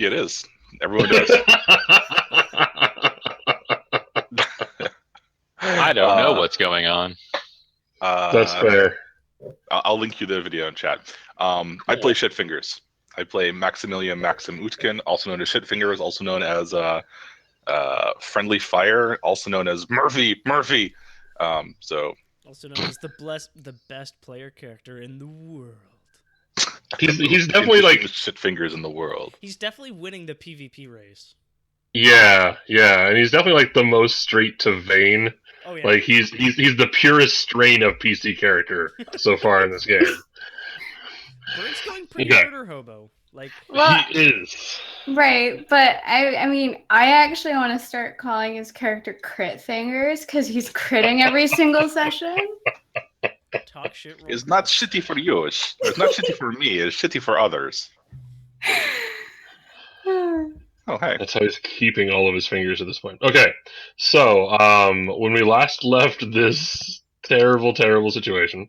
It is. Everyone does. I don't know what's going on. That's fair. I'll link you the video in chat. I play Shitfingers. I play Maximilian Maxim Utkin, also known as Shitfingers, also known as Friendly Fire, also known as Murphy. So Also known as the best player character in the world. He's definitely like Shitfingers in the world. He's definitely winning the PvP race. Yeah, and he's definitely like the most straight to vein. Oh yeah. Like he's the purest strain of PC character so far in this game. Bird's going pretty Okay. murder hobo. Like Well, he is. right, but I mean, I actually want to start calling his character Crit Fingers because he's critting every single session. talk shit. It's not shitty for you. It's not shitty for me. It's shitty for others. Oh, hey. That's how he's keeping all of his fingers at this point. Okay, so when we last left this terrible situation,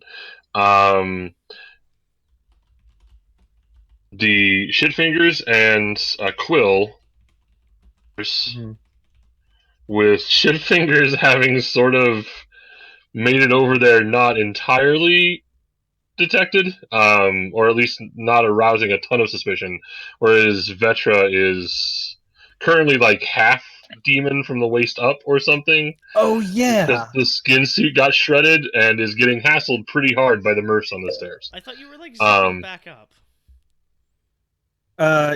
the Shitfingers and Quill, with Shitfingers having sort of made it over there not entirely detected, or at least not arousing a ton of suspicion, whereas Vetra is currently like half demon from the waist up or something. Oh yeah, because the skin suit got shredded and is getting hassled pretty hard by the Murphs on the stairs. I thought you were like zipping back up.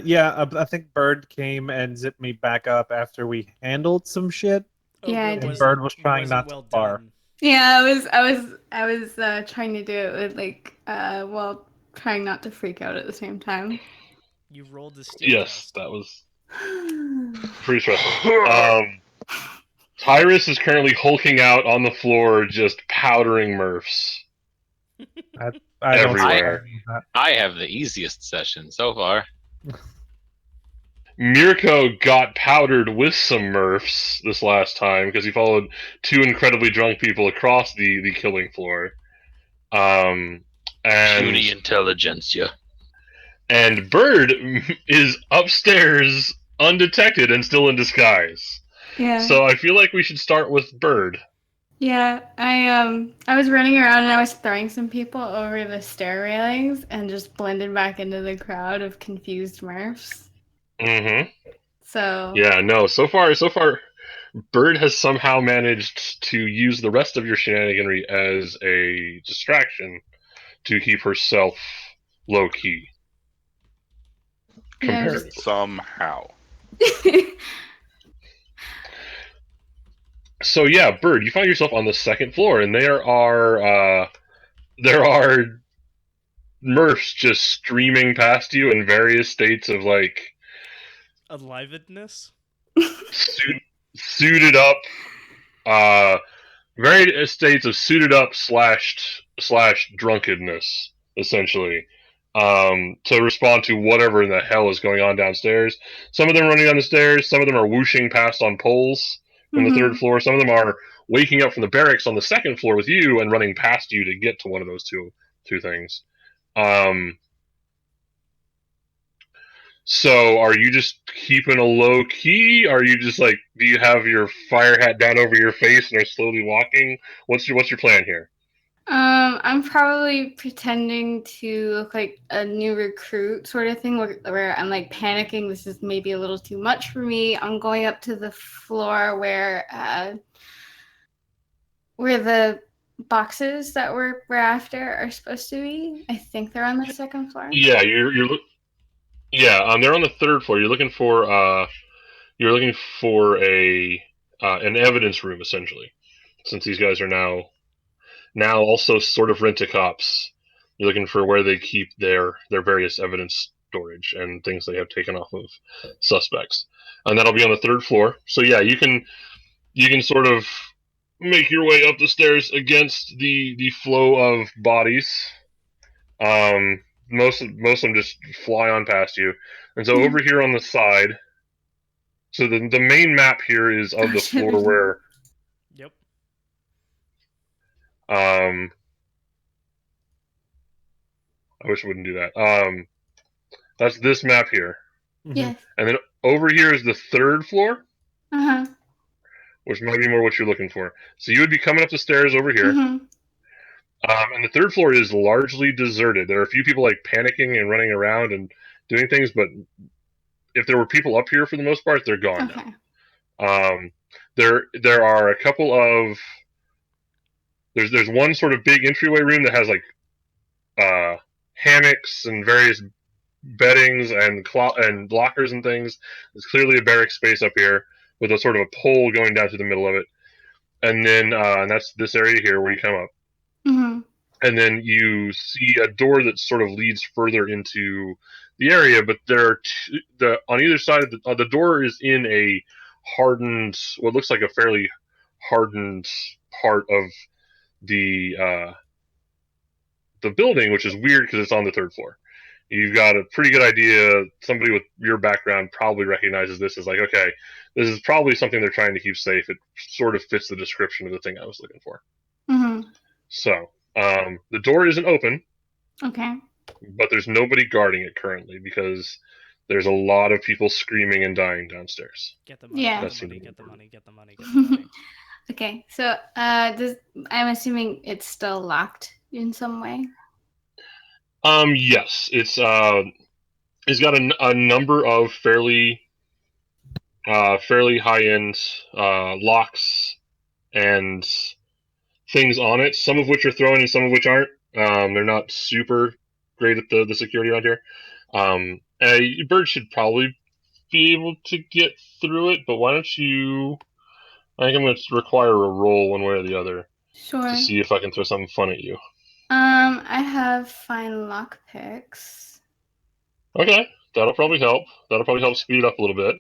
Yeah, I think Bird came and zipped me back up after we handled some shit. Yeah, and Bird was trying not to far. Yeah, I was trying to do it with like while trying not to freak out at the same time. You rolled the steel Yes, that was pretty stressful. Tyrus is currently hulking out on the floor, just powdering Murphs. Everywhere. I have the easiest session so far. Mirko got powdered with some Murphs this last time because he followed two incredibly drunk people across the killing floor. And Puny intelligentsia. And Bird is upstairs undetected and still in disguise. Yeah. So I feel like we should start with Bird. Yeah, I was running around and I was throwing some people over the stair railings and just blended back into the crowd of confused Murphs. Mm-hmm. So yeah, no. So far, Bird has somehow managed to use the rest of your shenaniganry as a distraction to keep herself low key. Somehow. So yeah, Bird, you find yourself on the second floor, and there are Murphs just streaming past you in various states of like alivedness, suited up, various states of suited up slash drunkenness, essentially, to respond to whatever in the hell is going on downstairs. Some of them running down the stairs, some of them are whooshing past on poles from the third floor, some of them are waking up from the barracks on the second floor with you and running past you to get to one of those two things. So are you just keeping a low key? Are you just like, do you have your fire hat down over your face and are slowly walking? What's your plan here? I'm probably pretending to look like a new recruit sort of thing where I'm like panicking. This is maybe a little too much for me. I'm going up to the floor where the boxes that we're after are supposed to be. I think they're on the second floor. Yeah, they're on the third floor. You're looking for a an evidence room, essentially, since these guys are now also sort of rent-a-cops. You're looking for where they keep their various evidence storage and things they have taken off of suspects, and that'll be on the third floor. So yeah, you can sort of make your way up the stairs against the flow of bodies. Most of them just fly on past you, and so over here on the side. So the main map here is of the floor where. Yep. I wish it wouldn't do that. That's this map here. Yes. And then over here is the third floor, Uh-huh. which might be more what you're looking for. So you would be coming up the stairs over here. Mm-hmm. And the third floor is largely deserted. There are a few people like panicking and running around and doing things, but if there were people up here for the most part, they're gone Okay. now. There are a couple of there's one sort of big entryway room that has like hammocks and various beddings and lockers and things. There's clearly a barrack space up here with a sort of a pole going down to the middle of it, and then and that's this area here where you come up. Mm-hmm. And then you see a door that sort of leads further into the area, but there are on either side of the door is in a hardened, what looks like a fairly hardened part of the building, which is weird because it's on the third floor. You've got a pretty good idea. Somebody with your background probably recognizes this as like, okay, this is probably something they're trying to keep safe. It sort of fits the description of the thing I was looking for. Mm-hmm. So the door isn't open, Okay. but there's nobody guarding it currently because there's a lot of people screaming and dying downstairs. Get the money, Yeah. get the money, get the money, get the money, get the money. Okay. So I'm assuming it's still locked in some way. Yes, it's got a number of fairly high end locks and things on it. Some of which are thrown and some of which aren't. They're not super great at the security around here. A bird should probably be able to get through it, but why don't you? I think I'm going to require a roll one way or the other Sure. to see if I can throw something fun at you. I have fine lockpicks. Okay, that'll probably help. That'll probably help speed it up a little bit.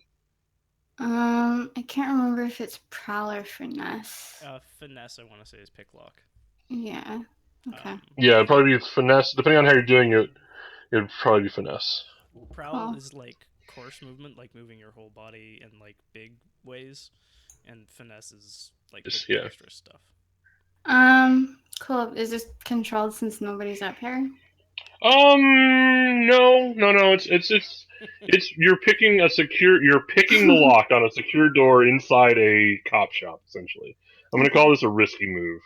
I can't remember if it's prowl or finesse. Finesse, I want to say, is pick lock. Yeah. Okay. Yeah, it'd probably be finesse. Depending on how you're doing it, it'd probably be finesse. Prowl Oh. is like coarse movement, like moving your whole body in like big ways, and finesse is like Just, the yeah. extra stuff. Cool. Is this controlled since nobody's up here? No. It's you're picking the lock on a secure door inside a cop shop, essentially. I'm gonna call this a risky move.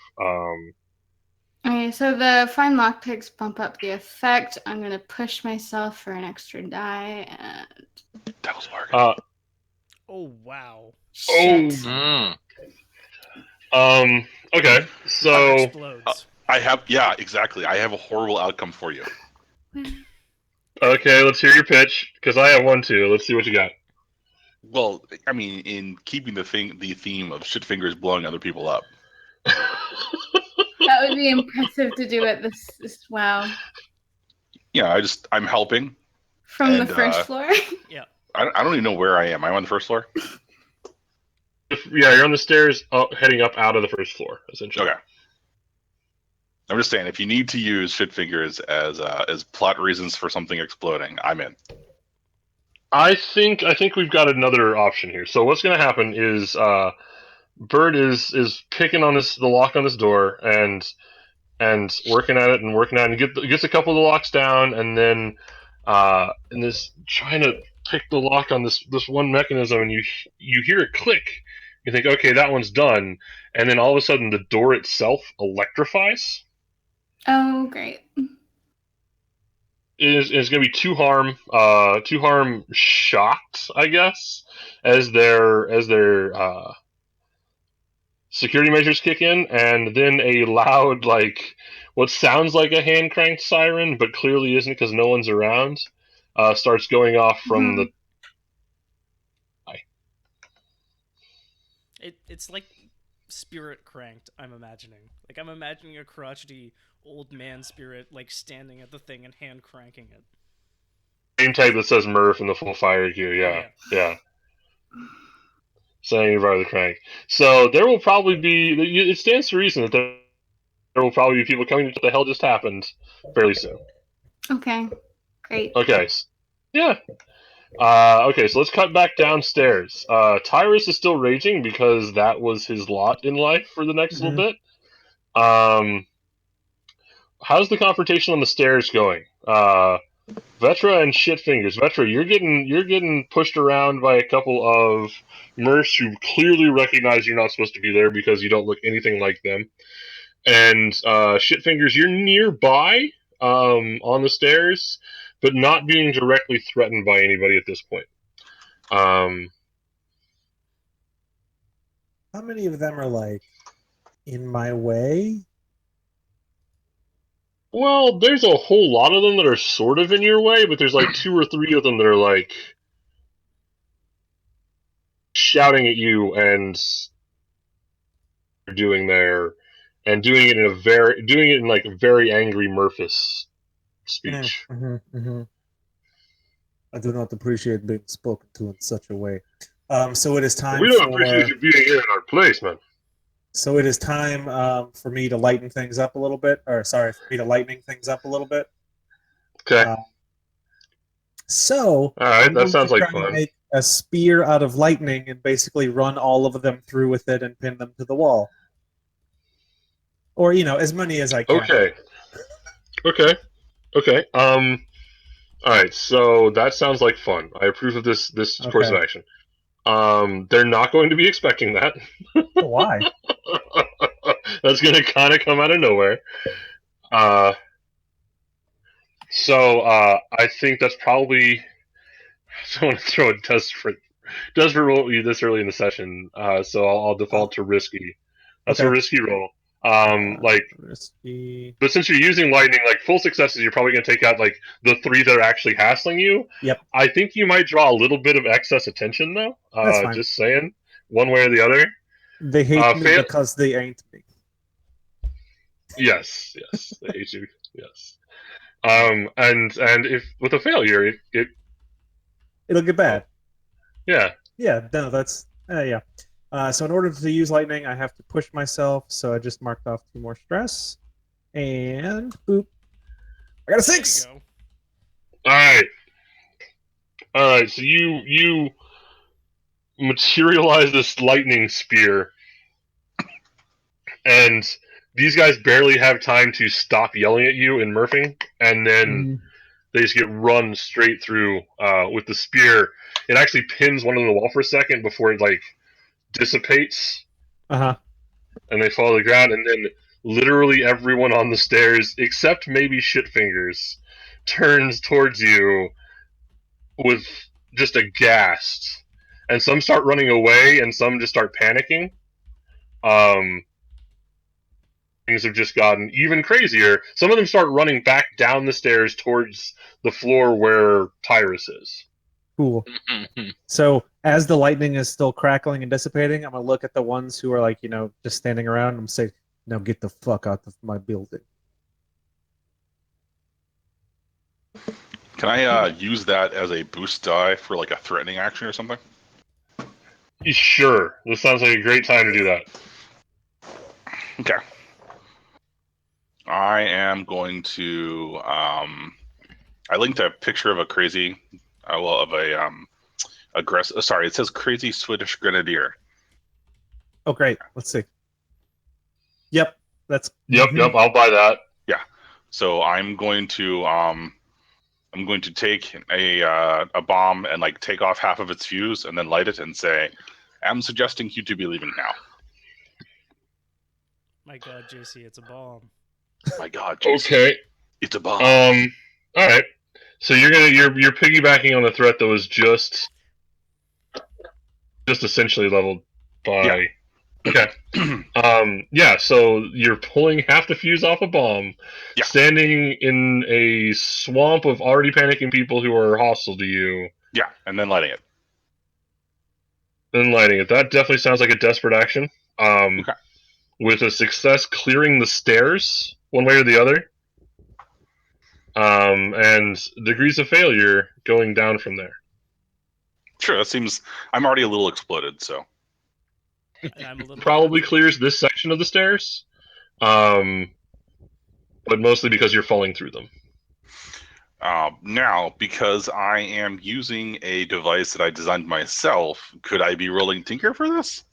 Okay, so the fine lockpicks bump up the effect. I'm gonna push myself for an extra die and Devil's bargain. Oh wow! shit. Mm. Okay, Cover so explodes. I have, yeah, exactly. I have a horrible outcome for you. okay, let's hear your pitch because I have one too. Let's see what you got. Well, I mean, in keeping the theme of shit fingers blowing other people up. That would be impressive to do it this wow. Yeah, I'm helping. From the And, first floor? Yeah. I don't even know where I am. I'm on the first floor. Yeah, you're on the stairs, heading up out of the first floor, essentially. Okay. I'm just saying, if you need to use shit fingers as plot reasons for something exploding, I'm in. I think we've got another option here. So what's going to happen is Bird is picking on the lock on this door and working at it and gets a couple of the locks down and then and this trying to pick the lock on this one mechanism and you hear it click. You think, okay, that one's done, and then all of a sudden the door itself electrifies. Oh, great. Is going to be two harm shocked, I guess, as their security measures kick in, and then a loud, like, what sounds like a hand cranked siren, but clearly isn't because no one's around, starts going off from the. It's like spirit cranked. I'm imagining. Like I'm imagining a crotchety old man spirit like standing at the thing and hand cranking it. Same type that says Murph in the full fire gear, yeah. Saying you've already the crank. So there will probably be. It stands to reason that there will probably be people coming to what the hell just happened fairly soon. Okay. Great. Okay. Yeah. Okay, so let's cut back downstairs. Tyrus is still raging because that was his lot in life for the next little bit. How's the confrontation on the stairs going? Vetra and Shitfingers. Vetra, you're getting pushed around by a couple of Mercs who clearly recognize you're not supposed to be there because you don't look anything like them. And Shitfingers, you're nearby on the stairs, but not being directly threatened by anybody at this point. How many of them are like in my way? Well, there's a whole lot of them that are sort of in your way, but there's like 2 or 3 of them that are like shouting at you and doing doing it in like a very angry Murphys speech. I do not appreciate being spoken to in such a way. So it is time We don't for... appreciate you being here in our place, man. So it is time for me to lighten things up a little bit. Or, sorry, for me to lightening things up a little bit. Okay. So... Alright, that sounds like fun. fun. Make a spear out of lightning and basically run all of them through with it and pin them to the wall. Or, as many as I can. Okay. Alright, so that sounds like fun. I approve of this course of action. They're not going to be expecting that. Why? That's going to kind of come out of nowhere. So I think that's probably... I want to throw a desperate roll at you this early in the session, so I'll default to risky. That's a risky roll. Risky. But since you're using lightning, like full successes, you're probably going to take out like the 3 that are actually hassling you. Yep. I think you might draw a little bit of excess attention though. That's fine. Just saying, one way or the other. They hate me because they ain't me. Yes, they hate you. Yes. And if with a failure, it'll get bad. Yeah. Yeah. No, that's yeah. So in order to use lightning, I have to push myself. So I just marked off 2 more stress, and boop. I got a 6. All right. So you materialize this lightning spear, and these guys barely have time to stop yelling at you and murphing, and then they just get run straight through with the spear. It actually pins one on the wall for a second before it like dissipates. And they fall to the ground, and then literally everyone on the stairs, except maybe Shitfingers, turns towards you with just aghast. And some start running away, and some just start panicking. Things have just gotten even crazier. Some of them start running back down the stairs towards the floor where Tyrus is. Cool. So as the lightning is still crackling and dissipating, I'm gonna look at the ones who are like, just standing around and say, "Now get the fuck out of my building." Can I use that as a boost die for like a threatening action or something? Sure. This sounds like a great time to do that. Okay. I am going to. I linked a picture of a crazy, aggressive. Sorry, it says crazy Swedish grenadier. Oh, great. Let's see. Yep, that's. Yep. I'll buy that. Yeah. So I'm going to take a bomb and like take off half of its fuse and then light it and say, "I'm suggesting you to be leaving now." My God, JC, it's a bomb. My God, JC, okay, it's a bomb. All right. So you're piggybacking on the threat that was just essentially leveled by. Yeah. Okay. Yeah. So you're pulling half the fuse off a bomb, standing in a swamp of already panicking people who are hostile to you. Yeah, and then lighting it. That definitely sounds like a desperate action. Okay. With a success clearing the stairs one way or the other. And degrees of failure going down from there. Sure, that seems. I'm already a little exploded, so. And I'm a little probably clears this section of the stairs, but mostly because you're falling through them. Now, because I am using a device that I designed myself, could I be rolling Tinker for this?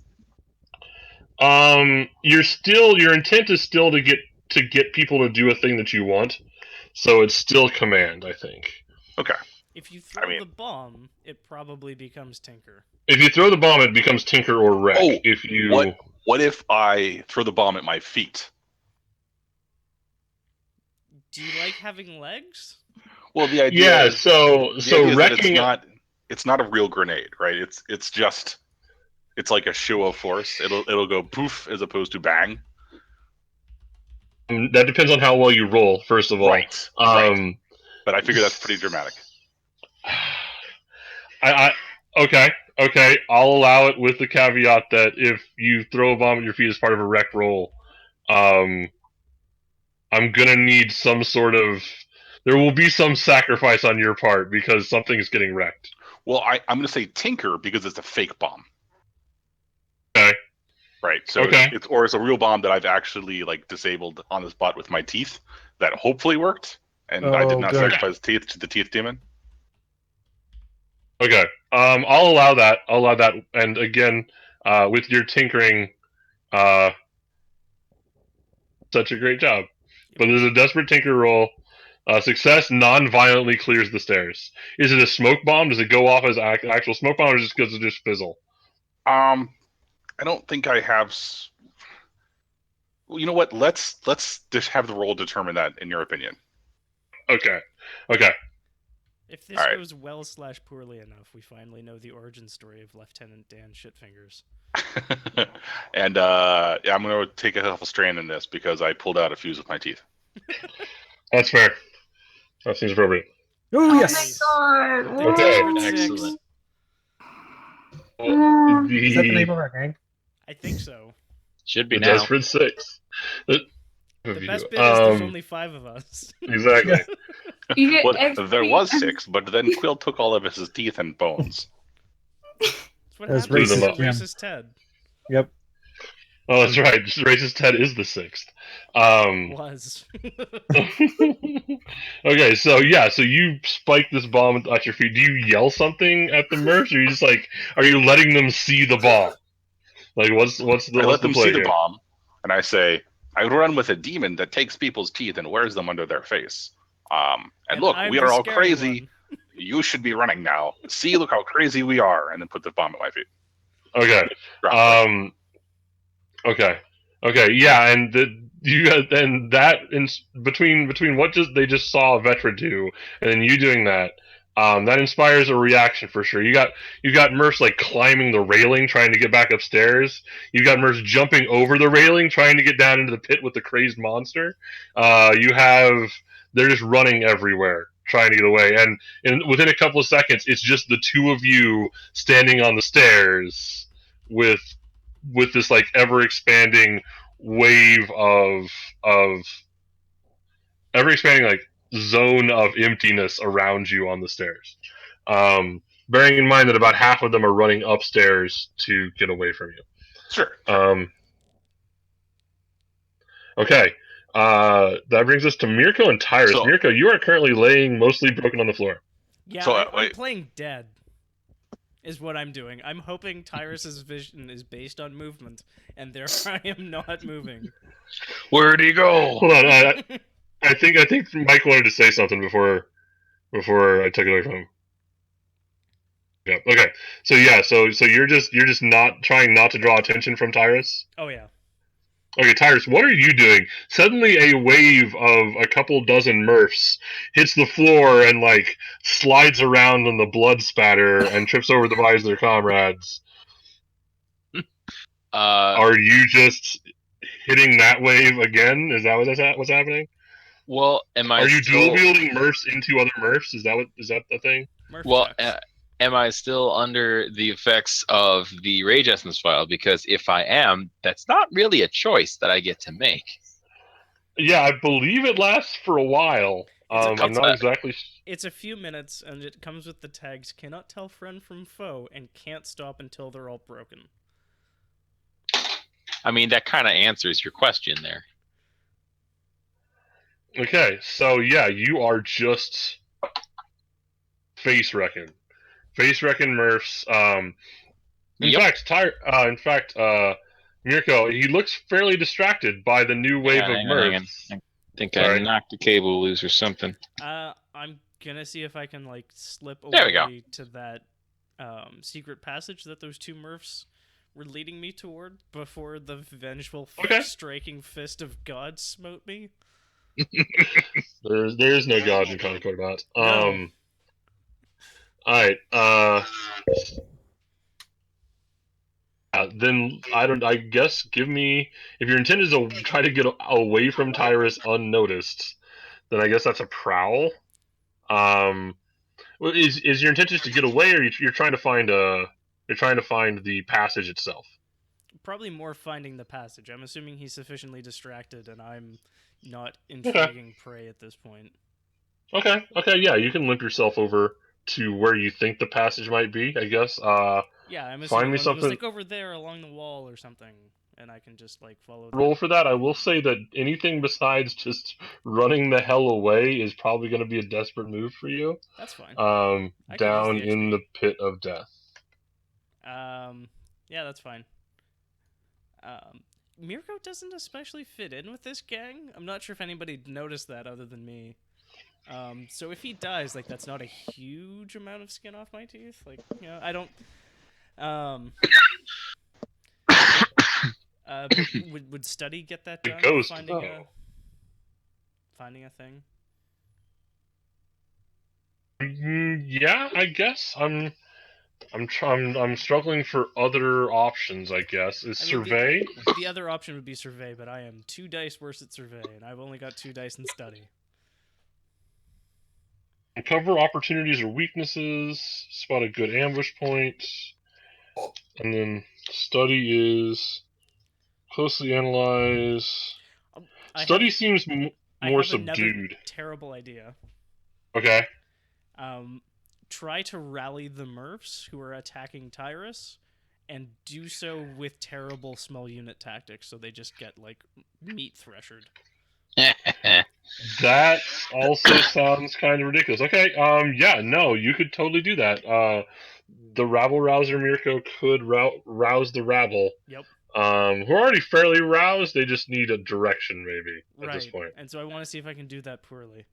Your intent is still to get people to do a thing that you want, so it's still command, I think. Okay. If you throw mean- the bomb, it probably becomes Tinker. If you throw the bomb, it becomes Tinker or Wreck. Oh, if you What if I throw the bomb at my feet? Do you like having legs? Well, the idea is so the idea is that wrecking it's not a real grenade, right? It's just it's like a show of force. It'll go poof as opposed to bang. that depends on how well you roll. First of all, Right. Right. But I figure that's pretty dramatic. Okay. I'll allow it with the caveat that if you throw a bomb at your feet as part of a wreck roll, I'm gonna need some sort of. There will be some sacrifice on your part because something is getting wrecked. Well, I'm going to say Tinker because it's a fake bomb. Okay. Right. So it's a real bomb that I've actually like disabled on the spot with my teeth that hopefully worked, and I did not sacrifice teeth to the teeth demon. Okay. I'll allow that. And again, with your tinkering, such a great job. But there's a desperate tinker roll. Success non-violently clears the stairs. Is it a smoke bomb? Does it go off as actual smoke bomb, or does it just fizzle? I don't think I have. Well, you know what? Let's just have the roll determine that. In your opinion. Okay. If this goes well/poorly enough, we finally know the origin story of Lieutenant Dan Shitfingers. And yeah, I'm going to take a couple strain in this because I pulled out a fuse with my teeth. That's fair. That seems appropriate. Oh, Oh yes. my god! Okay. Whoa. Excellent. Is that the name of our gang? I think so. Should be The now. Desperate Six. The best bit is there's only 5 of us. Exactly. You get Well, XP. there was 6, but then Quill took all of his teeth and bones. That's what That's happens racist, to Jim. racist Ted. Yep. Oh, that's right. Racist Ted is the 6th. Was. Okay, so you spike this bomb at your feet. Do you yell something at the mercs, or are you letting them see the bomb? Like, what's the I let them play see the here? bomb, and I say, I run with a demon that takes people's teeth and wears them under their face. And look, I'm we the are all scary crazy. one. You should be running now. See, look how crazy we are, and then put the bomb at my feet. Okay. Drop Okay. Yeah, and between what they just saw a veteran do, and then you doing that, that inspires a reaction for sure. You got Merce like climbing the railing trying to get back upstairs. You've got Merce jumping over the railing trying to get down into the pit with the crazed monster. They're just running everywhere trying to get away, and within a couple of seconds, it's just the two of you standing on the stairs with this like ever expanding wave of ever expanding like zone of emptiness around you on the stairs. Bearing in mind that about half of them are running upstairs to get away from you. Sure. Okay. That brings us to Mirko and Tyrus. So- Mirko, you are currently laying mostly broken on the floor. Yeah, So, I'm wait. playing dead. Is what I'm doing. I'm hoping Tyrus's vision is based on movement, and therefore I am not moving. Where'd he go? Hold on. I think Mike wanted to say something before I took it away from him. Yeah. Okay. So you're just not trying not to draw attention from Tyrus. Oh yeah. Okay, Tyrus, what are you doing? Suddenly, a wave of a couple dozen Murphs hits the floor and like slides around in the blood spatter and trips over the bodies of their comrades. Are you just hitting that wave again? Is that what's happening? Well, am I? Are you still, dual wielding Murphs into other Murphs? Is that the thing? Murphy Well, Chucks. am I still under the effects of the Rage Essence file? Because if I am, that's not really a choice that I get to make. Yeah, I believe it lasts for a while. I'm not exactly. It's a few minutes, and it comes with the tags "cannot tell friend from foe" and "can't stop until they're all broken." I mean, that kind of answers your question there. Okay, so yeah, you are just face wrecking Murphs. In fact, Mirko, he looks fairly distracted by the new wave of Hang on. Murphs. I think I knocked the cable loose or something. I'm gonna see if I can like slip There we go. away to that secret passage that those two Murphs were leading me toward before the vengeful Okay. striking fist of God smote me. There is no god in Konkordat. No. Alright, then I guess give me, if your intent is to try to get away from Tyrus unnoticed, then I guess that's a prowl. Is your intent just to get away, or you're trying to find the passage itself? Probably more finding the passage. I'm assuming he's sufficiently distracted and I'm not intriguing prey at this point. Okay, yeah, you can limp yourself over to where you think the passage might be, I guess. Yeah, I'm Find assuming me one of them was something. like over there along the wall or something, and I can just like follow Roll for that. I will say that anything besides just running the hell away is probably going to be a desperate move for you. That's fine. I could use Down the in XP. the pit of death. Yeah, that's fine. Mirko doesn't especially fit in with this gang. I'm not sure if anybody noticed that other than me. So if he dies, like, that's not a huge amount of skin off my teeth. Like, you know, I don't. Would study get that done? Ghost, Finding though. finding a thing. Yeah, I guess I'm struggling for other options. I guess is I mean, survey. The other option would be survey, but I am 2 dice worse at survey, and I've only got 2 dice in study. Uncover opportunities or weaknesses. Spot a good ambush point. And then study is closely analyze. Study seems more subdued. Another terrible idea. Okay. Try to rally the Murphs who are attacking Tyrus, and do so with terrible small unit tactics, so they just get like meat threshered. That also sounds kind of ridiculous. Okay, yeah, no, you could totally do that. The rabble rouser Mirko could rouse the rabble. Yep. Who are already fairly roused. They just need a direction, maybe, at this point. And so I want to see if I can do that poorly.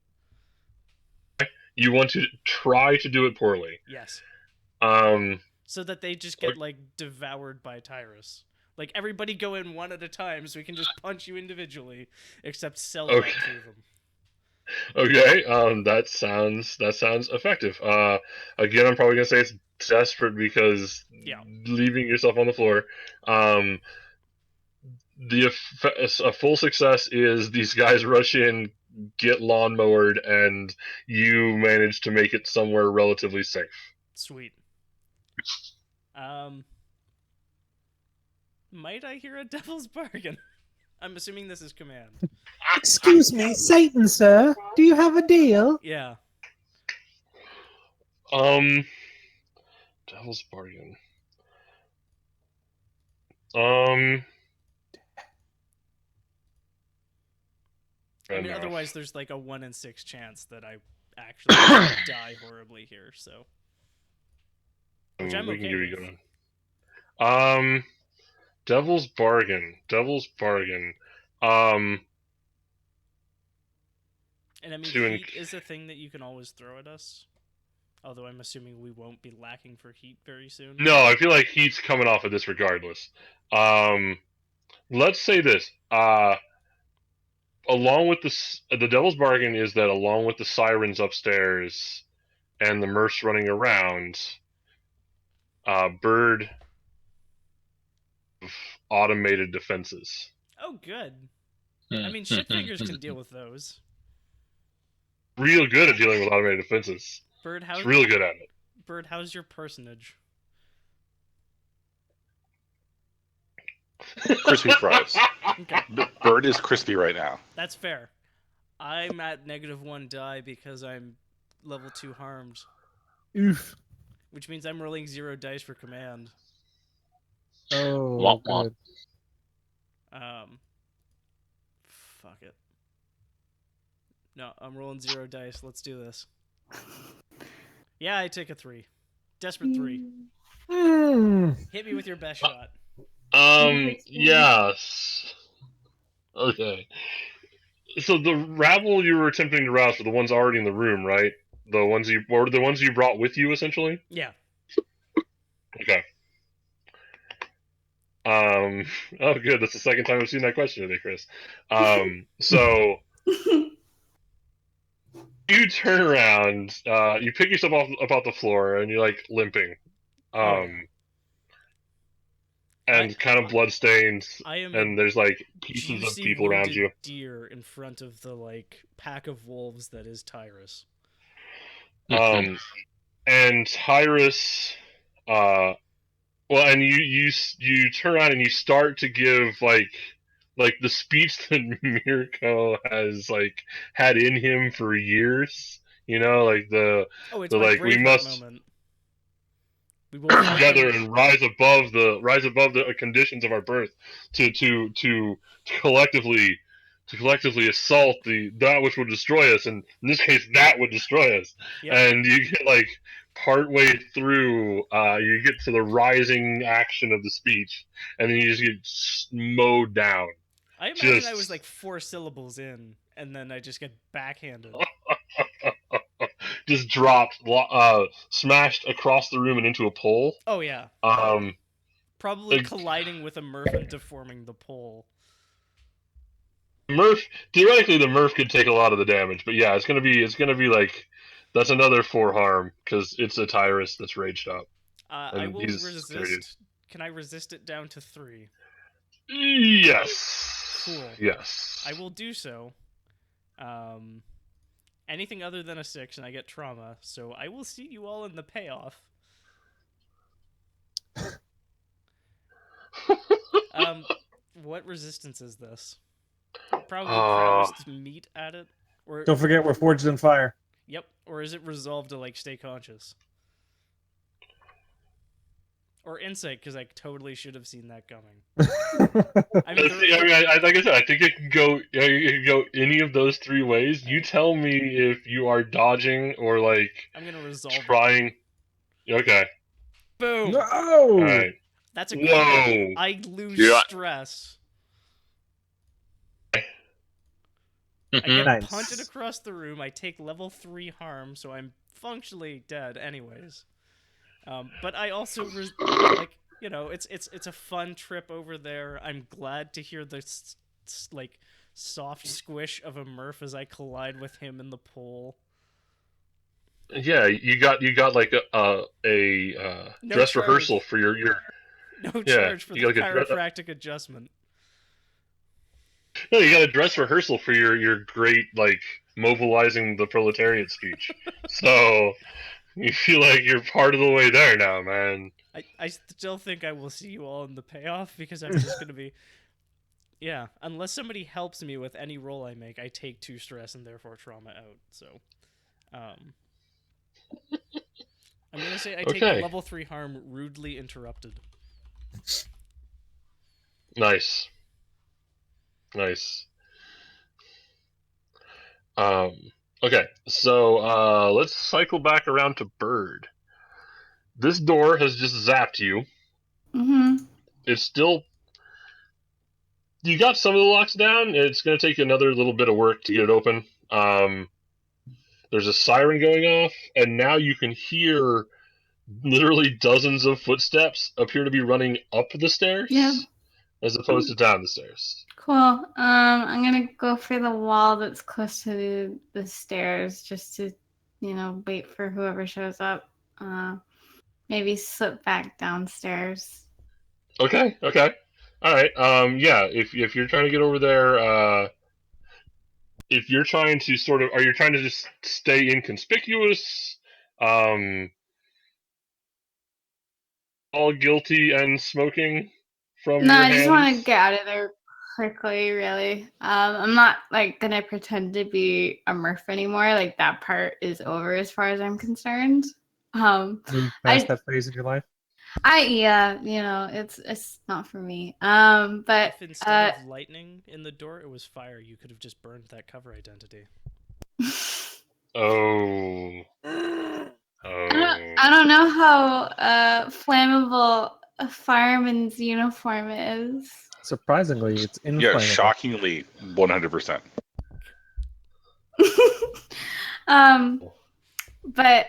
You want to try to do it poorly. Yes. So that they just get like devoured by Tyrus. Like, everybody go in one at a time so we can just punch you individually, except sell that to them. Okay, that sounds effective. Again, I'm probably gonna say it's desperate because leaving yourself on the floor. A full success is these guys rush in, get lawnmowered, and you manage to make it somewhere relatively safe. Sweet. Might I hear a devil's bargain? I'm assuming this is command. Excuse me, Satan, sir. Do you have a deal? Yeah. Devil's bargain. I mean, otherwise there's like a 1 in 6 chance that I actually die horribly here, so. Which I'm okay with. Devil's bargain. And I mean, heat is a thing that you can always throw at us. Although I'm assuming we won't be lacking for heat very soon. No, I feel like heat's coming off of this regardless. Let's say this. Along with the devil's bargain is that along with the sirens upstairs and the Murphs running around, Bird automated defenses. Oh, good. I mean, Shitfingers can deal with those. Real good at dealing with automated defenses. Bird, he's real good at it. Bird, how's your personage? Crispy fries. Okay. Bird is crispy right now. That's fair. I'm at -1 die because I'm level 2 harmed. Oof. Which means I'm rolling 0 dice for command. Oh, good. Fuck it. No, I'm rolling 0 dice. Let's do this. Yeah, I take a 3. Desperate 3. Hit me with your best shot. Yes. Okay. So the rabble you were attempting to rouse were the ones already in the room, right? the ones you brought with you, essentially. Yeah. Okay. Oh, good. That's the second time I've seen that question today, Chris. So you turn around, you pick yourself up off the floor, and you're like limping, Oh, yeah. and kind of bloodstained, I am and a there's like pieces of juicy people around wounded you. deer in front of the like pack of wolves that is Tyrus. And Tyrus, well, and you turn around and you start to give like the speech that Mirko has like had in him for years. You know, like Oh, it's the my like we Braveheart must moment. We will fight together them. and rise above the conditions of our birth to collectively assault that which would destroy us, and in this case that would destroy us. Yep. And you get like partway through, you get to the rising action of the speech, and then you just get mowed down. I imagine I Just was like 4 syllables in, and then I just get backhanded. just dropped, smashed across the room and into a pole. Oh yeah. Probably like- colliding with a Murph and deforming the pole. Murph, theoretically, the Murph could take a lot of the damage, but yeah, it's gonna be like that's another 4 harm because it's a Tyrus that's raged up. I will he's resist. Can I resist it down to 3? Yes. Cool. Yes. I will do so. Anything other than a 6, and I get trauma. So I will see you all in the payoff. What resistance is this? Probably prowess to meet at it, or Don't forget, we're forged in fire. Yep. Or is it resolved to like stay conscious? Or insight, because I totally should have seen that coming. I mean, like I said, I think it can go. It can go any of those 3 ways. You tell me if you are dodging or like I'm gonna resolve trying. Okay. Boom. No! All right. That's a Whoa. crit. I lose stress. I get Nice. punted across the room. I take level 3 harm, so I'm functionally dead anyways. But I also like, you know, it's a fun trip over there. I'm glad to hear the like soft squish of a Murph as I collide with him in the pool. Yeah, you got like a No dress charge. rehearsal for your no charge for the you got like chiropractic adjustment. No, you got a dress rehearsal for your great like mobilizing the proletariat speech. So you feel like you're part of the way there now, man. I still think I will see you all in the payoff because I'm just gonna be, yeah. Unless somebody helps me with any roll I make, I take 2 stress and therefore trauma out. So, I'm gonna say I take level 3 harm rudely interrupted. Nice. Okay, so let's cycle back around to Bird. This door has just zapped you. It's still. You got some of the locks down. It's going to take another little bit of work to get it open. There's a siren going off, and now you can hear literally dozens of footsteps appear to be running up the stairs, as opposed to down the stairs. Cool. I'm gonna go for the wall that's close to the stairs, just to, wait for whoever shows up. Maybe slip back downstairs. Okay. All right. Yeah. If you're trying to get over there, if you're trying to are you trying to just stay inconspicuous? All guilty and smoking from your hands? I just want to get out of there quickly, really. I'm not, gonna pretend to be a Murph anymore. Like, that part is over as far as I'm concerned. You passed that phase in your life? It's not for me. But if instead of lightning in the door, it was fire, you could have just burned that cover identity. Oh. I don't know how flammable a fireman's uniform is. Surprisingly, it's inflammable. Yeah, shockingly, 100%. But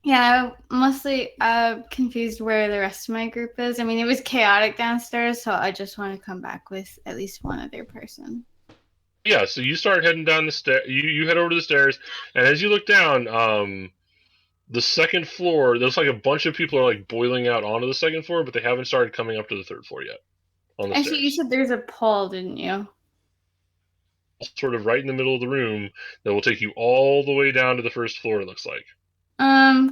yeah, I'm mostly confused where the rest of my group is. I mean, it was chaotic downstairs, so I just want to come back with at least one other person. Yeah, so you start heading down the stair. You head over to the stairs, and as you look down, the second floor, there's like a bunch of people are like boiling out onto the second floor, but they haven't started coming up to the third floor yet on the Actually, you stairs. said there's a pole, didn't you? Sort of right in the middle of the room that will take you all the way down to the first floor. It looks like.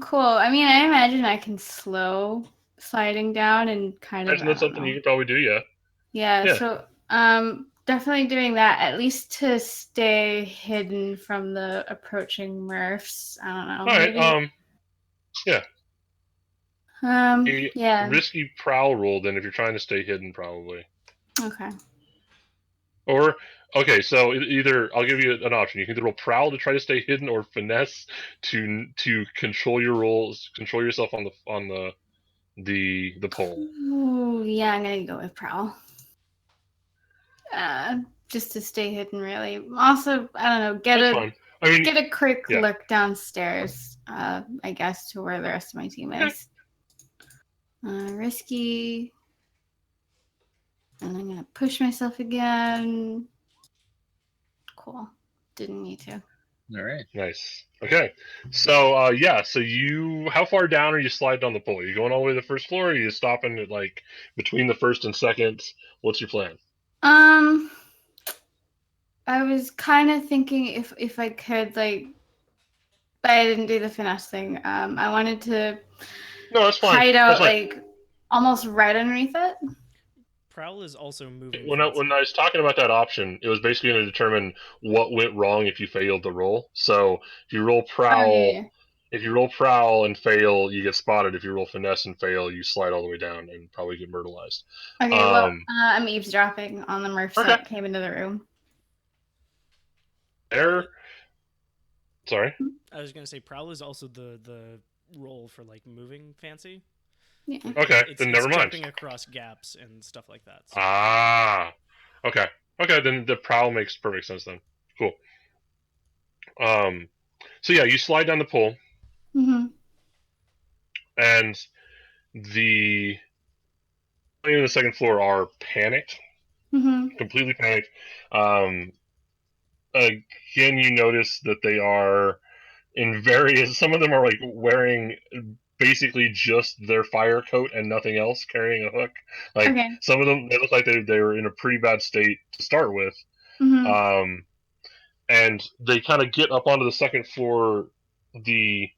Cool. I mean, I imagine I can slow sliding down and kind of, Imagine I that's don't something know. you can probably do. Yeah. Yeah, Yeah. so definitely doing that at least to stay hidden from the approaching Murphs. I don't know. All right. Maybe Yeah. A yeah. risky prowl roll then if you're trying to stay hidden, probably. Okay. Or okay, so either I'll give you an option. You can either roll prowl to try to stay hidden, or finesse to control your rolls, control yourself on the pole. Ooh, yeah, I'm gonna go with prowl. Just to stay hidden, really. Also, I don't know, That's fine. I mean, get a quick yeah. look downstairs. I guess to where the rest of my team is. Risky. And I'm gonna push myself again. Cool. Didn't need to. All right. Nice. Okay. So yeah, so how far down are you sliding on the pole? Are you going all the way to the first floor, or are you stopping at like between the first and second? What's your plan? I was kind of thinking if I could, like, but I didn't do the finesse thing. I wanted to No, that's fine. hide That's out fine. like almost right underneath it. Prowl is also moving. When I was talking about that option, it was basically going to determine what went wrong if you failed the roll. So if you roll prowl, Okay. if you roll prowl and fail, you get spotted. If you roll finesse and fail, you slide all the way down and probably get myrtleized. Okay. Well, I'm eavesdropping on the Murphs Okay. that came into the room. There. Sorry. I was gonna say prowl is also the roll for like moving fancy. Yeah. Okay, It's then never mind. jumping across gaps and stuff like that. So. Ah. Okay. Okay, then the prowl makes perfect sense then. Cool. So yeah, you slide down the pole, Mm-hmm. and the in the second floor are panicked, Mm-hmm. completely panicked. Um, Again, you notice that they are in various. Some of them are like wearing basically just their fire coat and nothing else, carrying a hook. Like Okay. some of them, they look like they were in a pretty bad state to start with. Mm-hmm. And they kind of get up onto the second floor, the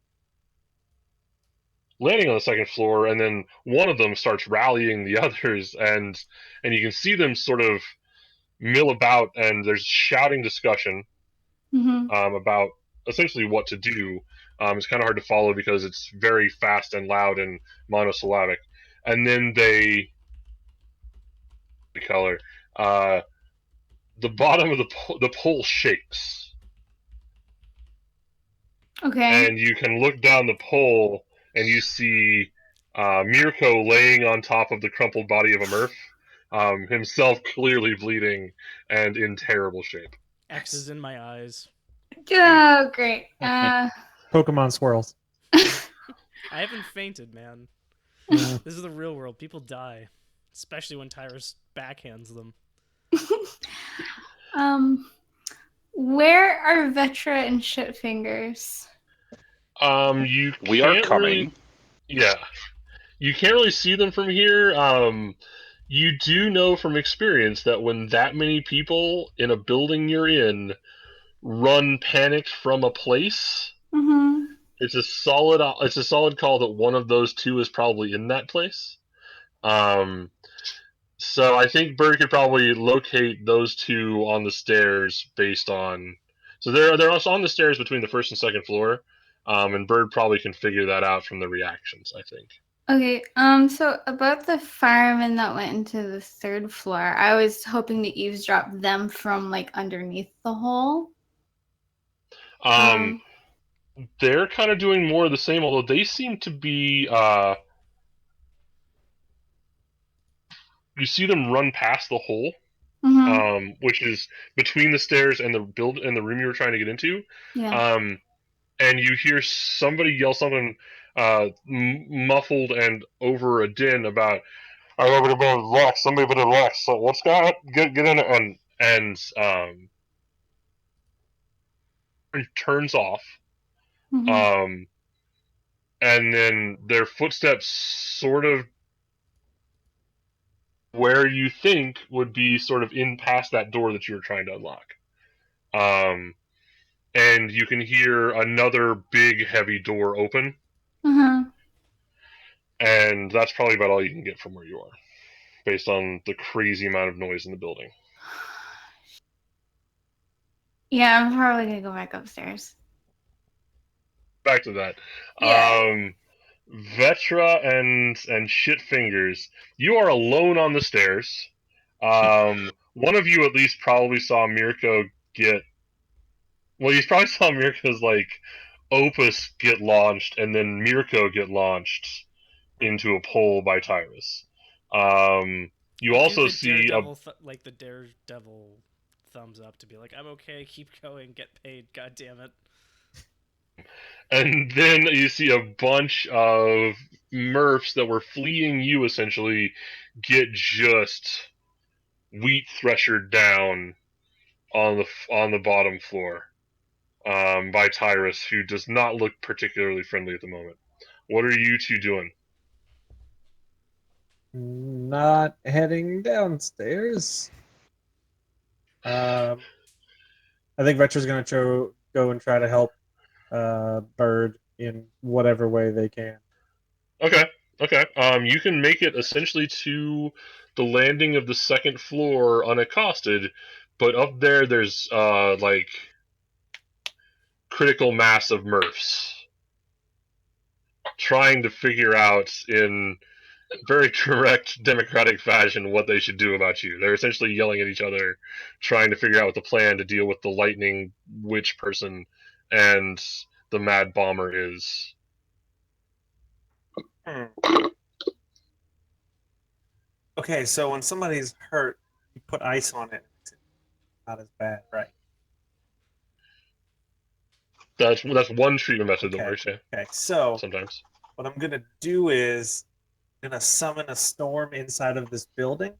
landing on the second floor, and then one of them starts rallying the others, and you can see them sort of mill about, and there's shouting discussion Mm-hmm. about essentially what to do. It's kind of hard to follow because it's very fast and loud and monosyllabic. And then the color, the bottom of the pole shakes, Okay. and you can look down the pole and you see Mirko laying on top of the crumpled body of a Murph, himself clearly bleeding and in terrible shape. X's in my eyes. Oh, great. Pokemon swirls. I haven't fainted, man. Yeah. This is the real world. People die, especially when Tyrus backhands them. Where are Vetra and Shitfingers? We are coming. Yeah, you can't really see them from here. You do know from experience that when that many people in a building you're in run panicked from a place, Mm-hmm. it's a solid call that one of those two is probably in that place. So I think Bird could probably locate those two on the stairs based on. So they're also on the stairs between the first and second floor, and Bird probably can figure that out from the reactions, I think. Okay, so about the firemen that went into the third floor, I was hoping to eavesdrop them from like underneath the hole. They're kind of doing more of the same, although they seem to be. You see them run past the hole, Mm-hmm. which is between the stairs and the room you were trying to get into. Yeah. and you hear somebody yell something muffled and over a din about, "Everybody better relax. Somebody better relax. So what's got get in it?" And it turns off. Mhm. And then their footsteps sort of where you think would be sort of in past that door that you were trying to unlock. And you can hear another big heavy door open, Mhm. and that's probably about all you can get from where you are, based on the crazy amount of noise in the building. Yeah, I'm probably gonna go back upstairs. Back to that. Yeah. Vetra and Shitfingers, you are alone on the stairs. One of you at least probably saw Mirko get. Well, you probably saw Mirko's like Opus get launched, and then Mirko get launched into a pole by Tyrus. You I do also the see daredevil like the daredevil thumbs up to be like, I'm okay, keep going, get paid, god damn it. and then you see a bunch of Murphs that were fleeing you essentially get just wheat threshered down on the bottom floor by Tyrus, who does not look particularly friendly at the moment. What are you two doing? Not heading downstairs. I think Vetra's going to go and try to help Bird in whatever way they can. Okay. You can make it essentially to the landing of the second floor unaccosted, but up there's like critical mass of Murphs trying to figure out in very direct democratic fashion what they should do about you. They're essentially yelling at each other, trying to figure out the plan to deal with the lightning witch person and the mad bomber is. Okay, so when somebody's hurt, you put ice on it. It's not as bad, right? That's one treatment method that Okay. works, yeah. Okay, so Sometimes. what I'm gonna do is I'm gonna summon a storm inside of this building.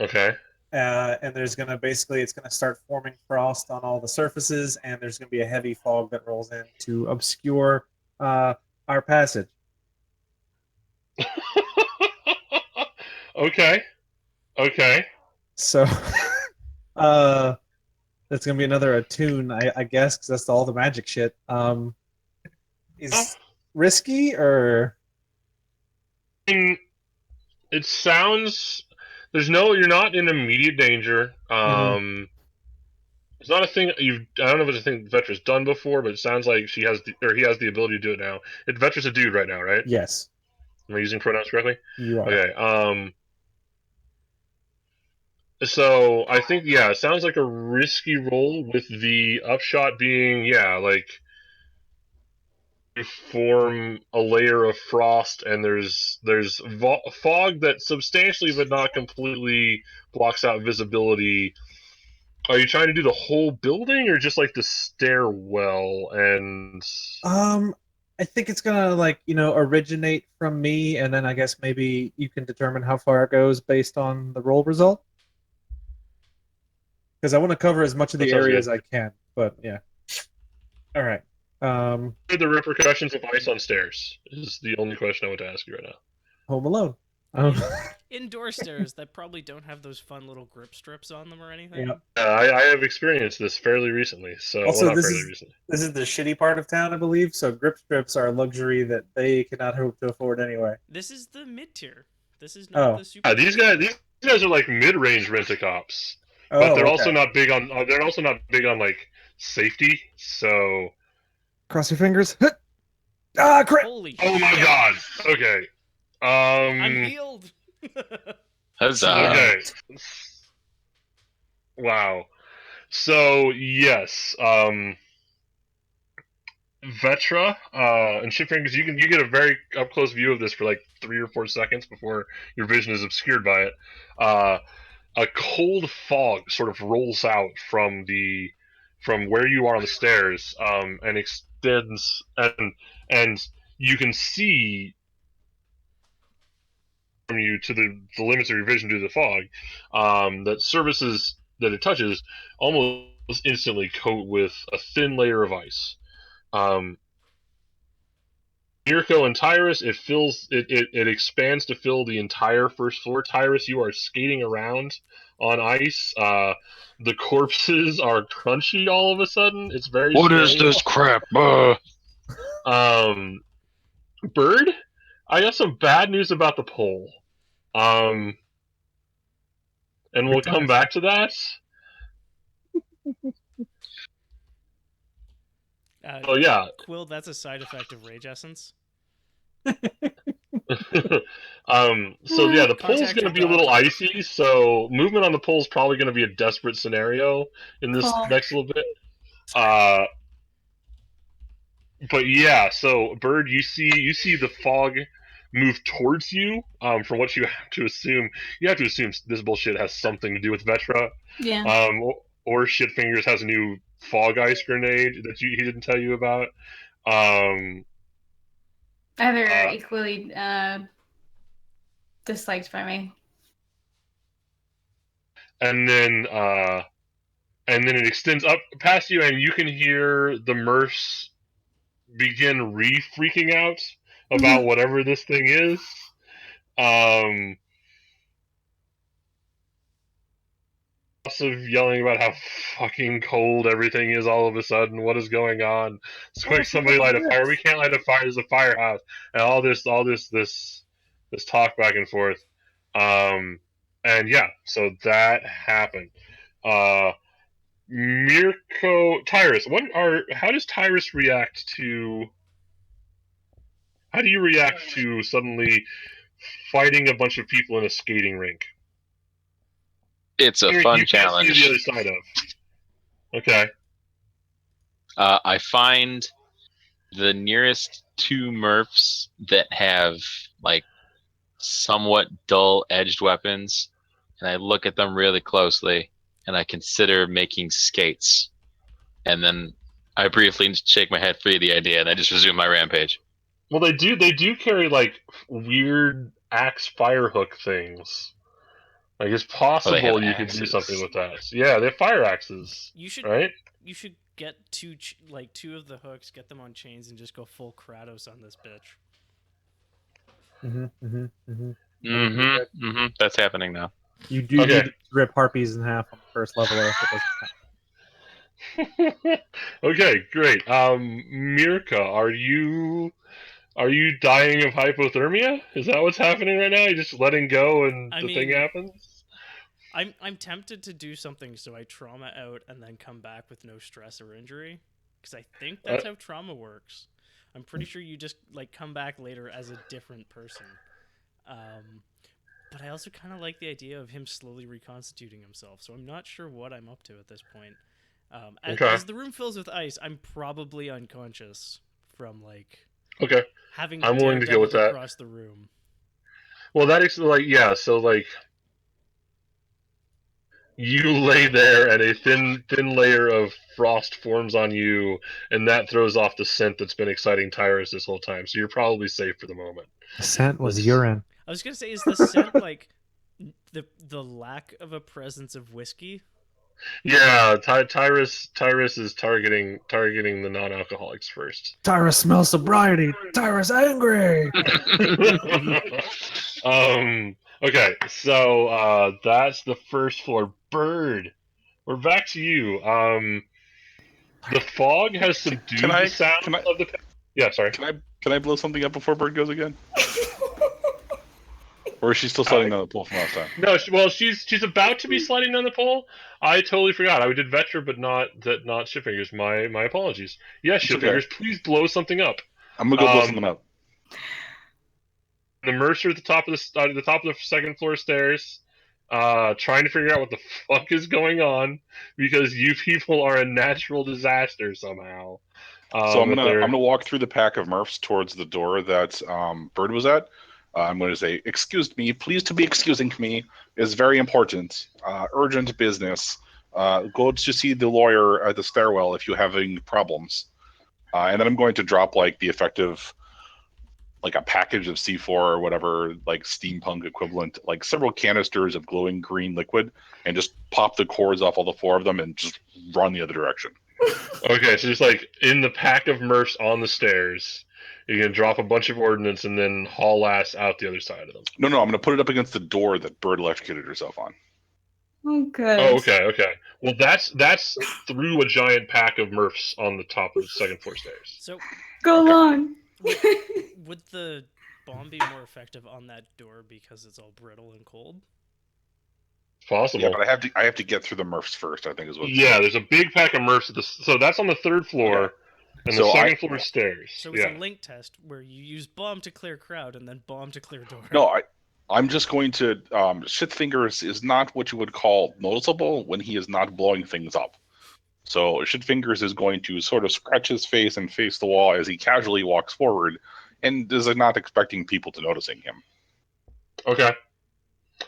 Okay. And there's gonna basically it's gonna start forming frost on all the surfaces, and there's gonna be a heavy fog that rolls in to obscure our passage. Okay. So that's gonna be another attune, I guess, because that's all the magic shit. Is risky or? It sounds. You're not in immediate danger. It's not a thing I don't know if it's a thing Vetra's done before, but it sounds like he has the ability to do it now. Vetra's a dude right now, right? Yes. Am I using pronouns correctly? You are. Okay. So I think it sounds like a risky roll with the upshot being like you form a layer of frost and there's fog that substantially but not completely blocks out visibility. Are you trying to do the whole building or just like the stairwell? And I think it's gonna originate from me, and then I guess maybe you can determine how far it goes based on the roll result. Because I want to cover as much of the area as I can. But yeah. All right. The repercussions of ice on stairs is the only question I want to ask you right now. Home Alone. Indoor stairs that probably don't have those fun little grip strips on them or anything. Yep. I have experienced this fairly recently. So also, this is the shitty part of town, I believe. So grip strips are a luxury that they cannot hope to afford anyway. This is the mid tier. This is not the super. These guys are like mid-range rent-a-cops, but they're also not big on. They're also not big on like safety. So cross your fingers. Crit! Holy shit. Oh my god. Okay. I'm healed. Huzzah. Okay. Wow. So yes, Vetra and Shitfingers, you get a very up close view of this for like 3 or 4 seconds before your vision is obscured by it. A cold fog sort of rolls out from the from where you are on the stairs, and extends, and you can see from you to the limits of your vision due to the fog, that surfaces that it touches almost instantly coat with a thin layer of ice. Mirko and Tyrus, it expands to fill the entire first floor. Tyrus, you are skating around on ice. The corpses are crunchy all of a sudden. It's very What strange. is this crap? Bird, I got some bad news about the poll. And we'll come back to that. Oh yeah. Quill, that's a side effect of Rage Essence. So yeah, the pole's Contact going to your be a little doctor. icy, so movement on the pole is probably going to be a desperate scenario in this Cool. next little bit. But yeah, so Bird, you see the fog move towards you. From what you have to assume this bullshit has something to do with Vetra. Yeah. Or Shitfingers has a new fog ice grenade that he didn't tell you about. Um, Either equally disliked by me. and then it extends up past you, and you can hear the Murphs begin freaking out about whatever this thing is. Also yelling about how fucking cold everything is all of a sudden. What is going on? Quick, somebody light a fire. We can't light a fire. There's a firehouse, and all this talk back and forth. And yeah, so that happened. Mirko, Tyrus, how does Tyrus react to? How do you react to suddenly fighting a bunch of people in a skating rink? It's a fun you challenge. can't see the other side of. Okay. I find the nearest two Murphs that have like somewhat dull-edged weapons, and I look at them really closely, and I consider making skates, and then I briefly shake my head free of the idea, and I just resume my rampage. Well, they do carry like weird axe firehooks things. Like it's possible you could do something with that. Yeah, they have fire axes. You should right? You should get two of the hooks, get them on chains, and just go full Kratos on this bitch. That's happening now. You do need to rip harpies in half on the first level, or if it doesn't happen. Okay, great. Mirka, are you dying of hypothermia? Is that what's happening right now? You're just letting go and the thing happens? I'm tempted to do something so I trauma out and then come back with no stress or injury, because I think that's how trauma works. I'm pretty sure you just like come back later as a different person. But I also kind of like the idea of him slowly reconstituting himself, so I'm not sure what I'm up to at this point. As the room fills with ice, I'm probably unconscious from having I'm willing to go with that across the room. Well, that is so you lay there and a thin layer of frost forms on you, and that throws off the scent that's been exciting Tyrus this whole time, so you're probably safe for the moment. The scent was urine. I was gonna say, is the scent like the lack of a presence of whiskey? Yeah, Tyrus is targeting the non-alcoholics first. Tyrus smells sobriety. Tyrus angry. Okay, so that's the first floor. Bird, we're back to you. The fog has subdued the sound of the. Yeah, sorry. Can I blow something up before Bird goes again? Or is she still sliding down the pole from last time? No, she's about to be sliding down the pole. I totally forgot. I did Vetra, but not Shitfingers. My apologies. Yes, Shitfingers, please blow something up. I'm gonna go blow something up. The Mercer at the top of the second floor stairs, trying to figure out what the fuck is going on, because you people are a natural disaster somehow. So I'm gonna walk through the pack of Murphs towards the door that Bird was at. I'm going to say, "Excuse me, please to be excusing me is very important. Urgent business. Go to see the lawyer at the stairwell if you're having problems. And then I'm going to drop like the effective, like a package of C4 or whatever, like steampunk equivalent, like several canisters of glowing green liquid, and just pop the cords off all the 4 of them and just run the other direction. Okay, so just like in the pack of Murphs on the stairs, you're gonna drop a bunch of ordnance and then haul ass out the other side of them. No, I'm going to put it up against the door that Bird electrocuted herself on. Oh, good. Oh, okay. Well, that's through a giant pack of Murphs on the top of the second floor stairs. So Go along. would the bomb be more effective on that door because it's all brittle and cold? It's possible. Yeah, but I have to get through the Murphs first, I think is what. Yeah, there's a big pack of Murphs so that's on the 3rd floor, Okay. and So the second floor stairs. So it's a link test where you use bomb to clear crowd and then bomb to clear door. No, I'm just going to Shitfingers is not what you would call noticeable when he is not blowing things up. So Shitfingers is going to sort of scratch his face and face the wall as he casually walks forward, and is not expecting people to noticing him. Okay.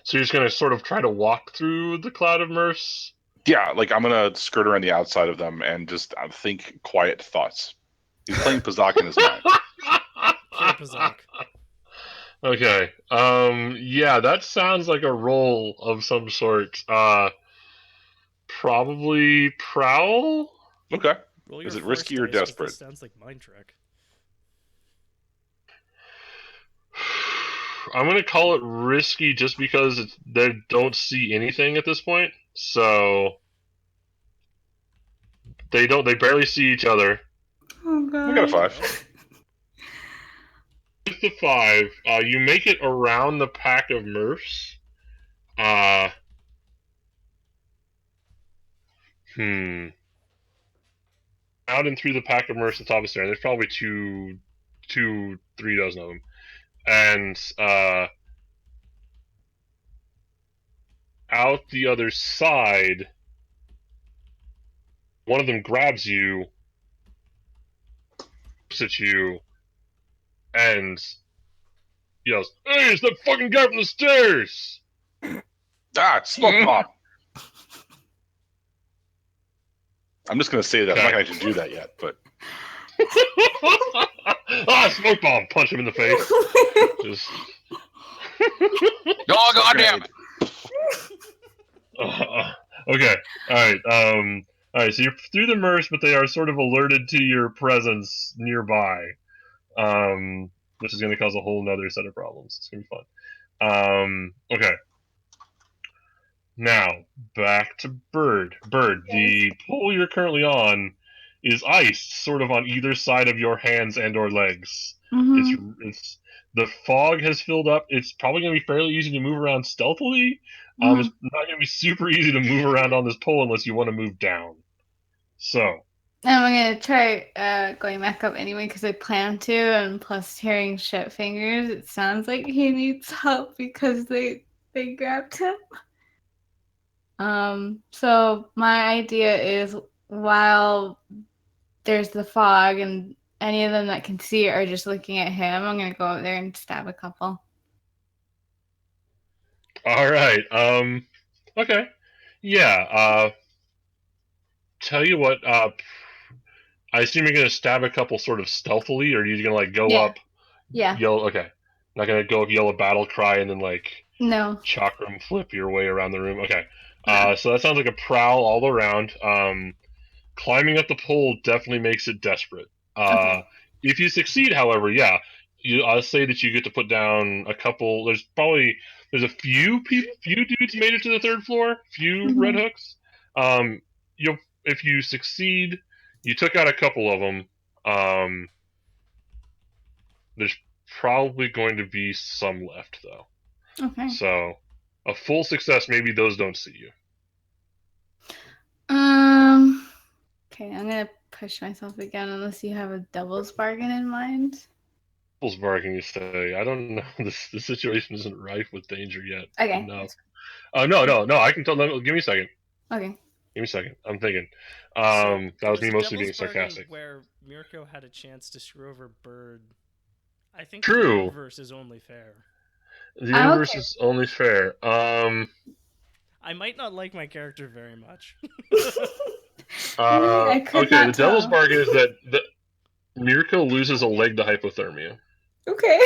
So you're just gonna sort of try to walk through the cloud of Murphs? Yeah, like I'm gonna skirt around the outside of them and just think quiet thoughts. He's playing Pazak in his mind. Clear Pazak. Okay. Yeah, that sounds like a roll of some sort. Probably prowl? Okay. Roll your Is it force risky or dice, 'cause desperate? This sounds like mind trick. I'm gonna call it risky just because they don't see anything at this point. So they barely see each other. Oh, God. We got a 5. With the 5, you make it around the pack of Murphs. Out and through the pack of Murphs at the top of the stairs. There's probably 3 dozen of them. And out the other side, one of them grabs you, looks at you, and yells, "Hey, it's that fucking guy from the stairs!" It's smoke bomb. I'm just gonna say that. I'm not gonna actually do that yet, but Smoke bomb! Punch him in the face. Just. Oh, goddamn it! Okay. All right. So you're through the Murphs, but they are sort of alerted to your presence nearby. Which is going to cause a whole nother set of problems. It's going to be fun. Okay. Now back to Bird. Bird, the pole you're currently on is iced, sort of on either side of your hands and/or legs. Mhm. It's the fog has filled up. It's probably going to be fairly easy to move around stealthily. Mhm. It's not going to be super easy to move around on this pole unless you want to move down. So. And I'm gonna try going back up anyway because I plan to, and plus hearing Shitfingers, it sounds like he needs help because they grabbed him. So my idea is while there's the fog and any of them that can see are just looking at him, I'm gonna go out there and stab a couple. All right. Okay. Yeah. Tell you what. I assume you're gonna stab a couple sort of stealthily, or are you gonna like go up? Yeah. Yell. Okay. Not gonna go up, yell a battle cry, and then like No. chakram flip your way around the room. Okay. So that sounds like a prowl all around. Climbing up the pole definitely makes it desperate. Okay. If you succeed, however, yeah, I'll say that you get to put down a couple. There's a few dudes made it to the 3rd floor. Few red hooks. If you succeed, you took out a couple of them. There's probably going to be some left though. Okay. So a full success, maybe those don't see you. Okay, I'm gonna push myself again unless you have a devil's bargain in mind. Devil's bargain, you say? I don't know. The situation isn't rife with danger yet. Okay. No. No. I can tell them. Give me a second. Okay. Give me a second. I'm thinking. So That there was me a mostly being devil's bargain sarcastic. where Mirko had a chance to screw over Bird. I think True. the universe is only fair. The universe okay. is only fair. I I might not like my character very much. I could Okay, not the devil's tell. bargain is that Mirko loses a leg to hypothermia. Okay.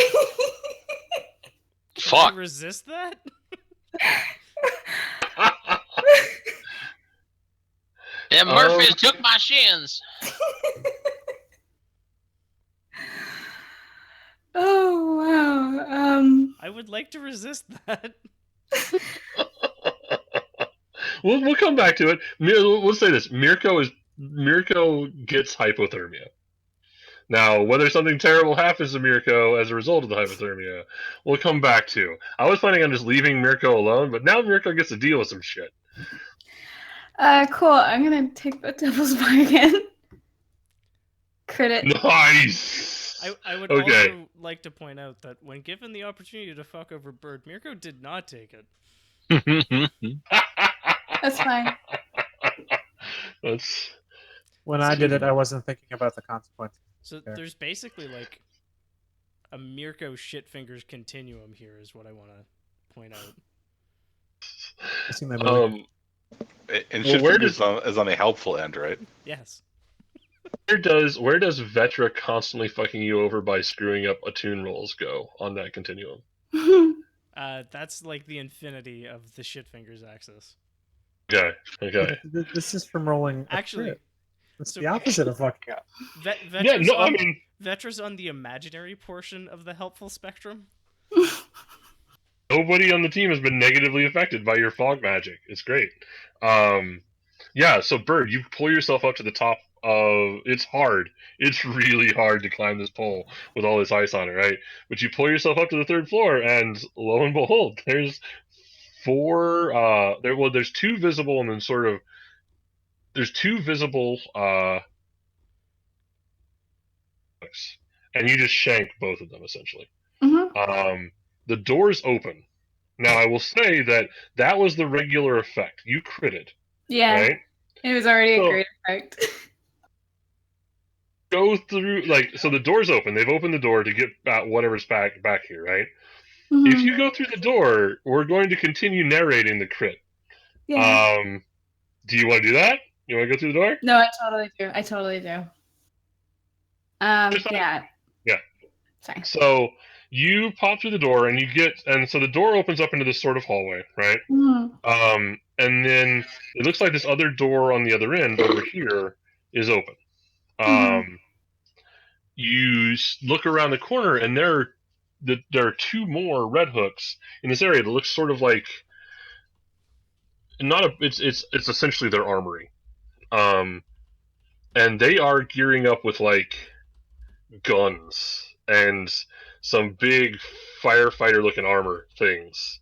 Can I Fuck. resist that? Them Murphys took my shins. Oh wow. I would like to resist that. We'll come back to it. Let's say this: Mirko gets hypothermia. Now, whether something terrible happens to Mirko as a result of the hypothermia, we'll come back to. I was planning on just leaving Mirko alone, but now Mirko gets to deal with some shit. Cool. I'm gonna take the devil's bargain. Crit it. Nice. I would Okay. also like to point out that when given the opportunity to fuck over Bird, Mirko did not take it. That's fine. That's When I did it, I wasn't thinking about the consequences. So Fair. there's basically like a Mirko shitfingers continuum here, is what I want to point out. I've seen that movie. And Well, where Shitfingers is on the helpful end, right? Yes. where does Vetra constantly fucking you over by screwing up attune rolls go on that continuum? That's like the infinity of the shitfingers axis. Okay. This is from rolling. a Actually, crit. It's so- the opposite of fucking up. Yeah, no, I mean, Vetra's on the imaginary portion of the helpful spectrum. nobody on the team has been negatively affected by your fog magic. It's great. Yeah, so Bird, you pull yourself up to the top of. It's hard. It's really hard to climb this pole with all this ice on it, right? But you pull yourself up to the third floor, and lo and behold, there's four. There's two visible, and then sort of. There's two visible. And you just shank both of them essentially. Mhm. The doors open. Now I will say that was the regular effect. You critted, Yeah. right? It was already So- a great effect. Go through so the doors open. They've opened the door to get at whatever's back here, right? Mhm. If you go through the door, we're going to continue narrating the crit. Yeah. Do you want to do that? You want to go through the door? No, I totally do. Just like- Yeah. Yeah. Sorry. So you pop through the door and so the door opens up into this sort of hallway, right? Mhm. And then it looks like this other door on the other end over here is open. Mhm. You look around the corner and there are two more red hooks in this area that looks sort of like it's essentially their armory. And they are gearing up with like guns and some big firefighter looking armor things.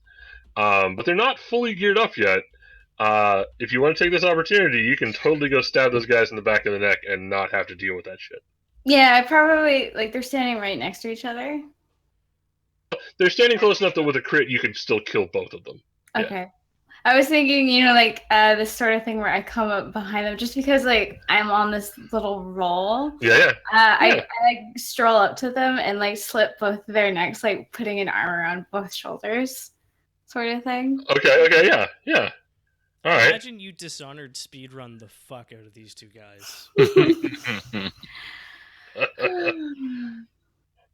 But they're not fully geared up yet. If you want to take this opportunity, you can totally go stab those guys in the back of the neck and not have to deal with that shit. Yeah, I probably they're standing right next to each other. They're standing close enough that with a crit, you can still kill both of them. Yeah. Okay. I was thinking, this sort of thing where I come up behind them just because I'm on this little roll. Yeah. I stroll up to them and slip both their necks, putting an arm around both shoulders, sort of thing. Okay, yeah. All right. Imagine you Dishonored speedrun the fuck out of these two guys.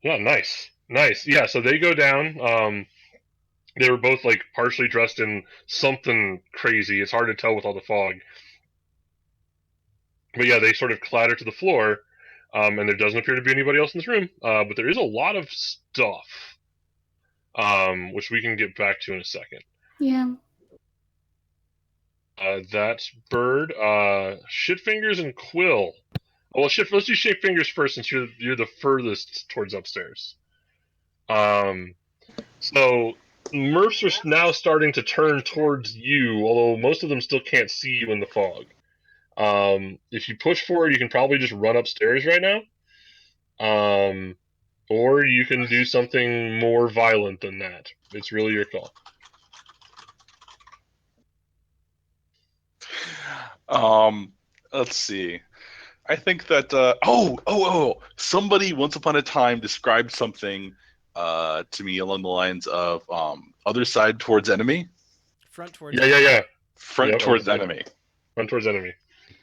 Yeah, nice. Yeah, so they go down. They were both partially dressed in something crazy. It's hard to tell with all the fog. But yeah, they sort of clatter to the floor, and there doesn't appear to be anybody else in this room. But there is a lot of stuff, which we can get back to in a second. Yeah. That's Bird, Shitfingers, and Quill. Well, let's do Shitfingers first, since you're the furthest towards upstairs. So Murphs are now starting to turn towards you, although most of them still can't see you in the fog. If you push forward, you can probably just run upstairs right now. Or you can do something more violent than that. It's really your call. Let's see. I think that somebody once upon a time described something to me along the lines of other side towards enemy. Front towards Yeah. Front Yep, towards I'm enemy. Run towards enemy.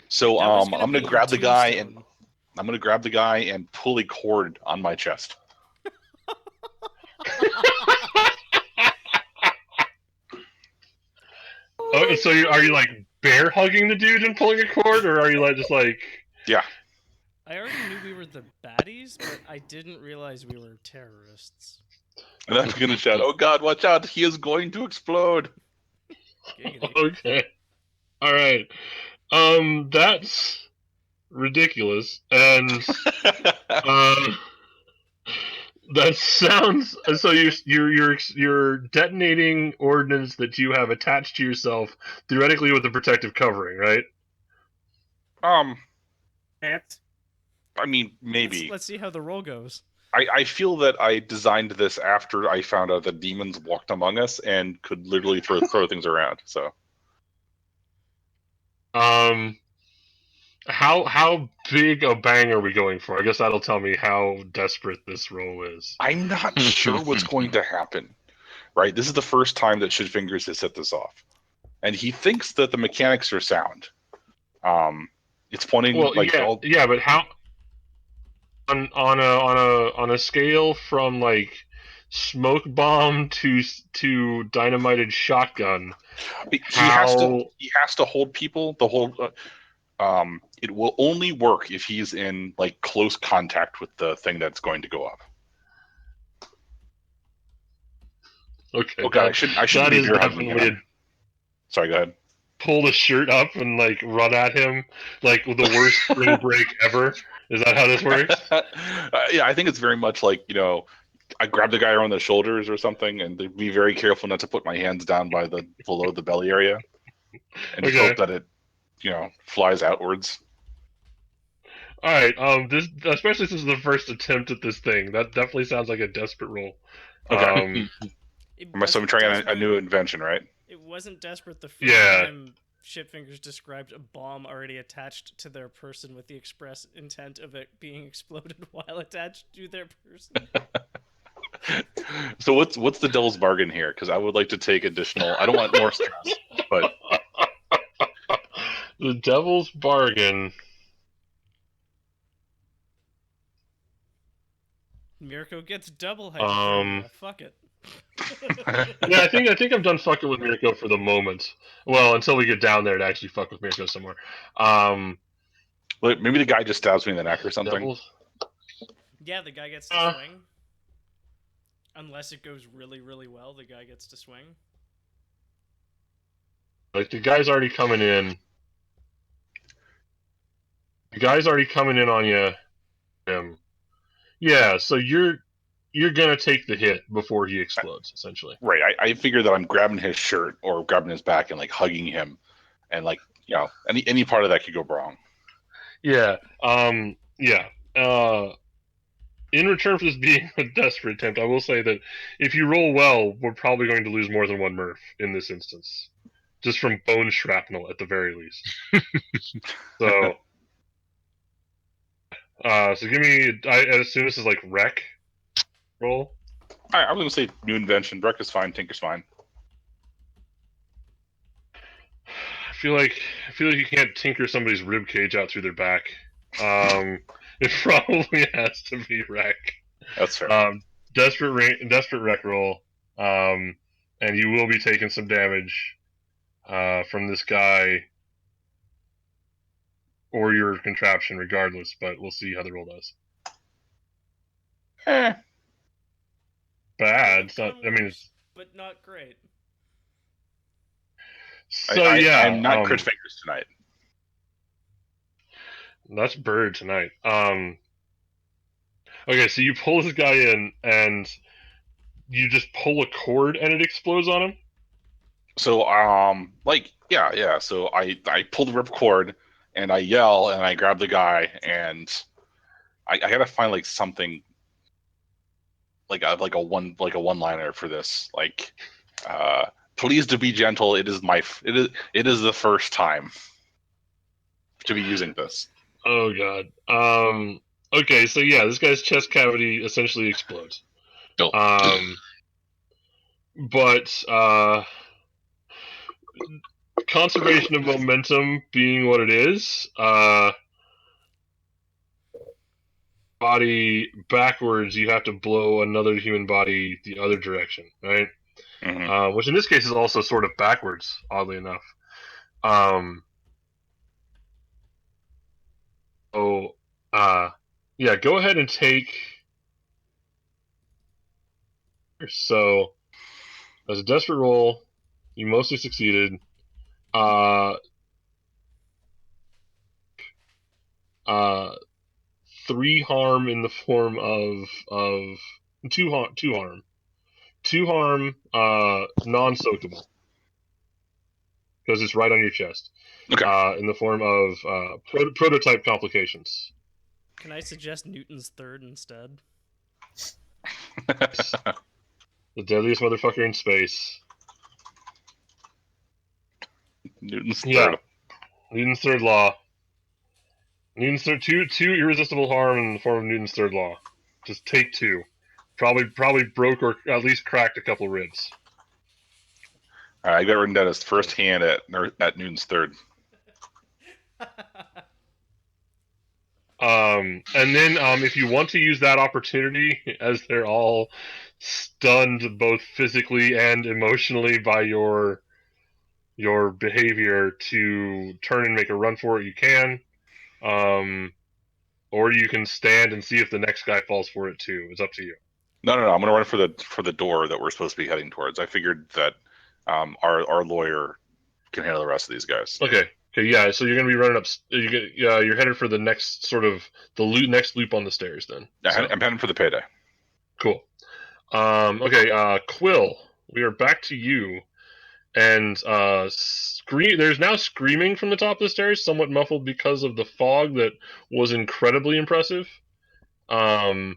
So That was I'm gonna gonna be your grab the guy and tombstone. I'm gonna grab the guy and pull a cord on my chest. Oh, so are you like bear hugging the dude and pulling a cord, or are you like just like? Yeah. I already knew we were the baddies, but I didn't realize we were terrorists. And I'm gonna shout, "Oh God, watch out! He is going to explode!" Giggity. Okay. All right. That's ridiculous, and that sounds so. You're detonating ordnance that you have attached to yourself, theoretically with a protective covering, right? Can't. I mean, maybe. Let's see how the roll goes. I feel that I designed this after I found out that demons walked among us and could literally throw things around. So, How big a bang are we going for? I guess that'll tell me how desperate this roll is. I'm not sure what's going to happen. Right? This is the first time that Shitfingers has set this off, and he thinks that the mechanics are sound. It's pointing Well, like yeah, but how on a scale from like smoke bomb to dynamited shotgun. he How has to hold people. The whole it will only work if he's in like close contact with the thing that's going to go up. okay? Okay, I shouldn't be beer hugging him. Sorry, go ahead. Pull the shirt up and like run at him like the worst spring break ever. Is that how this works? Yeah, I think it's very much like, I grab the guy around the shoulders or something, and be very careful not to put my hands down below the belly area, and just hope that it, flies outwards. All right. This especially since it's the first attempt at this thing. That definitely sounds like a desperate roll. Okay. So I'm trying desperate. a new invention, right? It wasn't desperate the first Yeah. time Shitfingers described a bomb already attached to their person with the express intent of it being exploded while attached to their person. So what's the devil's bargain here? Because I would like to take additional. I don't want more stress, but the devil's bargain. Mirko gets double hypothermia. Fuck it. Yeah, I think I'm done fucking with Mirko for the moment. Well, until we get down there to actually fuck with Mirko some more. Maybe the guy just stabs me in the neck or something. Devils? Yeah, the guy gets to swing. Unless it goes really, really well, the guy gets to swing. Like the guy's already coming in. The guy's already coming in on you. Yeah, so you're gonna take the hit before he explodes, essentially. Right. I figure that I'm grabbing his shirt or grabbing his back and like hugging him, and like any part of that could go wrong. Yeah. Yeah. In return for this being a desperate attempt, I will say that if you roll well, we're probably going to lose more than one Murph in this instance, just from bone shrapnel at the very least. So. So give me. I assume this is like wreck roll. I was gonna say new invention. Wreck is fine. Tinker's fine. I feel like you can't tinker somebody's rib cage out through their back. It probably has to be wreck. That's fair. Desperate wreck roll. And you will be taking some damage from this guy or your contraption, regardless. But we'll see how the roll does. Bad. It's not. I mean, it's but not great. So I'm not crit fingers tonight. That's bird tonight. Okay, so you pull this guy in and you just pull a cord and it explodes on him? So yeah. So I pull the ripcord and I yell and I grab the guy and I gotta find like something like a one-liner for this. Like please to be gentle, it is the first time to be using this. Oh god. Okay, so yeah, this guy's chest cavity essentially explodes. Oh. But conservation of momentum being what it is, body backwards, you have to blow another human body the other direction, right? Mhm. Which in this case is also sort of backwards, oddly enough. So, yeah, go ahead and take. So, as a desperate roll, you mostly succeeded. Uh, 3 harm in the form of 2 harm, non-soakable because it's right on your chest. Okay. In the form of prototype complications. Can I suggest Newton's third instead? The deadliest motherfucker in space. Newton's Yeah. third. Newton's third law. Newton's third, two irresistible harm in the form of Newton's third law. Just take 2. Probably broke or at least cracked a couple ribs. All right, I got written down as first hand at Newton's third. And then if you want to use that opportunity, as they're all stunned both physically and emotionally by your behavior, to turn and make a run for it, you can. Or you can stand and see if the next guy falls for it too. It's up to you. No. I'm gonna run for the door that we're supposed to be heading towards. I figured that our lawyer can handle the rest of these guys. Okay, yeah. So you're gonna be running up. You're headed for the next sort of next loop on the stairs. Then I'm heading for the payday. Cool. Okay, Quill, we are back to you, and there's now screaming from the top of the stairs, somewhat muffled because of the fog that was incredibly impressive. Oh.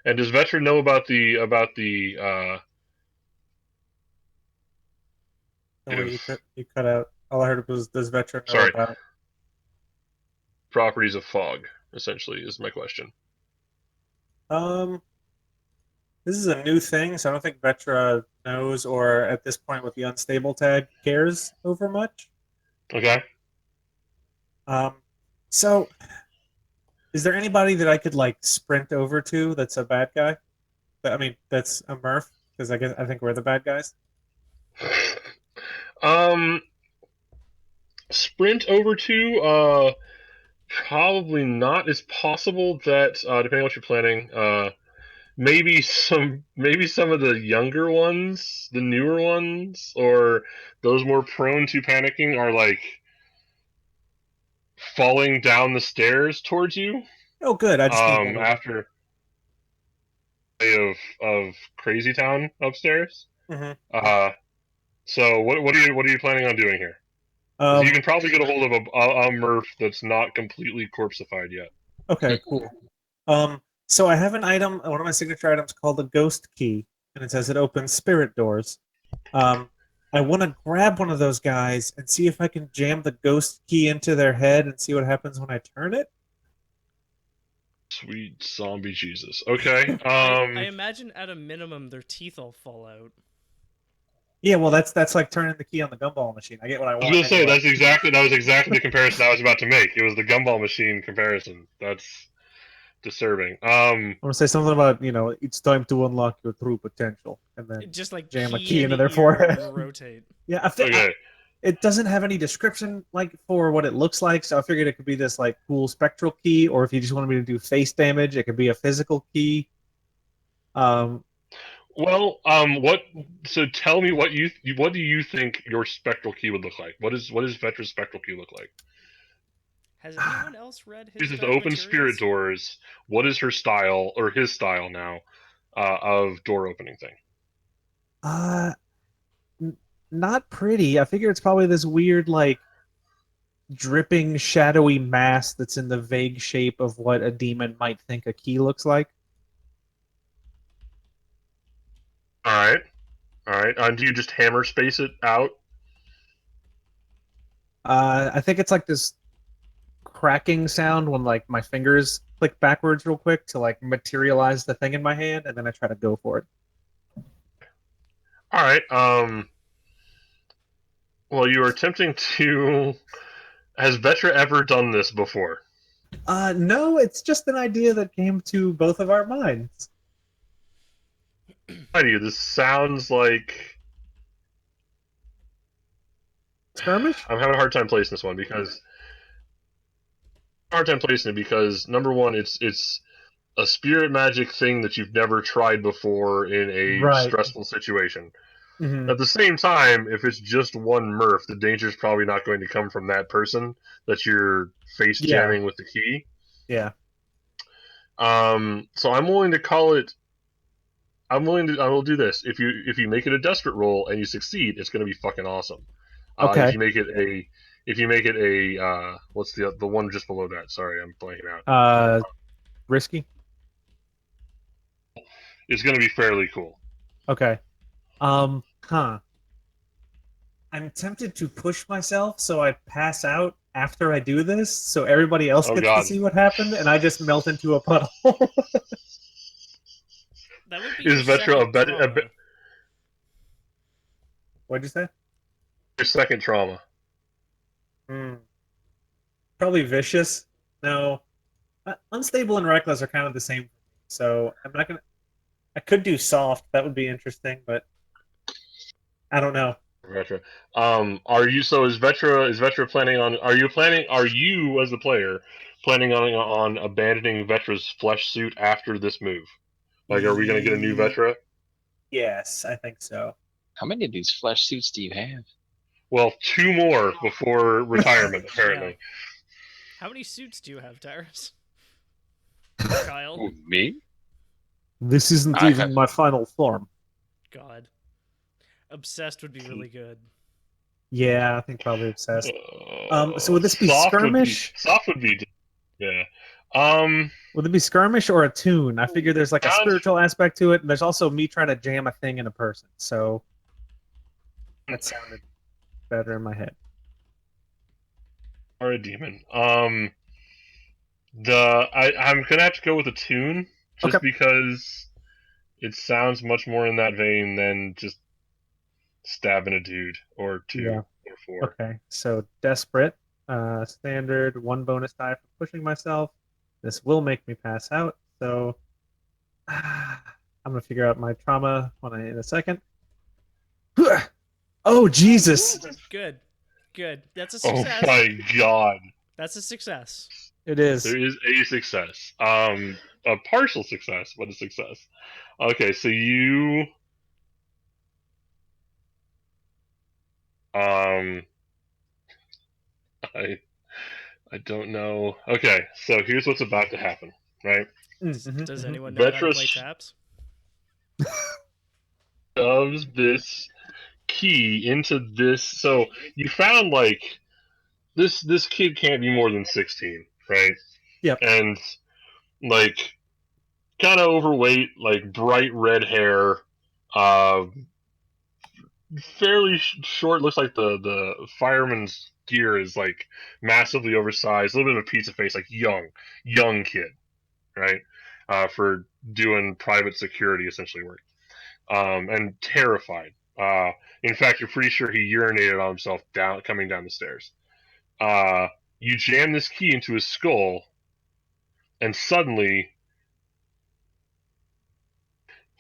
And does Veteran know about the You cut out. All I heard was, "Does Veteran know Sorry. about?" properties of fog? Essentially, is my question. This is a new thing, so I don't think Vetra knows, or at this point with the unstable tag, cares over much. Okay. So is there anybody that I could like sprint over to that's a bad guy? I mean, that's a Murph, because I think we're the bad guys. Sprint over to probably not. It's possible that depending on what you're planning, maybe some of the younger ones, the newer ones, or those more prone to panicking are like falling down the stairs towards you. Oh, good. I just need one of them. After of Crazy Town upstairs. Mm-hmm. So what are you planning on doing here? You can probably get a hold of a Murph that's not completely corpseified yet. Okay, cool. So I have an item, one of my signature items called the Ghost Key, and it says it opens spirit doors. I want to grab one of those guys and see if I can jam the Ghost Key into their head and see what happens when I turn it. Sweet zombie Jesus. Okay. I imagine at a minimum their teeth all fall out. Yeah, well, that's like turning the key on the gumball machine. I get what I want. I was gonna say that was exactly the comparison I was about to make. It was the gumball machine comparison. That's disturbing. I'm gonna say something about it's time to unlock your true potential, and then Just like jam a key into the their forehead and rotate. Yeah, I think it doesn't have any description like for what it looks like, so I figured it could be this like cool spectral key, or if you just wanted me to do face damage, it could be a physical key. What? So tell me what do you think your spectral key would look like? What does Vetra's spectral key look like? Has anyone else read his? This is to open spirit doors. What is her style or his style now of door opening thing? Not pretty. I figure it's probably this weird like dripping shadowy mass that's in the vague shape of what a demon might think a key looks like. All right. Do you just hammer space it out? I think it's like this cracking sound when like my fingers click backwards real quick to like materialize the thing in my hand, and then I try to go for it. All right. Well, you are attempting to. Has Vetra ever done this before? No, it's just an idea that came to both of our minds. Why do you? This sounds like Skirmish? I'm having a hard time placing this one because number one, it's a spirit magic thing that you've never tried before in a Right. stressful situation. Mm-hmm. At the same time, if it's just one Murph, the danger is probably not going to come from that person that you're face jamming with the key. Yeah. So I'm willing to call it. I will do this. If you make it a desperate roll and you succeed, it's going to be fucking awesome. Okay. If you make it a what's the one just below that? Sorry, I'm blanking out. Risky? It's going to be fairly cool. Okay. I'm tempted to push myself so I pass out after I do this, so everybody else Oh, gets God. to see what happened, and I just melt into a puddle. That would be Is your Vetra second trauma. What'd you say? your second trauma? Probably vicious. No. Unstable and reckless are kind of the same. So I'm not gonna. I could do soft. That would be interesting, but I don't know. Vetra. Are you so is Vetra planning on are you as the player planning on abandoning Vetra's flesh suit after this move? Like, are we gonna get a new Vetra? Yes, I think so. How many of these flesh suits do you have? Well, 2 more before retirement, apparently. How many suits do you have, Tyrus? Kyle? Ooh, me? This isn't I even have- my final form. God. Obsessed would be really good. Yeah, I think probably obsessed. So would this be Soft skirmish? Soft would be, yeah. Would it be skirmish or a tune? I figure there's like a Sounds- spiritual aspect to it, and there's also me trying to jam a thing in a person. So that sounded better in my head. Or a demon. I'm gonna have to go with a tune just Okay. because it sounds much more in that vein than just stabbing a dude or 2 Yeah. or 4. Okay, so desperate, standard, 1 bonus die for pushing myself. This will make me pass out, so I'm gonna figure out my trauma in a second. Oh Jesus! Good. Good. That's a Oh success. my god. That's a success. It is. There is a success. A partial success, but a success. Okay, so you I I don't know. Okay, so here's what's about to happen, right? Does anyone know how to play Vetra's taps? shoves this key into this. So you found like this kid can't be more than 16, right? Yep. And like kind of overweight, like bright red hair, uh, fairly short. Looks like the fireman's gear is like massively oversized. A little bit of a pizza face, like young kid, right? For doing private security essentially work, and terrified. In fact, you're pretty sure he urinated on himself coming down the stairs. You jam this key into his skull, and suddenly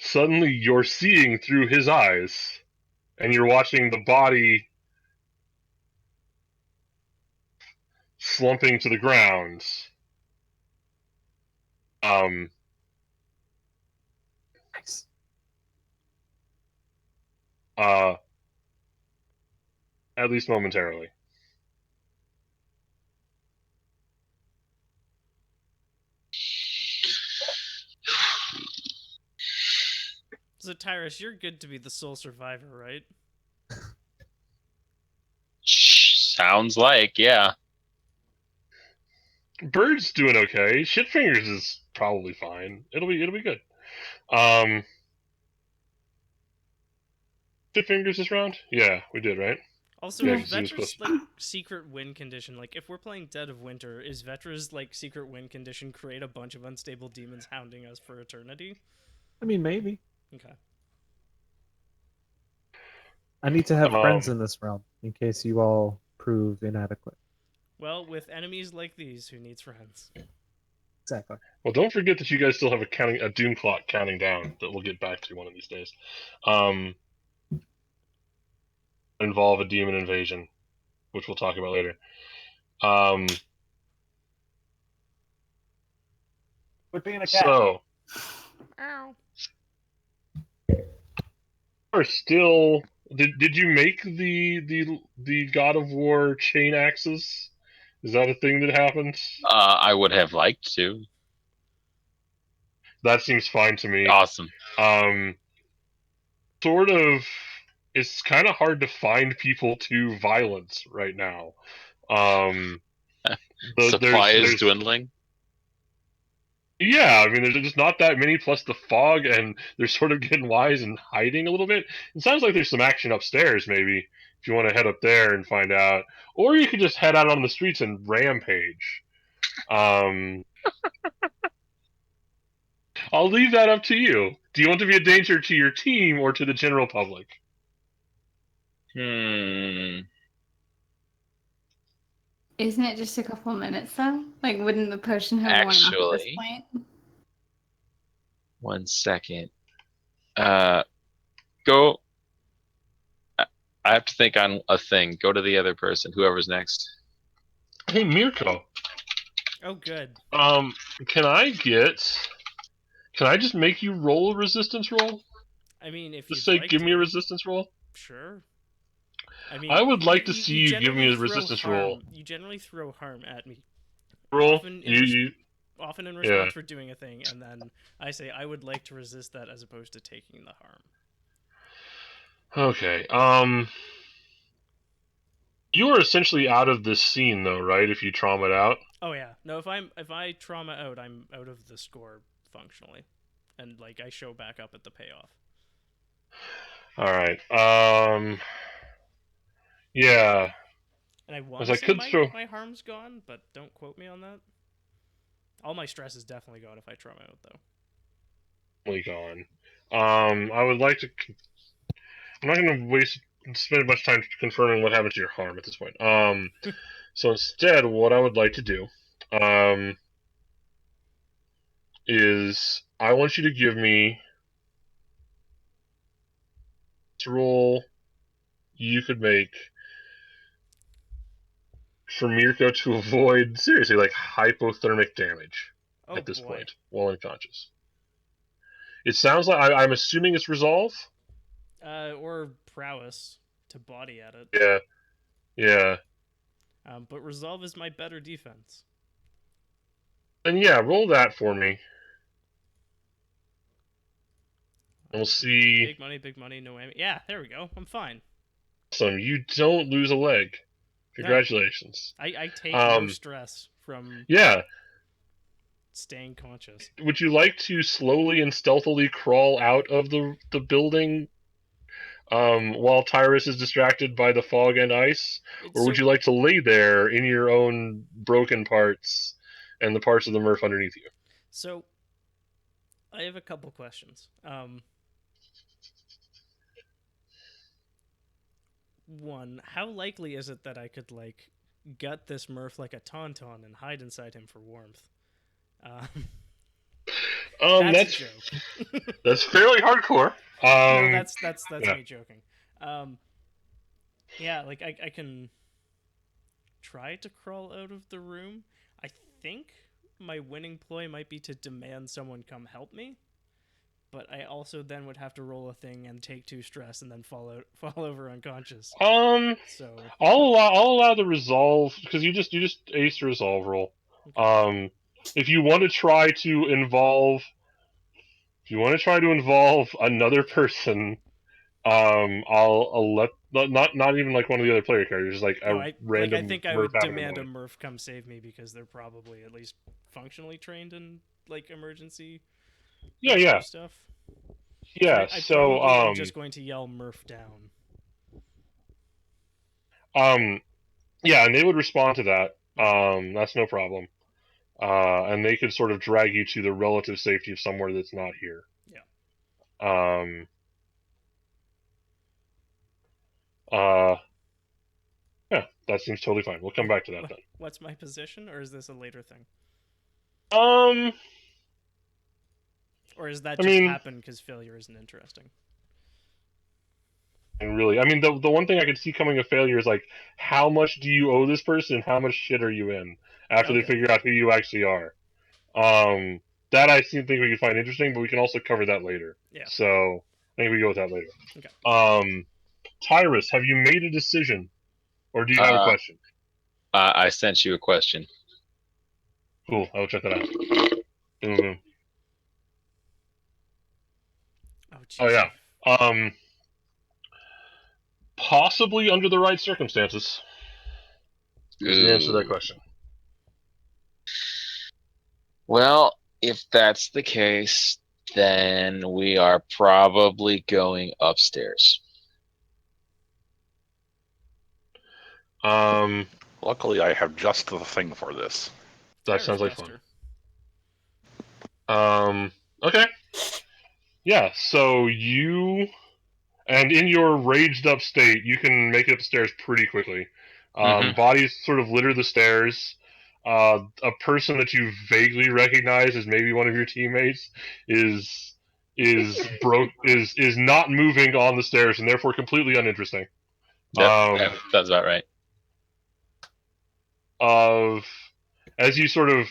you're seeing through his eyes, and you're watching the body slumping to the ground. Nice. At least momentarily. So Tyrus, you're good to be the sole survivor, right? Sounds like, yeah. Bird's doing okay. Shitfingers is probably fine. It'll be good. Shitfingers this round? Yeah, we did, right? Also, Yeah, is 'cause he was Vetra's supposed like secret win condition? Like, if we're playing Dead of Winter, is Vetra's like secret win condition create a bunch of unstable demons hounding us for eternity? I mean, maybe. Okay. I need to have friends Um, in this realm in case you all prove inadequate. Well, with enemies like these, who needs friends? Exactly. Well, don't forget that you guys still have a doom clock counting down that we'll get back to one of these days. Involve a demon invasion, which we'll talk about later. Quit being a cat. So Ow. are still. Did you make the God of War chain axes? Is that a thing that happens? I would have liked to. That seems fine to me. Awesome. Sort of. It's kind of hard to find people to violence right now. Supply is there's dwindling. Yeah, I mean, there's just not that many, plus the fog, and they're sort of getting wise and hiding a little bit. It sounds like there's some action upstairs, maybe, if you want to head up there and find out. Or you could just head out on the streets and rampage. I'll leave that up to you. Do you want to be a danger to your team or to the general public? Hmm. Isn't it just a couple minutes though? Like, wouldn't the potion have worn off at this Actually, point? 1 second. Go. I have to think on a thing. Go to the other person, whoever's next. Hey, Mirko. Oh, good. Can I just make you roll a resistance roll? I mean, if Just you'd say, like give to. me a resistance roll? Sure. I mean, I would like to see you give me generally a throw resistance harm. roll. You generally throw harm at me. Roll? Often in, often in Yeah. response for doing a thing, and then I say I would like to resist that as opposed to taking the harm. Okay. You are essentially out of this scene, though, right? If you trauma it out. Oh yeah, no. If I trauma out, I'm out of the score functionally, and like I show back up at the payoff. All right. Yeah. And I want As to I say could throw. my harm's gone, but don't quote me on that. All my stress is definitely gone if I trauma out, though. Gone. I would like to. I'm not going to spend much time confirming what happened to your harm at this point. So instead, what I would like to do, is I want you to give me this roll you could make for Mirko to avoid seriously like hypothermic damage Oh at this boy. point while unconscious. It sounds like I'm assuming it's resolve. Or prowess to body at it. Yeah, yeah. But resolve is my better defense. And yeah, roll that for me. And we'll see. Big money, no whammy. Yeah, there we go. I'm fine. Awesome. You don't lose a leg. Congratulations. I take no stress from Yeah. staying conscious. Would you like to slowly and stealthily crawl out of the building while Tyrus is distracted by the fog and ice? Or would you like to lay there in your own broken parts and the parts of the Murph underneath you? So, I have a couple questions. One, how likely is it that I could, like, gut this Murph like a tauntaun and hide inside him for warmth? That's a joke. That's fairly hardcore. No, that's yeah. me joking. Yeah, like I can try to crawl out of the room. I think my winning ploy might be to demand someone come help me, but I also then would have to roll a thing and take 2 stress and then fall over unconscious. So I'll allow the resolve because you just aced resolve roll. Okay. If you want to try to involve another person, I'll let not even like one of the other player characters, like random. I think I would demand a Murph come save me because they're probably at least functionally trained in like emergency. Yeah. Stuff. Yeah. So I'm just going to yell Murph down. Yeah, and they would respond to that. That's no problem. And they could sort of drag you to the relative safety of somewhere that's not here. Yeah. Yeah, that seems totally fine. We'll come back to that then. What's my position, or is this a later thing? Or is that I just mean- happen because failure isn't interesting? And really, I mean, the one thing I could see coming of failure is like, how much do you owe this person, and how much shit are you in after they Okay. figure out who you actually are. That I think we can find interesting, but we can also cover that later. Yeah. So I think we go with that later. Okay. Tyrus, have you made a decision, or do you have a question? I sent you a question. Cool. I will check that out. Boom, boom. Oh, Oh jeez. yeah. Possibly under the right circumstances is the answer to that Ooh. question. Well, if that's the case, then we are probably going upstairs. Luckily, I have just the thing for this. That Tyrus sounds like Buster. fun. Okay. Yeah, so you, and in your raged up state, you can make it upstairs pretty quickly. Mhm. Bodies sort of litter the stairs. A person that you vaguely recognize as maybe one of your teammates is not moving on the stairs and therefore completely uninteresting. Yep, that's about right. As you sort of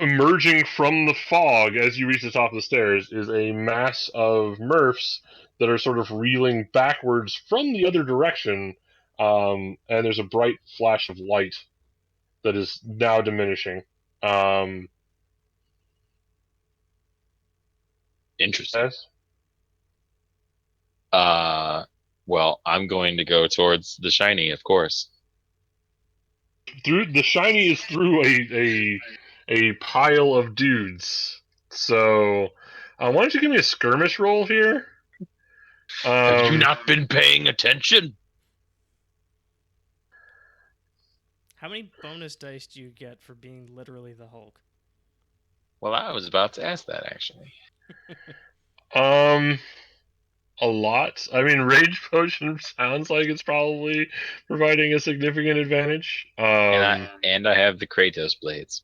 emerging from the fog as you reach the top of the stairs is a mass of Murphs that are sort of reeling backwards from the other direction, and there's a bright flash of light that is now diminishing. Interesting. Yes? Well, I'm going to go towards the shiny, of course. Through the shiny is through a pile of dudes. So, why don't you give me a skirmish roll here? Have you not been paying attention? How many bonus dice do you get for being literally the Hulk? Well, I was about to ask that actually. A lot. I mean, Rage Potion sounds like it's probably providing a significant advantage. And I have the Kratos blades.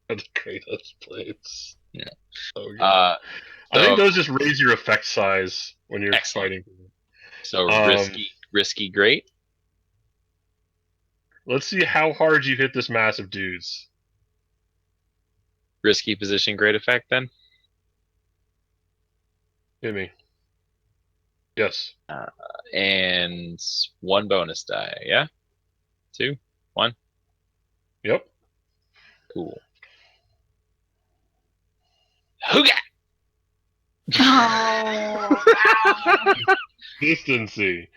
The Kratos blades. Yeah. Oh, God. I think So- those just raise your effect size when you're Excellent. fighting. So Um, risky, great. Let's see how hard you hit this mass of dudes. Risky position, great effect. Then Hit me. Yes. and one bonus die. Yeah, 2, 1. Yep. Cool. Hooga! Oh, Distancy.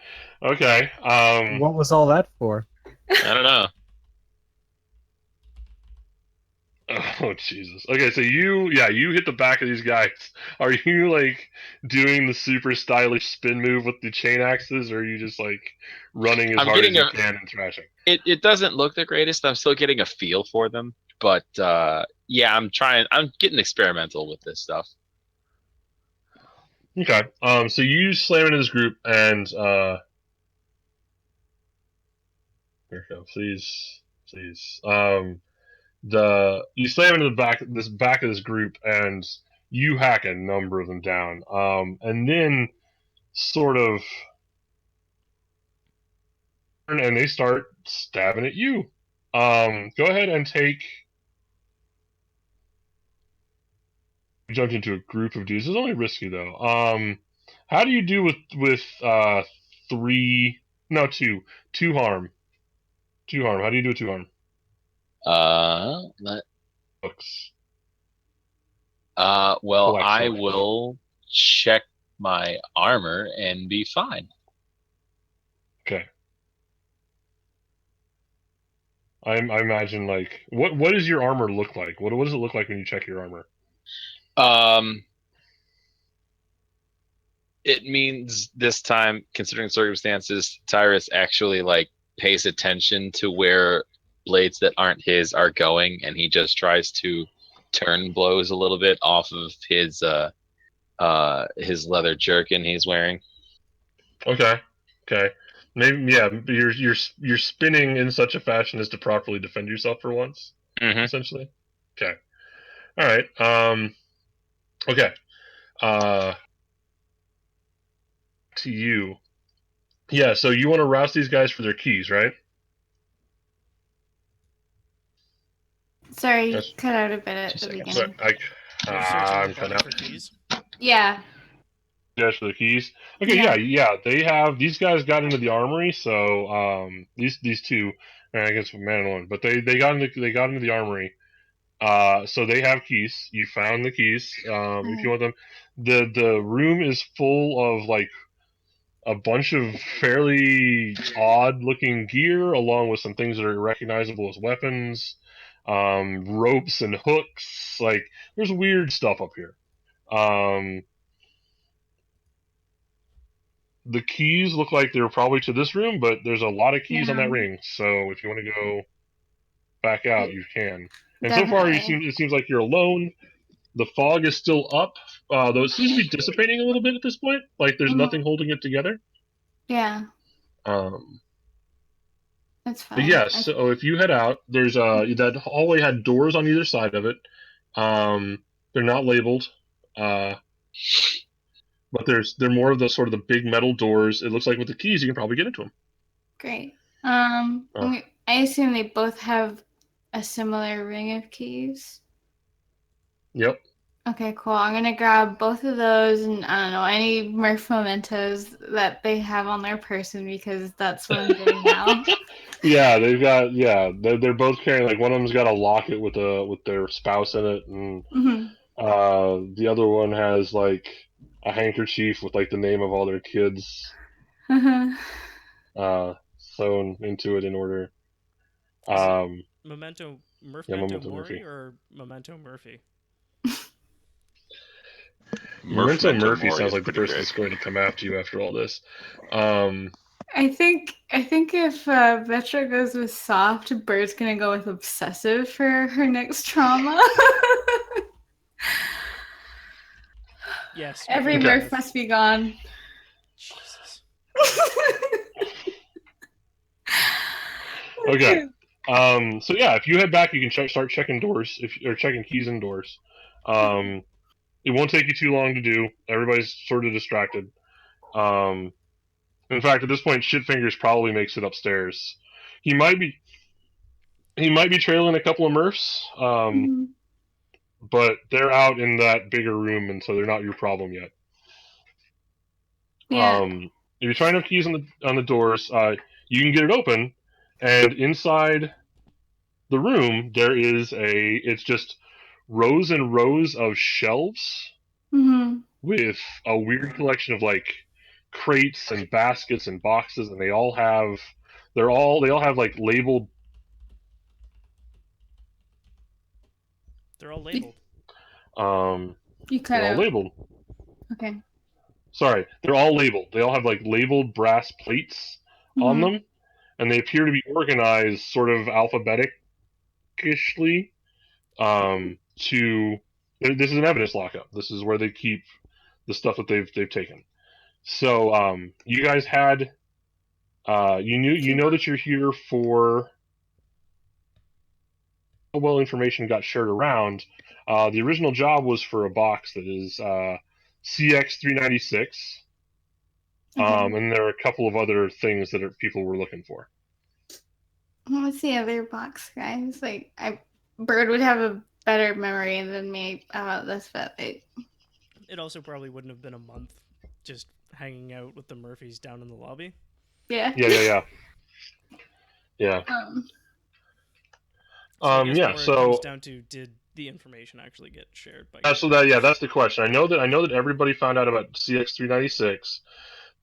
Okay. What was all that for? I don't know. Oh Jesus. Okay, so you hit the back of these guys. Are you like doing the super stylish spin move with the chain axes, or are you just like running as I'm hard as getting you a- can and thrashing? It doesn't look the greatest. I'm still getting a feel for them, but yeah, I'm getting experimental with this stuff. Okay. So you slam into this group and here we go. Please. You slam into the back of this group and you hack a number of them down. And then sort of and they start stabbing at you. Go ahead and take. Jumped into a group of dudes. It's only risky though. How do you do with 3? No, 2. 2 harm. 2 harm. How do you do with 2 harm? Books. Well, Collect I something. will check my armor and be fine. Okay. I imagine like what does your armor look like? What does it look like when you check your armor? It means this time, considering circumstances, Tyrus actually like pays attention to where blades that aren't his are going, and he just tries to turn blows a little bit off of his leather jerkin he's wearing. Okay. Okay. Maybe yeah. You're spinning in such a fashion as to properly defend yourself for once. Mm-hmm. Essentially. Okay. All right. Okay. Uh. To you. Yeah. So you want to rouse these guys for their keys, right? Sorry, you Yes. cut out a bit at 2 the seconds. So beginning. You're searching the I'm cutting party out. for keys. Yeah. Guys for the keys. Okay, Yeah. yeah. They have these guys got into the armory, so these two, and I guess man and one, but they got into the armory. So they have keys. You found the keys. If you want them, the room is full of like a bunch of fairly odd looking gear, along with some things that are recognizable as weapons, ropes and hooks. Like there's weird stuff up here. Um, the keys look like they're probably to this room, but there's a lot of keys on that Yeah. ring. So if you want to go back out, you can. And so far, Definitely. it seems like you're alone. The fog is still up, though it seems to be dissipating a little bit at this point. Like there's nothing holding it together. Yeah, Um, that's but fine. yeah, so if you head out, there's that hallway had doors on either side of it. They're not labeled, uh, but they're more of the sort of the big metal doors. It looks like with the keys you can probably get into them. Great. Oh. I assume they both have a similar ring of keys. Yep. Okay, cool. I'm gonna grab both of those and I don't know, any Murph mementos that they have on their person because that's what I'm doing now. Yeah, they're both carrying like one of them's got a locket with their spouse in it, and Mhm. the other one has like a handkerchief with like the name of all their kids sewn into it in order. Is it Um, Memento yeah, Memento Memento Mori Murphy. or Memento Murphy? Memento Murph Murphy Mori sounds is like the pretty person great. that's going to come after you after all this. Um, I think if Vetra goes with soft, Bird's gonna go with obsessive for her next trauma. Yes. we Every can go Okay. Murph with- must be gone. Jesus. okay. So yeah, if you head back, you can start checking doors or checking keys and doors. It won't take you too long to do. Everybody's sort of distracted. Um, in fact, at this point, Shitfingers probably makes it upstairs. He might be trailing a couple of Murphs, Mhm. but they're out in that bigger room, and so they're not your problem yet. Yeah. If you try enough keys on the doors, you can get it open, and inside the room there is it's just rows and rows of shelves Mhm. with a weird collection of like crates and baskets and boxes, and they all have like labeled. They're all labeled. You cut They're all out. labeled. Okay. Sorry, they're all labeled. They all have like labeled brass plates on Mhm. them, and they appear to be organized sort of alphabetically. To this is an evidence lockup. This is where they keep the stuff that they've taken. So you guys had you know that you're here for well information got shared around. The original job was for a box that is CX396, Okay. and there are a couple of other things that people were looking for. What's the other box, guys? Bird would have a better memory than me about this, but It also probably wouldn't have been a month just hanging out with the Murphys down in the lobby. yeah. Yeah. So I guess Yeah. more it comes So down to did the information actually get shared by that's that's the question. I know that everybody found out about CX396,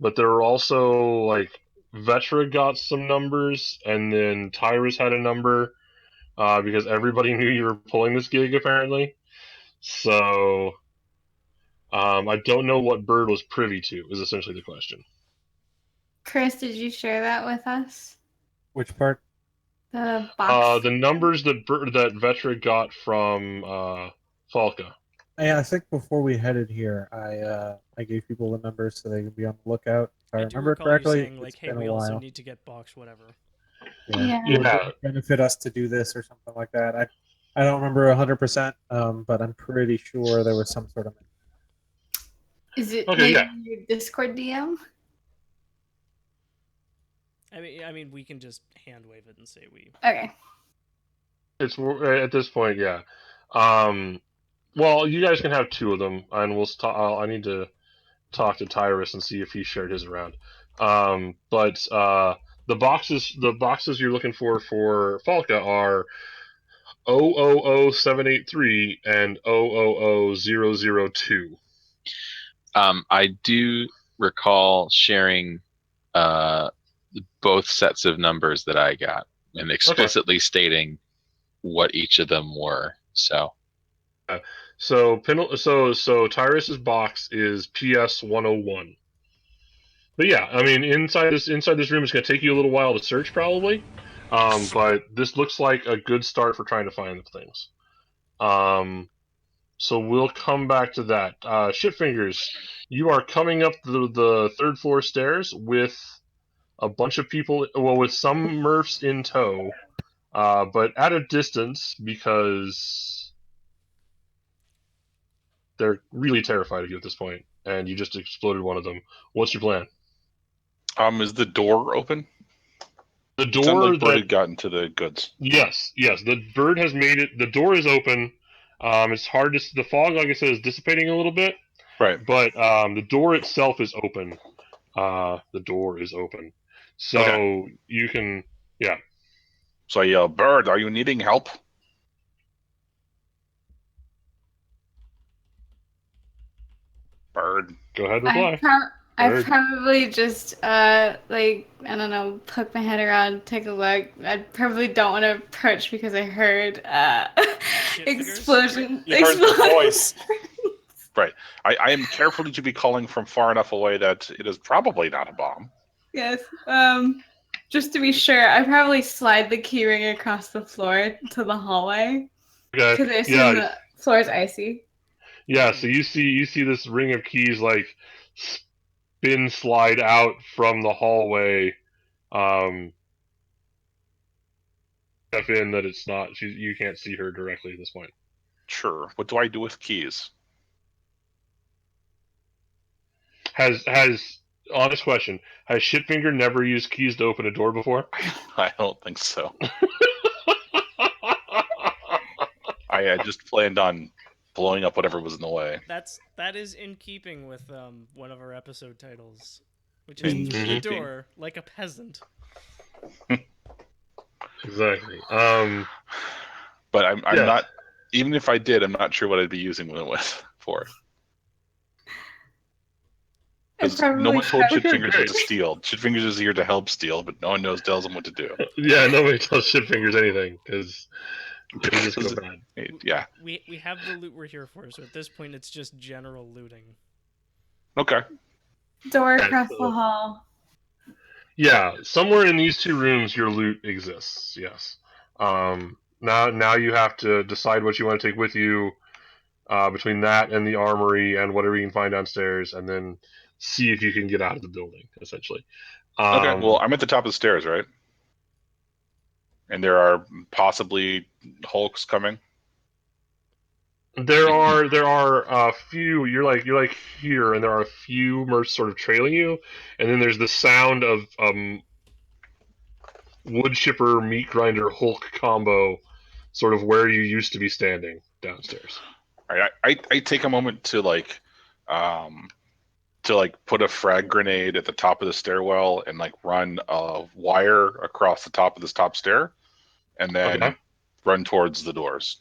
but there were also like Vetra got some numbers, and then Tyrus had a number because everybody knew you were pulling this gig apparently. So I don't know what Bird was privy to. Is essentially the question. Chris, did you share that with us? Which part? The box. The numbers that Vetra got from Falca. I think before we headed here, I gave people the numbers so they can be on the lookout. If I I do remember recall you correctly, saying like, it's "Hey, been a we also while. need to get box whatever." Yeah, Yeah. would it benefit us to do this or something like that? I don't remember 100%, but I'm pretty sure there was some sort of. Is it Okay, maybe yeah. your Discord DM? I mean, we can just hand wave it and say we. Okay. It's at this point, yeah. Well, you guys can have 2 of them, and we'll talk. I need to talk to Tyrus and see if he shared his around. But the boxes you're looking for Falca are 000783 and 000002. I do recall sharing both sets of numbers that I got and explicitly stating what each of them were. So So Tyrus's box is PS 101. But yeah, I mean, inside this room is going to take you a little while to search, probably. But this looks like a good start for trying to find the things. So we'll come back to that. Shitfingers, you are coming up the 3rd floor stairs with a bunch of people, well, with some Murphs in tow, but at a distance because they're really terrified of you at this point, and you just exploded one of them. What's your plan? Is the door open? The It sounded door like Bird that had gotten to the goods. Yes, the bird has made it. The door is open. It's hard to. The fog, like I said, is dissipating a little bit, Right. but the door itself is open. The door is open, so Okay. you can. Yeah. So I yell, "Bird, are you needing help?" Bird. Go ahead and I reply. I Bird. probably just like I don't know, poke my head around, take a look. I probably don't want to approach because I heard fingers? explosion. You heard the voice. Right. I am carefully to be calling from far enough away that it is probably not a bomb. Yes. Just to be sure, I probably slide the keyring across the floor to the hallway because I Okay. assume Yeah. the floor is icy. Yeah. So you see this ring of keys like spin slide out from the hallway. Step in that it's not. You can't see her directly at this point. Sure. What do I do with keys? Has honest question? Has Shitfinger never used keys to open a door before? I don't think so. I just planned on blowing up whatever was in the way. That is in keeping with one of our episode titles, which is Mhm. through the door like a peasant. Exactly. But I'm Yeah. not. Even if I did, I'm not sure what I'd be using it with for. Because no one told Okay, Shitfingers great. what to steal. Shitfingers is here to help steal, but no one tells them what to do. Yeah, nobody tells Shitfingers anything because things just go bad. Yeah. We have the loot we're here for, so at this point it's just general looting. Okay. Door Yeah, across so- the hall. Yeah, somewhere in these 2 rooms, your loot exists. Yes. Now you have to decide what you want to take with you between that and the armory and whatever you can find downstairs, and then see if you can get out of the building. Essentially. Okay. Well, I'm at the top of the stairs, right? And there are possibly Hulks coming. There are a few. You're like here, and there are a few Murphs sort of trailing you, and then there's the sound of wood chipper meat grinder Hulk combo, sort of where you used to be standing downstairs. All right. I take a moment to put a frag grenade at the top of the stairwell and run a wire across the top of this top stair, and then Okay. run towards the doors.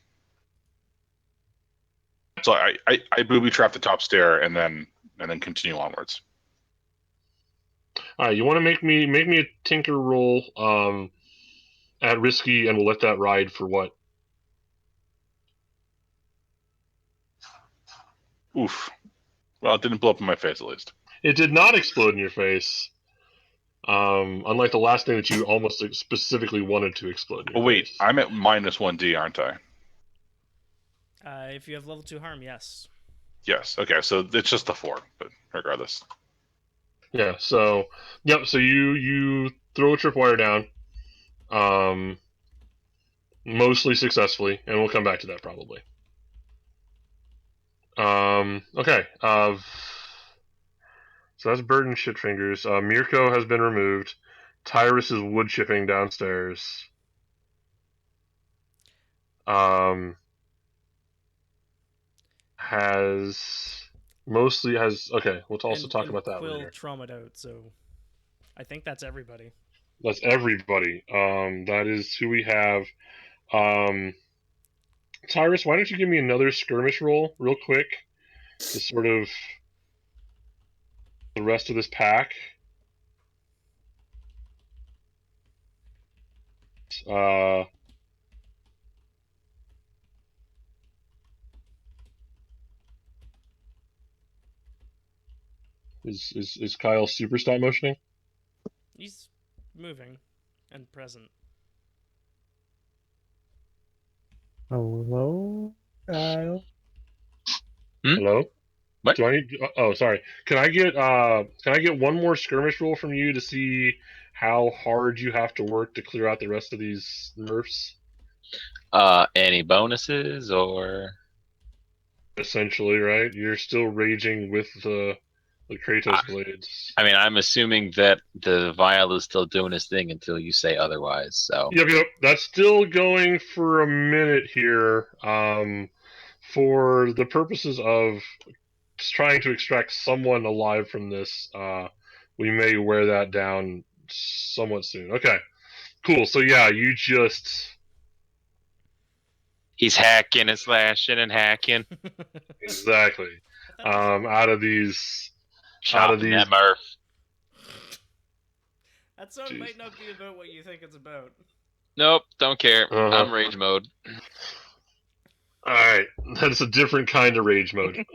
So I booby trap the top stair and then continue onwards. All right, you want to make me a tinker roll at risky, and we'll let that ride for what? Oof. Well, it didn't blow up in my face at least. It did not explode in your face. Unlike the last thing that you almost specifically wanted to explode in your Oh wait, face. I'm at -1D, aren't I? If you have level 2 harm, yes. Yes. Okay. So it's just the 4, but regardless. Yeah. So yep. So you throw a tripwire down, mostly successfully, and we'll come back to that probably. Okay. So that's Bird and Shitfingers. Mirko has been removed. Tyrus is wood chipping downstairs. Okay, we'll also talk about that Quill later. trauma'd out, so I think that's everybody. That's everybody. That is who we have. Tyrus, why don't you give me another skirmish roll real quick to sort of the rest of this pack. Is Kyle super stop motioning? He's moving and present. Hello, Kyle. Hello? What? Do I need? Oh, sorry. Can I get one more skirmish roll from you to see how hard you have to work to clear out the rest of these nerfs? Any bonuses or? Essentially, right? You're still raging with the Kratos blades. I mean, I'm assuming that the vial is still doing its thing until you say otherwise. So. Yep. That's still going for a minute here. For the purposes of trying to extract someone alive from this, we may wear that down somewhat soon. Okay, cool. So yeah, you just He's hacking and slashing and hacking. exactly out of these Chopping that Murph. That song might not be about what you think it's about. Nope, don't care. I'm rage mode. All right, that's a different kind of rage mode.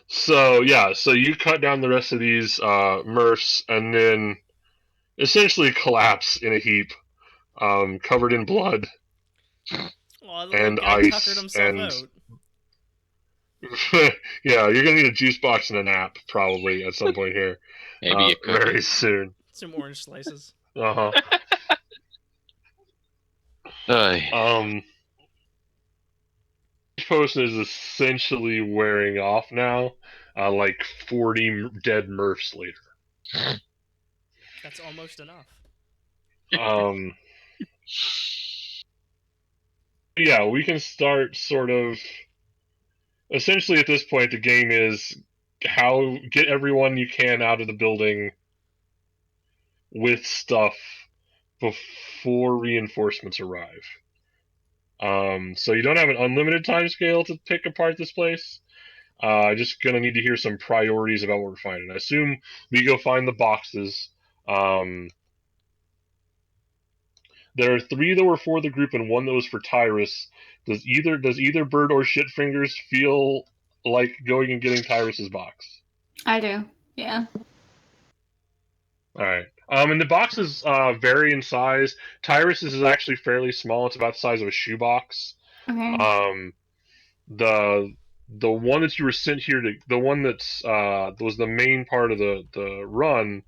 So yeah, so you cut down the rest of these Murphs and then essentially collapse in a heap, covered in blood and ice and. Out. Yeah, you're gonna need a juice box and a nap probably at some point here. Maybe a cookie. Very soon. Some orange slices. Potion is essentially wearing off now, like 40 dead Murphs later. That's almost enough. Yeah, we can start sort of. Essentially, at this point, the game is how get everyone you can out of the building with stuff before reinforcements arrive. So you don't have an unlimited time scale to pick apart this place. Just gonna need to hear some priorities about what we're finding. I assume we go find the boxes. There are 3 that were for the group and 1 that was for Tyrus. Does either Bird or Shitfingers feel like going and getting Tyrus's box? I do. Yeah. All right. And the boxes vary in size. Tyrus's is actually fairly small. It's about the size of a shoebox. Okay. The one that you were sent here to, the one that's was the main part of the run,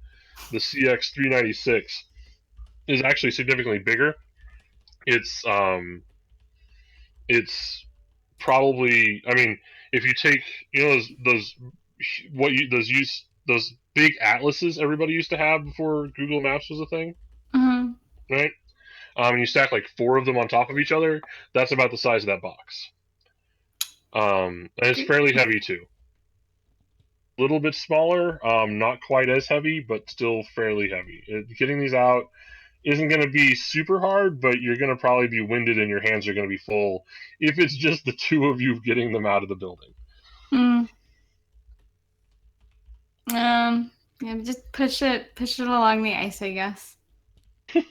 the CX-396, is actually significantly bigger. It's probably, I mean, if you take those big atlases everybody used to have before Google Maps was a thing, right? And you stack like 4 of them on top of each other. That's about the size of that box. And it's fairly heavy too. A little bit smaller, not quite as heavy, but still fairly heavy. Getting these out isn't going to be super hard, but you're going to probably be winded and your hands are going to be full if it's just the 2 of you getting them out of the building. Yeah, just push it along the ice, I guess. On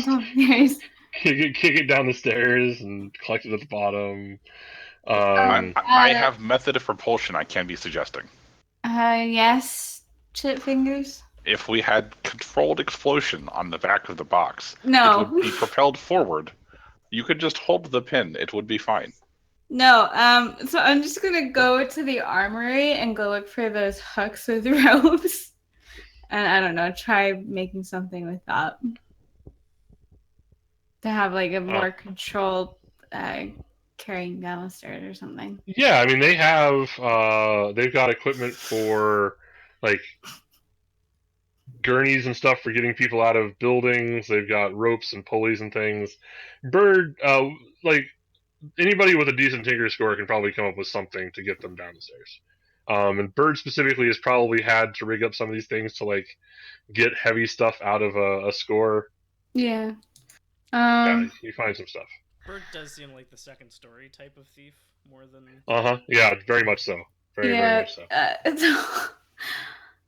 top of the ice. Kick it down the stairs and collect it at the bottom. I have method of propulsion I can be suggesting. Yes, Shitfingers. If we had controlled explosion on the back of the box, no, it would be propelled forward You could just hold the pin. It would be fine. No, so I'm just gonna go to the armory and go look for those hooks with ropes. And I don't know, try making something with that. To have like a more controlled carrying down the stairs or something. Yeah, I mean they've got equipment for like gurneys and stuff for getting people out of buildings. They've got ropes and pulleys and things. Bird, like anybody with a decent Tinker score can probably come up with something to get them down the stairs. And Bird specifically has probably had to rig up some of these things to like get heavy stuff out of a score. Yeah. Yeah, you find some stuff. Bird does seem like the second story type of thief more than. Yeah, very much so. Very much so. So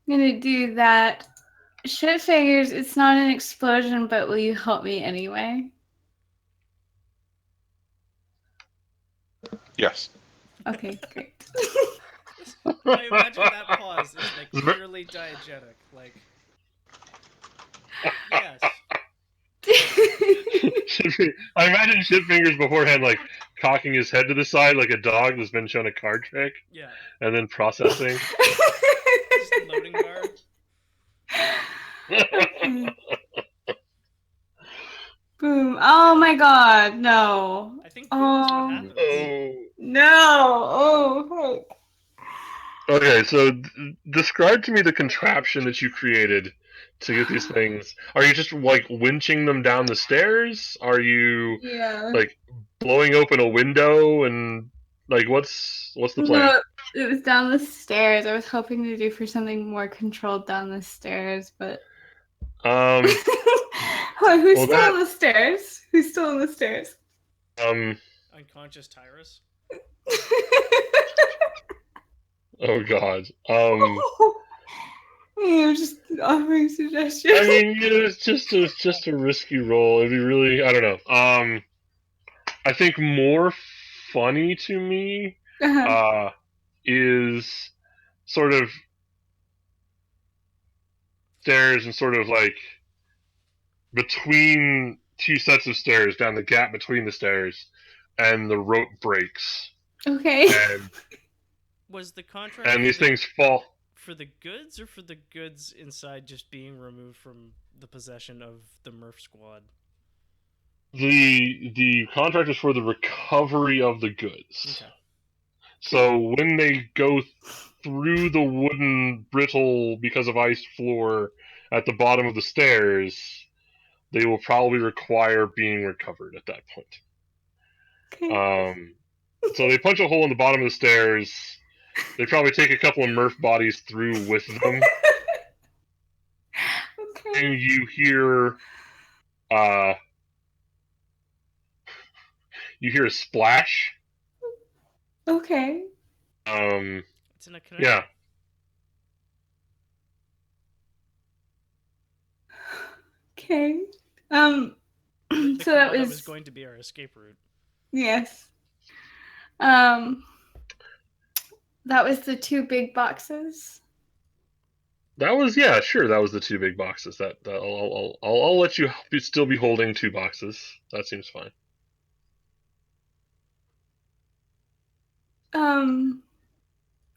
I'm gonna do that. Shit figures, it's not an explosion, but will you help me anyway? Yes. Okay, great. I imagine that pause is like clearly diegetic. Like, yes. I imagine Shitfingers beforehand, like cocking his head to the side like a dog that's been shown a card trick. Yeah. And then processing. Just loading bar. Boom. Oh my god, no. I think boom is what happens. Oh. No. Oh, heck. Okay, so describe to me the contraption that you created to get these things. Are you just like winching them down the stairs? Are you like blowing open a window and like what's the plan? No, it was down the stairs. I was hoping to do for something more controlled down the stairs, but who's still on the stairs? Who's still on the stairs? Unconscious Tyrus. Oh god. I'm just offering suggestions. I mean, it's just a risky roll. It'd be really, I don't know. I think more funny to me is sort of stairs and sort of like between two sets of stairs, down the gap between the stairs, and the rope breaks. Okay. And was the contract and these things fall for the goods or for the goods inside just being removed from the possession of the Murph squad? The contract is for the recovery of the goods. Okay. So when they go through the wooden brittle because of ice floor at the bottom of the stairs, they will probably require being recovered at that point. Okay. So they punch a hole in the bottom of the stairs. They probably take a couple of Murph bodies through with them. Okay. And you hear a splash. Okay. It's in a connection. Yeah. Okay. The so that was going to be our escape route. Yes. That was the two big boxes. That was that was the two big boxes. That I'll let you still be holding two boxes. That seems fine.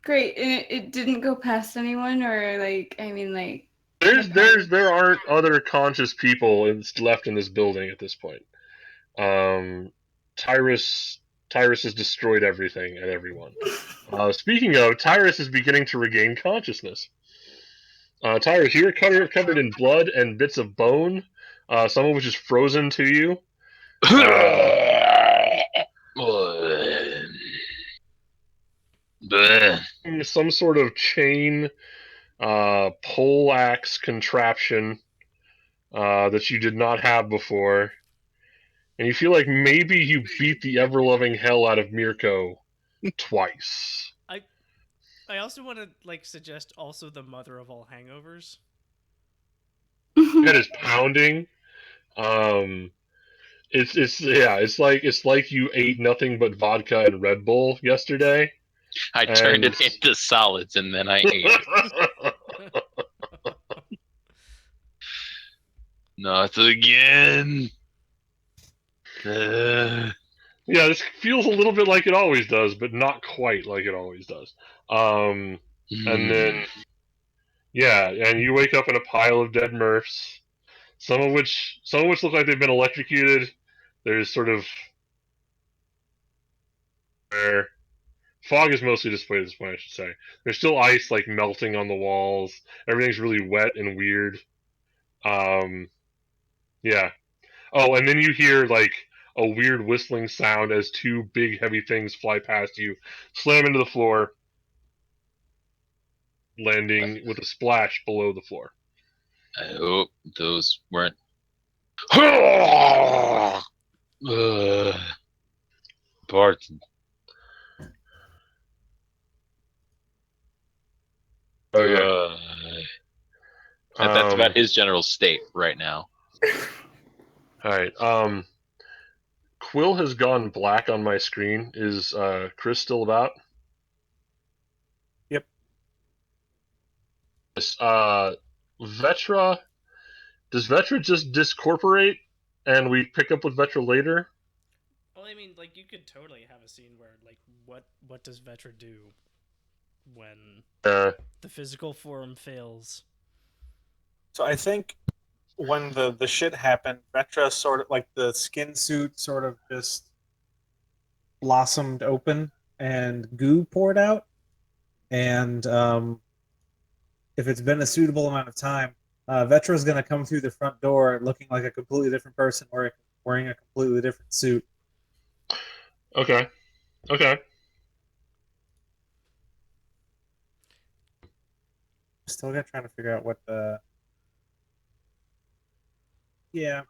Great. And it didn't go past anyone, or like there aren't other conscious people left in this building at this point. Tyrus has destroyed everything and everyone. Speaking of, Tyrus is beginning to regain consciousness. Tyrus, you're covered in blood and bits of bone, some of which is frozen to you. Some sort of chain pole axe contraption that you did not have before. And you feel like maybe you beat the ever-loving hell out of Mirko twice. I also want to suggest also the mother of all hangovers. That is pounding. It's like you ate nothing but vodka and Red Bull yesterday. I turned it into solids and then I ate it. Not again. Yeah, this feels a little bit like it always does, but not quite like it always does. And then, yeah, and you wake up in a pile of dead Murphs, some of which look like they've been electrocuted. There's sort of fog is mostly displayed at this point, I should say. There's still ice like melting on the walls. Everything's really wet and weird. Yeah. Oh, and then you hear like a weird whistling sound as two big heavy things fly past you, slam into the floor, landing with a splash below the floor. I hope those weren't. Barton. Oh yeah. That's about his general state right now. All right. Quill has gone black on my screen. Is Chris still about? Yep. Yes, Vetra. Does Vetra just discorporate, and we pick up with Vetra later? Well, I mean, like, you could totally have a scene where, like, what does Vetra do when the physical form fails? So I think when the shit happened, Vetra sort of like the skin suit sort of just blossomed open and goo poured out. And if it's been a suitable amount of time, Vetra's going to come through the front door looking like a completely different person wearing a completely different suit. Okay. Still trying to figure out what the... Yeah.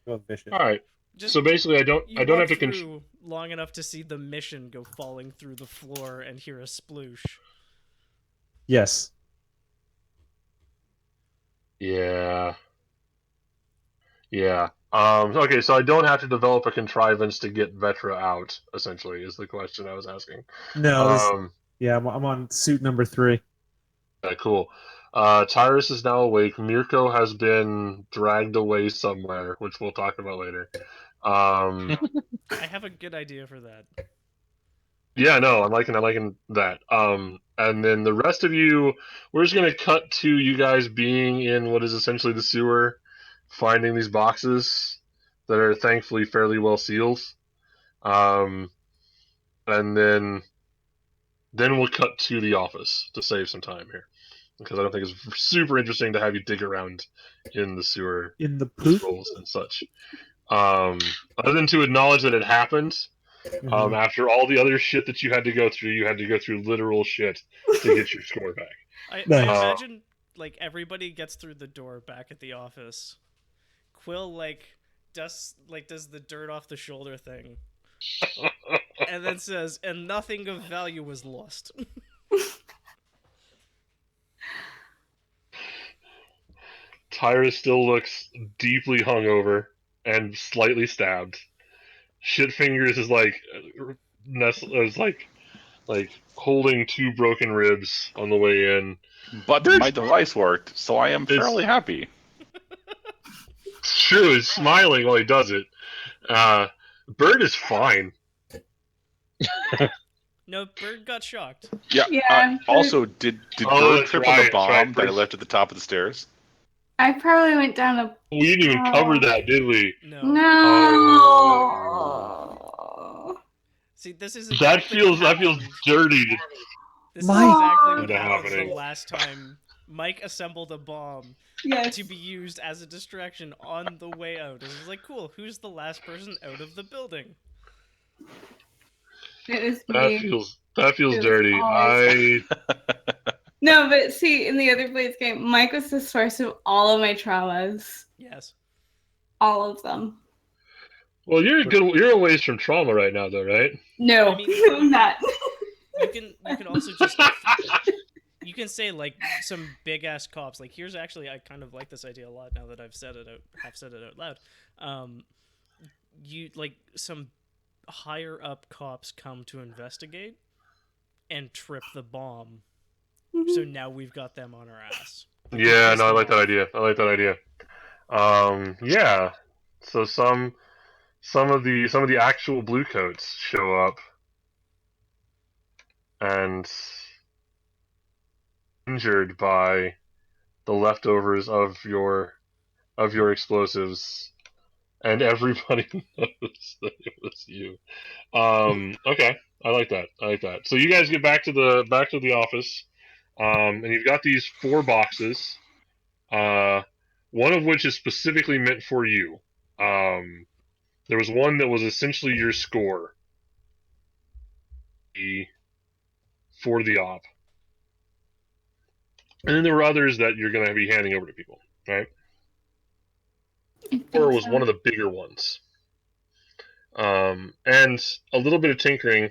Go with Vicious. All right. Just, so basically, I don't have to through long enough to see the mission go falling through the floor and hear a sploosh. Yes. Yeah. Okay, so I don't have to develop a contrivance to get Vetra out, essentially, is the question I was asking. No, I'm on suit number 3. Okay, cool. Tyrus is now awake. Mirko has been dragged away somewhere, which we'll talk about later. I have a good idea for that. Yeah, no, I'm liking that. And then the rest of you, we're just gonna cut to you guys being in what is essentially the sewer, finding these boxes that are thankfully fairly well sealed. And then we'll cut to the office to save some time here, because I don't think it's super interesting to have you dig around in the sewer, in the poop rolls and such. Other than to acknowledge that it happened. After all the other shit that you had to go through, you had to go through literal shit to get your score back. I imagine, like, everybody gets through the door back at the office. Quill, does the dirt off the shoulder thing. And then says, and nothing of value was lost. Tyra still looks deeply hungover and slightly stabbed. Shitfingers is like holding 2 broken ribs on the way in. But my device worked, so I am fairly happy. It's true, he's smiling while he does it. Bird is fine. No, Bird got shocked. Yeah, also, did Bird trip on the bomb that I left at the top of the stairs? I probably went down a... We didn't even cover that, did we? No. No. See, this is that feels dirty. This is exactly what Mike. happened the last time Mike assembled a bomb to be used as a distraction on the way out. It was like, cool, who's the last person out of the building? It was me. That feels dirty. No, but see, in the other Blades game, Mike was the source of all of my traumas. Yes. All of them. Well, you're a ways from trauma right now, though, right? No, I mean, I'm not. You can also just you can say like some big ass cops. Like, here's actually, I kind of like this idea a lot now that I've said it out loud. You like some higher up cops come to investigate and trip the bomb. So now we've got them on our ass. Yeah, no, I like that idea. Yeah. So some some of the actual bluecoats show up and injured by the leftovers of your explosives, and everybody knows that it was you. Okay, I like that. So you guys get back to the office, and you've got these 4 boxes, one of which is specifically meant for you. There was one that was essentially your score for the op, and then there were others that you're going to be handing over to people, right? I think Or was so. one of the bigger ones. And a little bit of tinkering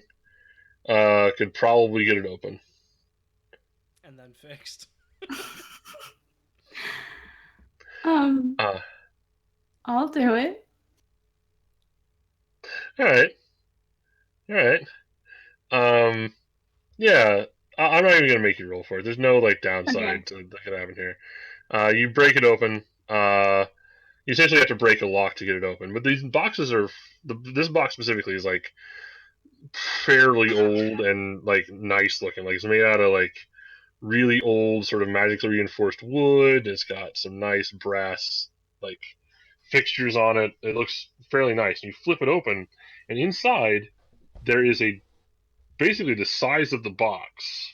could probably get it open. And then fixed. Uh, I'll do it. all right. Yeah, I'm not even gonna make you roll for it. There's no like downside that could happen here. You break it open. You essentially have to break a lock to get it open. But these boxes are this box specifically is like fairly old and like nice looking. Like it's made out of like really old, sort of magically reinforced wood. It's got some nice brass like fixtures on it. It looks fairly nice. And you flip it open, and inside there is a basically the size of the box,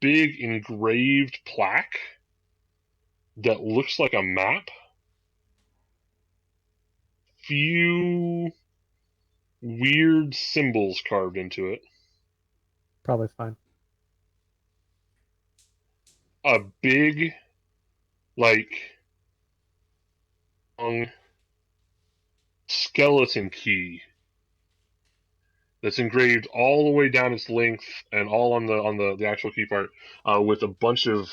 big engraved plaque that looks like a map. Few weird symbols carved into it. Probably fine. A big, like, long skeleton key that's engraved all the way down its length and all on the actual key part, with a bunch of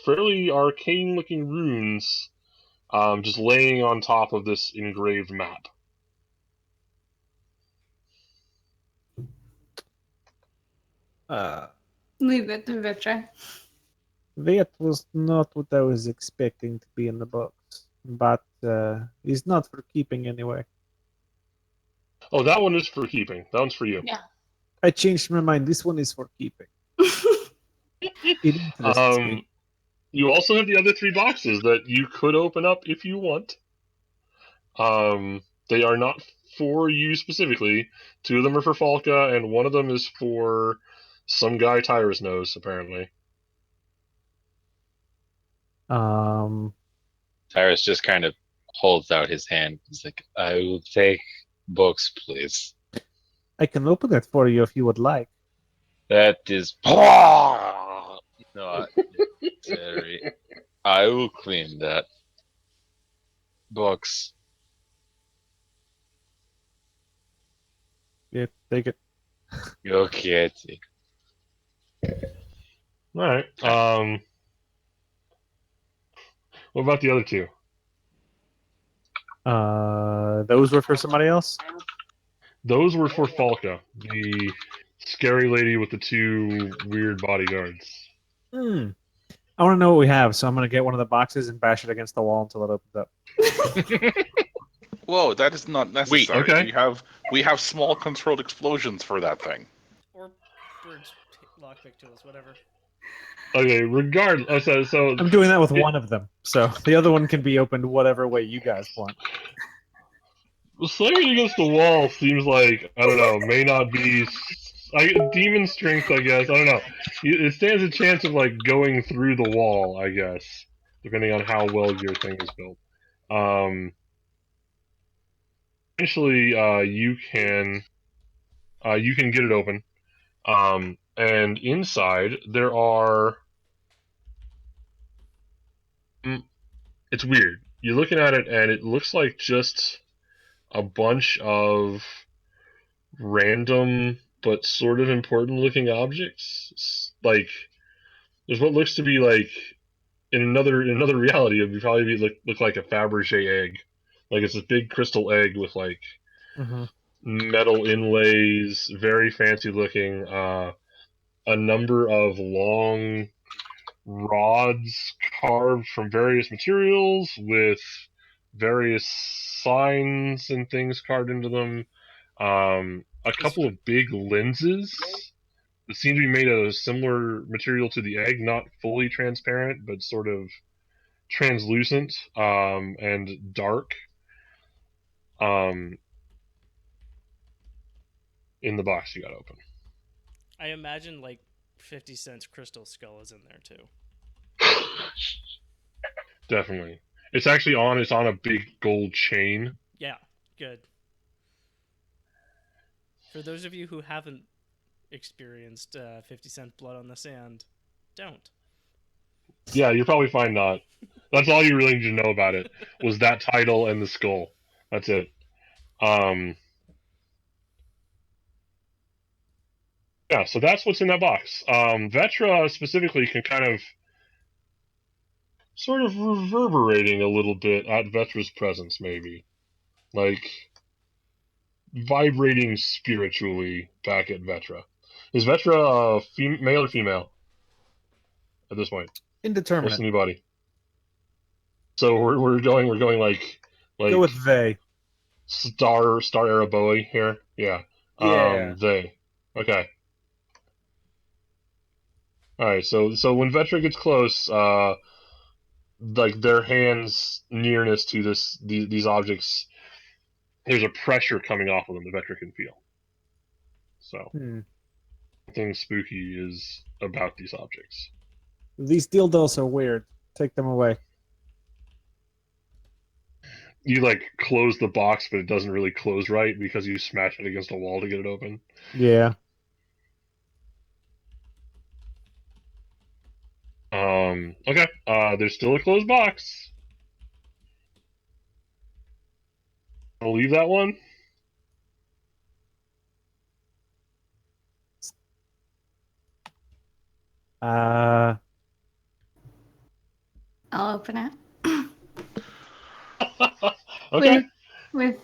fairly arcane looking runes, just laying on top of this engraved map. Leave it to Vitra. That was not what I was expecting to be in the box, but it's not for keeping anyway. Oh, that one is for keeping. That one's for you. Yeah. I changed my mind. This one is for keeping. It interests me. You also have the other 3 boxes that you could open up if you want. They are not for you specifically. 2 of them are for Falca, and one of them is for some guy Tyrus knows, apparently. Tyrus just kind of holds out his hand. He's like, I will take books, please. I can open it for you if you would like. That is not necessary. I will clean that. Books. Yeah, take it. Okay. All right. What about the other 2? Those were for somebody else? Those were for Falca, the scary lady with the 2 weird bodyguards. I want to know what we have, so I'm going to get one of the boxes and bash it against the wall until it opens up. Whoa, that is not necessary. okay. We have small controlled explosions for that thing. Or birds lockpick tools, whatever. Okay, regardless. So I'm doing that with one of them, so the other one can be opened whatever way you guys want. slamming against the wall seems like, I don't know, may not be demon strength, I guess. I don't know. It stands a chance of like going through the wall, I guess, depending on how well your thing is built. Eventually, you can get it open, and inside there are. It's weird. You're looking at it, and it looks like just a bunch of random but sort of important looking objects. Like there's what looks to be like in another reality it would probably look like a Fabergé egg. Like it's a big crystal egg with like metal inlays, very fancy looking. A number of long rods carved from various materials with various signs and things carved into them. A couple of big lenses that seem to be made of a similar material to the egg, not fully transparent, but sort of translucent and dark. In the box you got open. I imagine like 50 cents crystal skull is in there too. Definitely. It's actually on. It's on a big gold chain. Yeah, good. For those of you who haven't experienced 50-cent blood on the sand, don't. Yeah, you're probably fine not. That's all you really need to know about it, was that title and the skull. That's it. Yeah, so that's what's in that box. Vetra specifically can kind of sort of reverberating a little bit at Vetra's presence, maybe. Like vibrating spiritually back at Vetra. Is Vetra male or female at this point? What's Indeterminate. the new body? So we're going like Go with they. Star era Bowie here. Yeah. Yeah. They. Okay. All right. So when Vetra gets close, like their hands nearness to these objects, there's a pressure coming off of them that Vetra can feel. So something spooky is about these objects. These dildos are weird. Take them away. You like close the box, but it doesn't really close right because you smash it against a wall to get it open. Yeah. Okay. There's still a closed box. I'll leave that one. I'll open it. Okay. With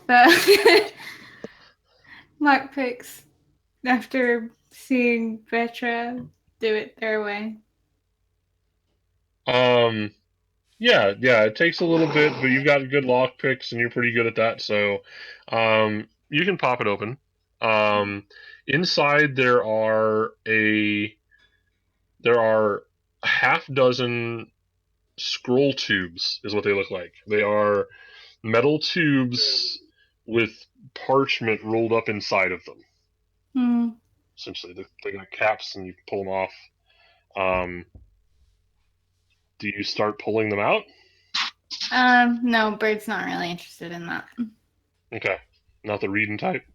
Mark picks after seeing Vetra do it their way. Yeah, it takes a little bit, but you've got good lock picks and you're pretty good at that, so you can pop it open. Inside there are a half dozen scroll tubes is what they look like. They are metal tubes with parchment rolled up inside of them. Essentially, they got caps and you pull them off. Do you start pulling them out? No, Bird's not really interested in that. Okay. Not the reading type?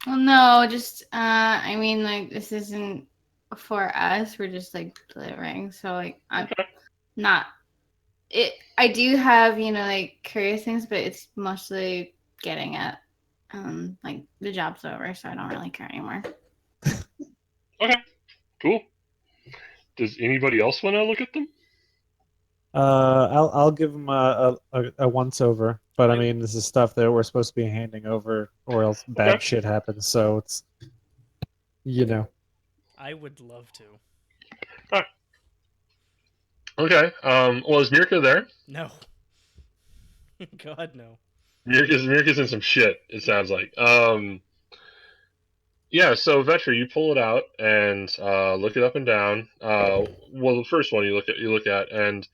Well, no, just, I mean, like, this isn't for us. We're just, like, delivering. So, like, I'm not... I do have, like, curious things, but it's mostly getting at, like, the job's over, so I don't really care anymore. Okay. Cool. Does anybody else want to look at them? I'll give them a once over, but I mean this is stuff that we're supposed to be handing over, or else bad shit happens. So it's, I would love to. All right. Okay. Well, is Mirka there? No. God no. Mirka's in some shit. It sounds like. Yeah. So Vetra, you pull it out and look it up and down. Well, the first one you look at, and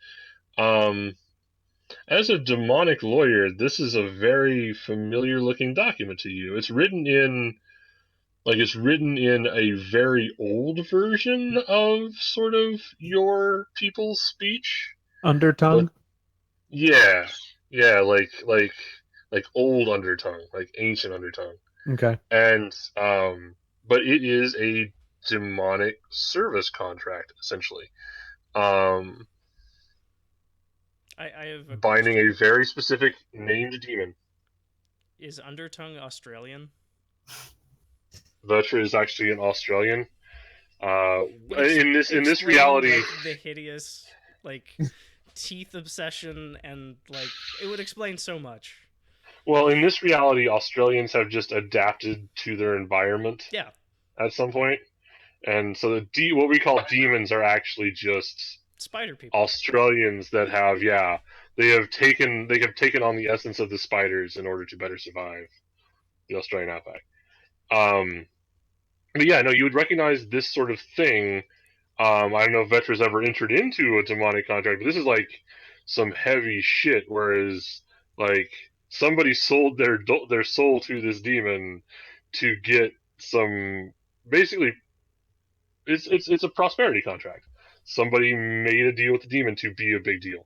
as a demonic lawyer, this is a very familiar looking document to you. It's written in a very old version of sort of your people's speech. Undertongue? Yeah, like old undertongue, like ancient undertongue. Okay. And but it is a demonic service contract essentially. I have a binding question. a very specific named demon. Is Undertongue Australian? Vetra is actually an Australian. In this reality, like, the hideous teeth obsession, and like it would explain so much. Well, in this reality, Australians have just adapted to their environment. Yeah. At some point, and so what we call demons are actually just spider people. Australians that have They have taken on the essence of the spiders in order to better survive the Australian outback. But yeah, no, you would recognize this sort of thing. I don't know if Vetra's ever entered into a demonic contract, but this is like some heavy shit. Whereas, like, somebody sold their soul to this demon to get some. Basically, it's a prosperity contract. Somebody made a deal with the demon to be a big deal.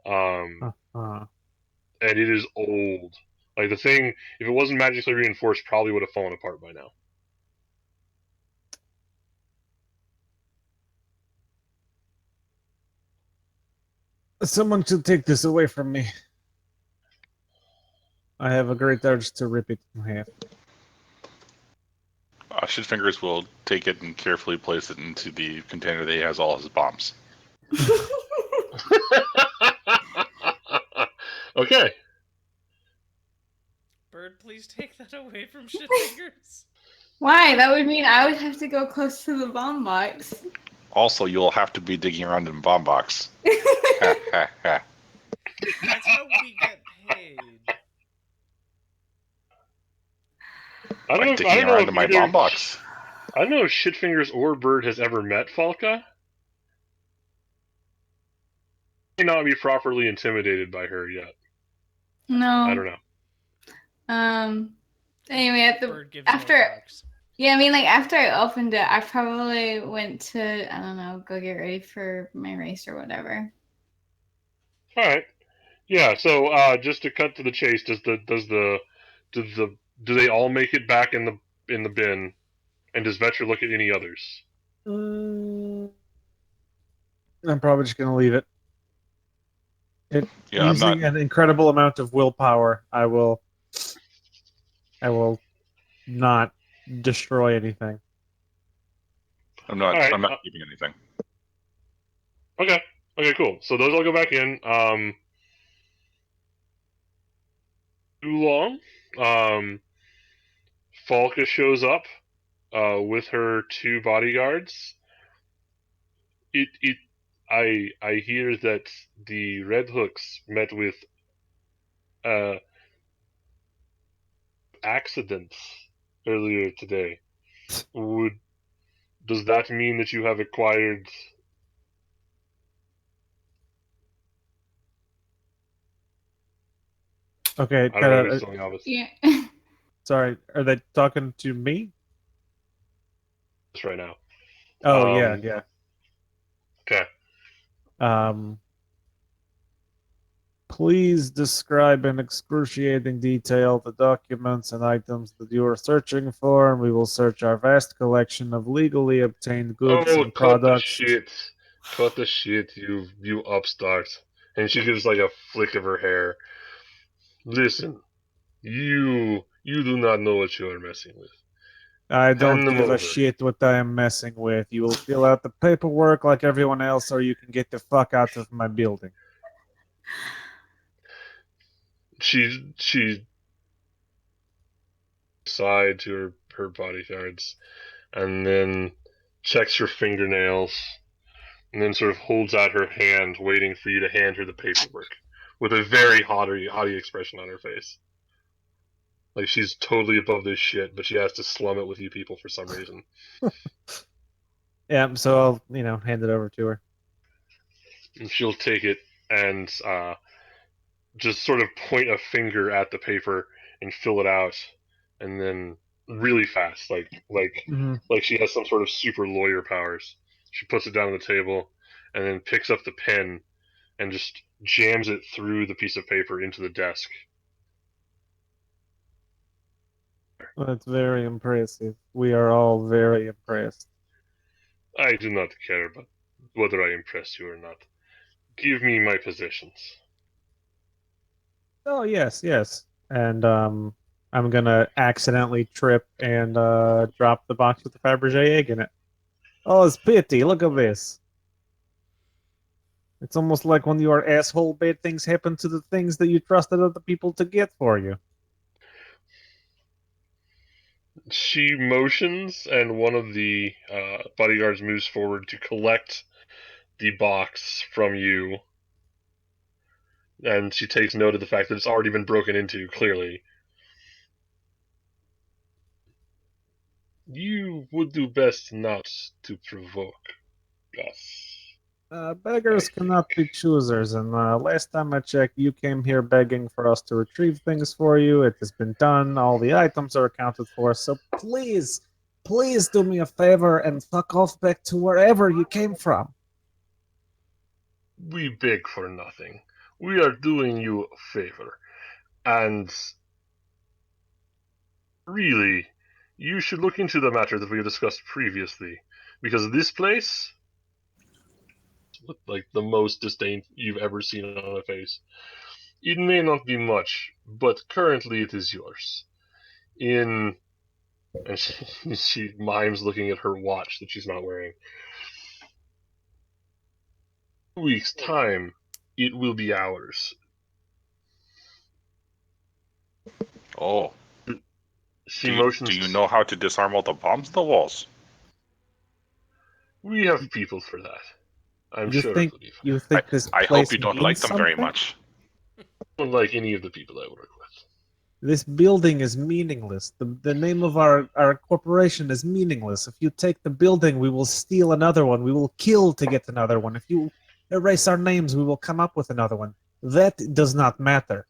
Uh-huh. And it is old. Like the thing, if it wasn't magically reinforced, probably would have fallen apart by now. Someone should take this away from me. I have a great urge to rip it in half. Shitfingers will take it and carefully place it into the container that he has all his bombs. Okay. Bird, please take that away from Shitfingers. Why? That would mean I would have to go close to the bomb box. Also, you'll have to be digging around in the bomb box. That's how we get paid. I don't By know. digging around in my bomb box. I don't know if Shitfingers or Bird has ever met Falca. May not be properly intimidated by her yet. No. I don't know. Anyway, Bird gives after no fucks. yeah, I mean, like after I opened it, I probably went to I don't know, go get ready for my race or whatever. All right. Yeah. So, just to cut to the chase, do they all make it back in the bin? And does Vetra look at any others? I'm probably just gonna leave it. Yeah, I'm Using not. an incredible amount of willpower, I will not destroy anything. I'm not. All right, I'm not keeping anything. Okay. Okay. Cool. So those all go back in. Too long. Falca shows up with her two bodyguards. I hear that the Red Hooks met with accidents earlier today. Does that mean that you have acquired? Okay, I don't know who's telling Albus Yeah. sorry, are they talking to me? this right now. Oh yeah. Okay. Please describe in excruciating detail the documents and items that you are searching for, and we will search our vast collection of legally obtained goods and products. Cut the shit, you upstart. And she gives like a flick of her hair. Listen, you do not know what you are messing with. I don't Hand them give a over. shit what I am messing with. You will fill out the paperwork like everyone else, or you can get the fuck out of my building. She side to her bodyguards, and then checks her fingernails, and then sort of holds out her hand, waiting for you to hand her the paperwork, with a very haughty expression on her face. Like she's totally above this shit, but she has to slum it with you people for some reason. Yeah, so I'll, hand it over to her. And she'll take it and just sort of point a finger at the paper and fill it out, and then really fast, like she has some sort of super lawyer powers. She puts it down on the table, and then picks up the pen and just jams it through the piece of paper into the desk. That's very impressive. We are all very impressed. I do not care about whether I impress you or not. Give me my possessions. Oh yes. And I'm gonna accidentally trip and drop the box with the Fabergé egg in it. Oh, it's pity. Look at this. It's almost like when you are asshole, bad things happen to the things that you trusted other people to get for you. She motions, and one of the bodyguards moves forward to collect the box from you. And she takes note of the fact that it's already been broken into, clearly. You would do best not to provoke us. Beggars cannot be choosers, and last time I checked, you came here begging for us to retrieve things for you. It has been done. All the items are accounted for. So please, please do me a favor and fuck off back to wherever you came from. We beg for nothing. We are doing you a favor. And really, you should look into the matter that we discussed previously. Because this place, with like the most disdain you've ever seen on a face, it may not be much, but currently it is yours. And she mimes looking at her watch that she's not wearing. 2 weeks' time, it will be ours. Oh, She do motions. you know how to disarm all the bombs in the walls? We have people for that. I'm You sure think it will be fine. you think this I place hope you don't means like them very something? much. I don't like any of the people I work with. This building is meaningless. The name of our corporation is meaningless. If you take the building, we will steal another one. We will kill to get another one. If you erase our names, we will come up with another one. That does not matter.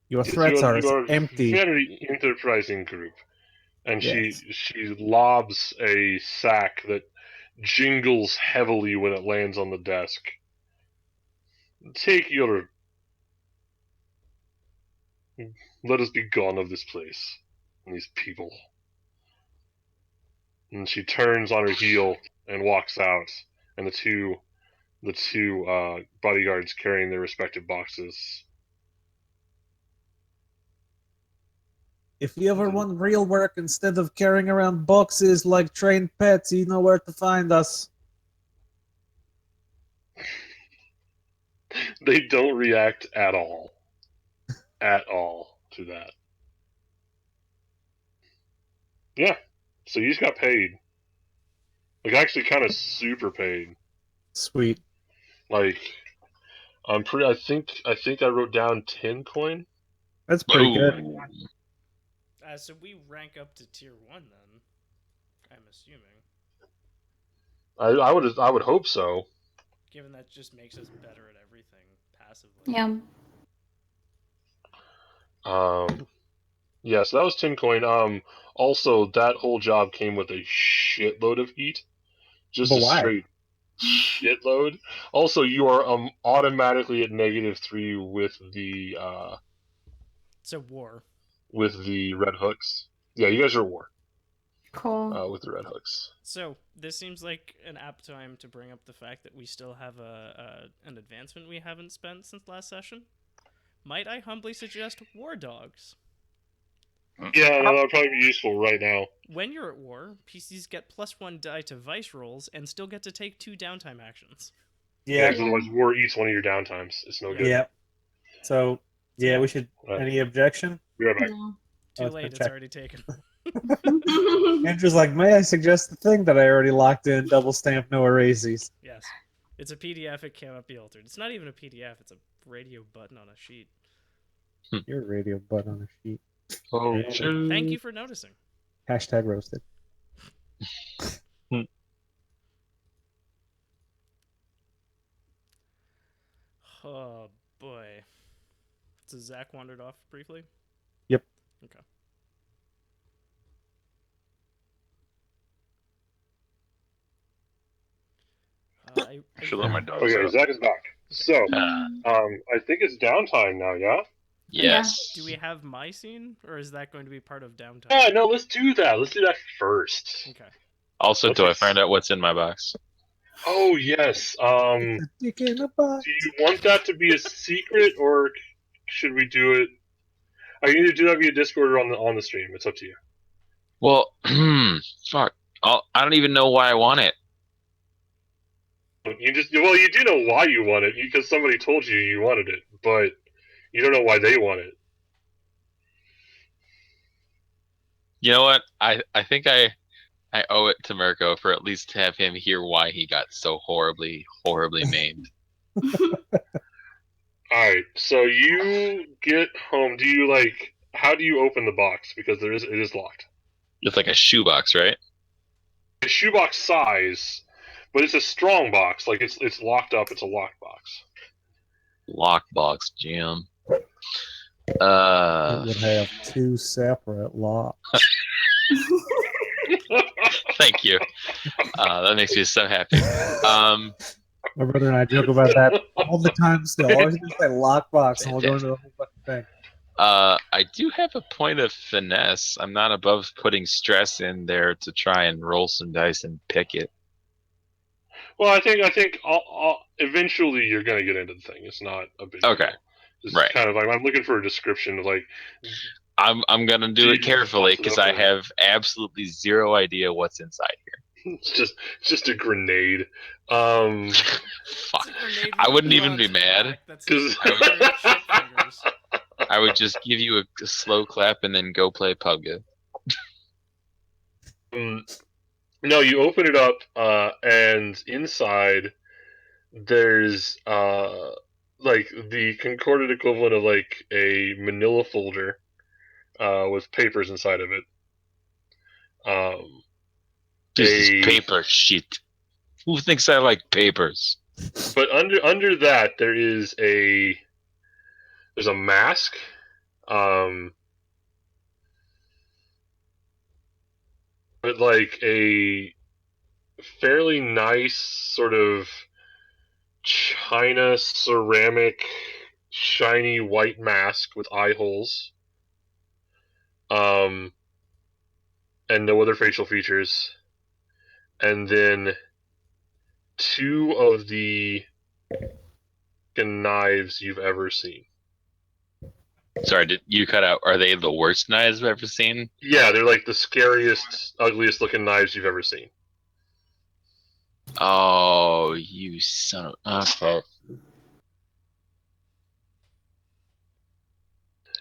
Your threats are You are a empty. very enterprising group. And Yes. she lobs a sack that jingles heavily when it lands on the desk. Take your. Let us be gone of this place and these people. And she turns on her heel and walks out. And the two bodyguards carrying their respective boxes. If you ever want real work instead of carrying around boxes like trained pets, you know where to find us. They don't react at all. At all to that. Yeah. So you just got paid. Like, actually kind of super paid. Sweet. Like, I think I wrote down 10 coin. That's pretty good. Ooh. So we rank up to tier 1 then. I'm assuming. I would hope so. Given that just makes us better at everything passively. Yeah. Yeah, so that was 10 coin. Also, that whole job came with a shitload of heat. Just But a why? straight shitload. Also, you are automatically at -3 It's a war. with the red hooks. Yeah, you guys are at war Cool. with the red hooks. So this seems like an apt time to bring up the fact that we still have an advancement we haven't spent since last session. Might I humbly suggest war dogs? Yeah, no, that would probably be useful right now. When you're at war, PCs get +1 die to vice rolls and still get to take 2 downtime actions. Yeah, because otherwise war eats one of your downtimes. It's no good. Yeah. So, yeah, we should. Right. Any objection? Be right back. No. Too it's late, been it's checked. already taken. Andrew's like, may I suggest the thing that I already locked in? Double stamp, no erases. Yes. It's a PDF, it cannot be altered. It's not even a PDF, it's a radio button on a sheet. Your radio button on a sheet. Oh, Yeah. Thank you for noticing. Hashtag roasted. Oh boy. So Zach wandered off briefly? Yep. Okay. I Should let my dogs Okay, out. Zach is back. So, I think it's downtime now, yeah? Yes. Do we have my scene, or is that going to be part of downtime? Yeah, no, let's do that. Let's do that first. Okay. Also, Let's do I ex- find out what's in my box? Oh, yes. It's a dick in a box. Do you want that to be a secret, or should we do it? I can either do that via Discord or on the stream. It's up to you. Well, fuck. I don't even know why I want it. You do know why you want it because somebody told you you wanted it, but you don't know why they want it. You know what? I think I owe it to Mirko for at least to have him hear why he got so horribly maimed. Alright, so you get home. Do you like? How do you open the box? Because it is locked. It's like a shoebox, right? A shoebox size, but it's a strong box. Like it's locked up. It's a locked box. Lockbox, Jim. It would have 2 separate locks. Thank you. That makes me so happy. My brother and I joke about that all the time still. Always just say lockbox and we'll go into the whole fucking thing. I do have a point of finesse. I'm not above putting stress in there to try and roll some dice and pick it. Well, I think eventually you're gonna get into the thing. It's not a big Okay. deal. It's Right. kind of like I'm looking for a description of like. I'm gonna do it carefully because I have absolutely zero idea what's inside here. It's just a grenade. Fuck. I wouldn't even be mad. I would just give you a slow clap and then go play PUBG. No, you open it up, and inside there's like the Konkordat equivalent of like a manila folder with papers inside of it. This is paper shit. Who thinks I like papers? But under that there's a mask. But like a fairly nice sort of china ceramic shiny white mask with eye holes. And no other facial features. And then 2 of the knives you've ever seen. Sorry, did you cut out? Are they the worst knives I've ever seen? Yeah, they're like the scariest, ugliest looking knives you've ever seen. Oh, you son of... Okay.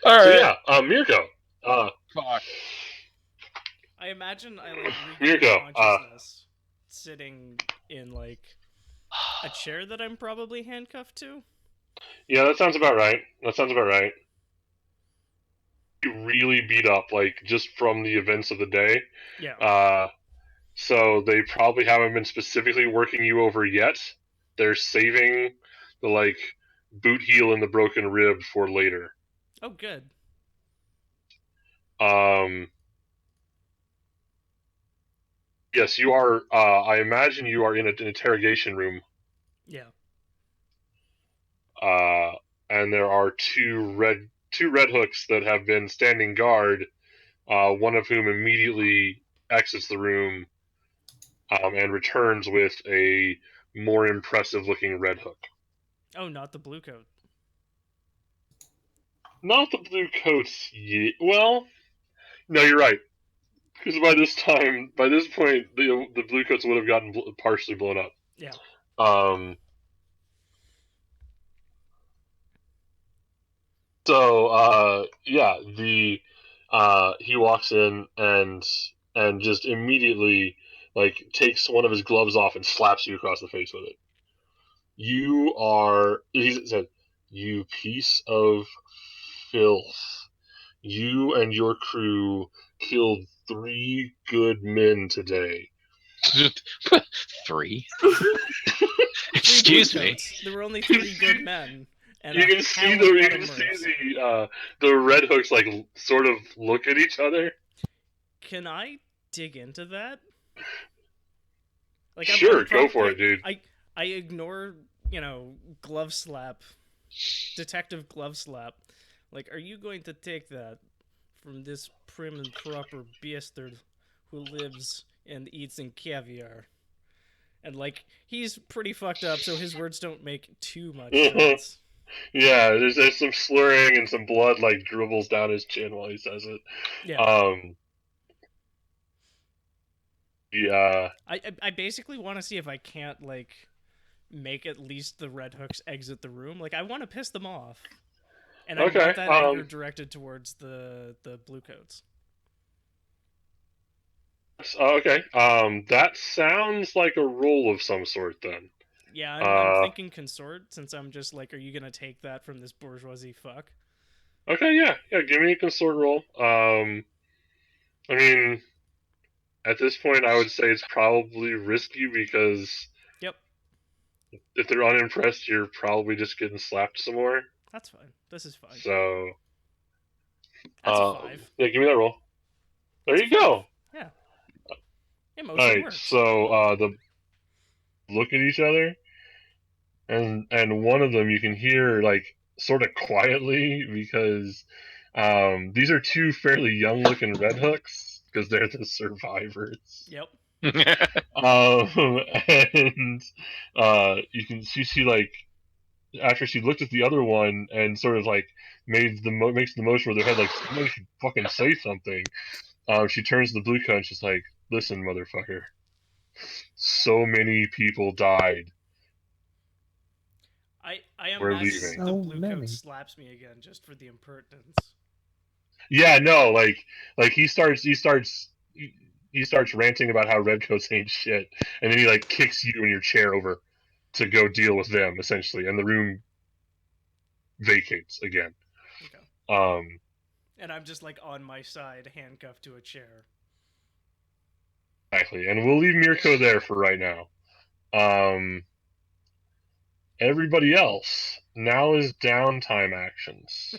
All So right. yeah, Mirko. Fuck. I imagine I like Mirko, consciousness sitting in like a chair that I'm probably handcuffed to. Yeah, that sounds about right. You really beat up, like just from the events of the day. Yeah. So they probably haven't been specifically working you over yet. They're saving the like boot heel and the broken rib for later. Oh, good. Yes, you are. I imagine you are in an interrogation room. Yeah. And there are two red hooks that have been standing guard. One of whom immediately exits the room, and returns with a more impressive looking red hook. Oh, not the blue coat. Not the blue coats yet. Well, no, you're right. Because by this point, the blue coats would have gotten partially blown up. Yeah. So yeah, he walks in and just immediately like takes one of his gloves off and slaps you across the face with it. He said, "You piece of filth. You and your crew killed 3 good men today." 3? Excuse me. There were only 3 good men. And you can see the red hooks like sort of look at each other. Can I dig into that? Like, sure, go for it, dude. I ignore, glove slap, detective glove slap. Like, are you going to take that from this prim and proper bastard who lives and eats in caviar? And, like, he's pretty fucked up, so his words don't make too much sense. Yeah, there's some slurring and some blood, like, dribbles down his chin while he says it. Yeah. Yeah. I basically want to see if I can't, like, make at least the red hooks exit the room. Like, I want to piss them off. And I want that anger directed towards the blue coats. Okay. That sounds like a roll of some sort then. Yeah, I'm thinking consort, since I'm just like, are you gonna take that from this bourgeoisie fuck? Okay, yeah. Give me a consort roll. I mean, at this point, I would say it's probably risky because Yep, if they're unimpressed, you're probably just getting slapped some more. that's fine. This is fine. So, That's a 5. yeah, give me that roll. There That's you a 5. go. Yeah. All Emotion right, works. so the look at each other, and one of them you can hear like sort of quietly because these are two fairly young looking red hooks because they're the survivors. Yep. And you see like after she looked at the other one and sort of like makes the motion with her head like somebody should fucking say something. She turns to the blue coat and she's like, "Listen, motherfucker, so many people died. I We're imagine leaving." the So blue many. coat slaps me again just for the impertinence. Yeah, no, like he starts ranting about how redcoats ain't shit, and then he like kicks you in your chair over to go deal with them essentially, and the room vacates again. Okay. And I'm just like on my side, handcuffed to a chair. Exactly, and we'll leave Mirko there for right now. Everybody else, now is downtime actions.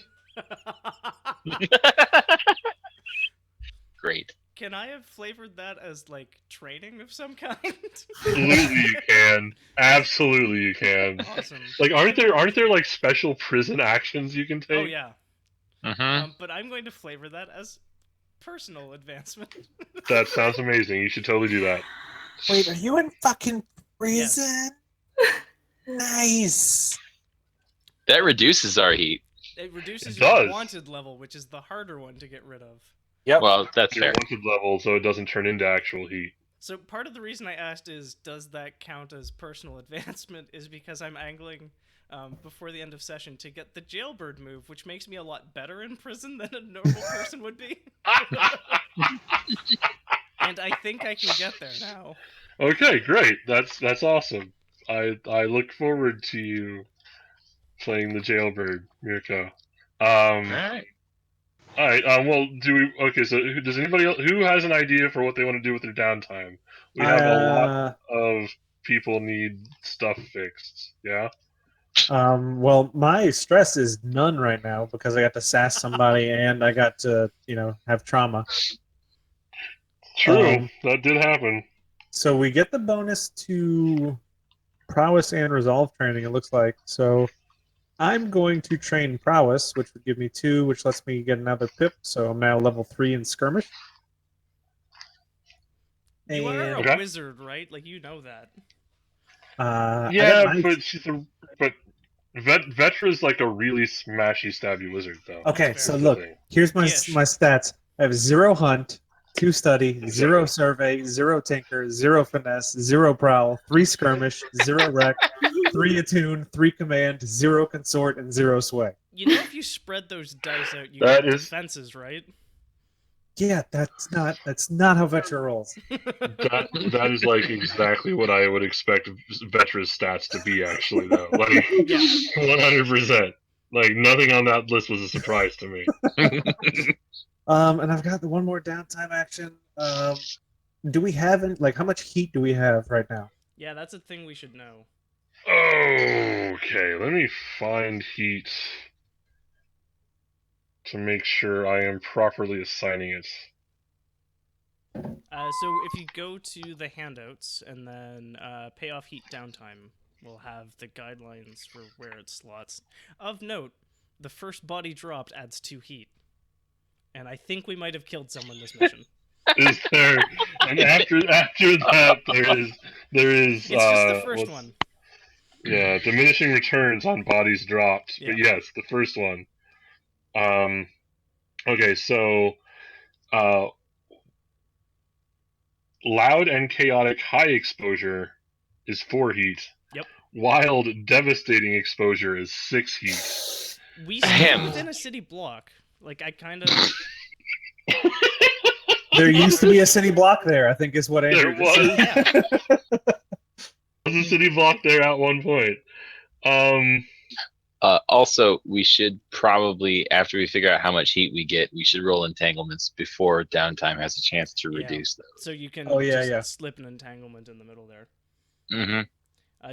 Great. Can I have flavored that as like training of some kind? Absolutely you can. Absolutely you can. Awesome. Like aren't there like special prison actions you can take? Oh yeah. Mm-hmm. But I'm going to flavor that as personal advancement. That sounds amazing. You should totally do that. Wait, are you in fucking prison? Nice. That reduces our heat. It reduces It your does. wanted level, which is the harder one to get rid of. Yep. Well, that's Your fair. wanted level so it doesn't turn into actual heat. So part of the reason I asked is, does that count as personal advancement, is because I'm angling before the end of session to get the jailbird move, which makes me a lot better in prison than a normal person would be. And I think I can get there now. Okay, great. That's awesome. I look forward to you playing the jailbird, Mirko. Alright. All right. Well, do we? Okay. So, does anybody else, who has an idea for what they want to do with their downtime? We have a lot of people need stuff fixed. Yeah. Well, my stress is none right now because I got to sass somebody and I got to, have trauma. True. That did happen. So we get the bonus to prowess and resolve training, it looks like. So I'm going to train prowess, which would give me 2, which lets me get another pip. So I'm now level 3 in skirmish. You are a Okay. wizard, right? Like, you know that. Yeah, but Vetra's like a really smashy stabby wizard, though. Okay, That's so fair. look, here's my Gish. my stats. I have 0 hunt, 2 study, 0 survey, 0 tinker, 0 finesse, 0 prowl, 3 skirmish, 0 rec, 3 attune, 3 command, 0 consort, and 0 sway. You know, if you spread those dice out, you That get is- defenses, right? Yeah, that's not how Vetra rolls. That is like exactly what I would expect Vetra's stats to be. Actually, though, like Yeah. 100%. Like nothing on that list was a surprise to me. And I've got the one more downtime action. Do we have how much heat do we have right now? Yeah, that's a thing we should know. Okay, let me find heat to make sure I am properly assigning it. So if you go to the handouts and then pay off heat downtime, we'll have the guidelines for where it slots. Of note, the first body dropped adds 2 heat. And I think we might have killed someone this mission. Is there? And after that, there is. It's just the first one. Yeah, diminishing returns on bodies dropped. Yeah. But yes, the first one. Okay, so loud and chaotic high exposure is 4 heat. Yep. Wild devastating exposure is 6 heat. We stay within a city block. Like, I kind of... There used to be a city block there, I think is what Andrew There just said. was a city block there at one point. Also, we should probably, after we figure out how much heat we get, we should roll entanglements before downtime has a chance to Yeah. reduce those. So you can yeah. just slip an entanglement in the middle there. Mm-hmm.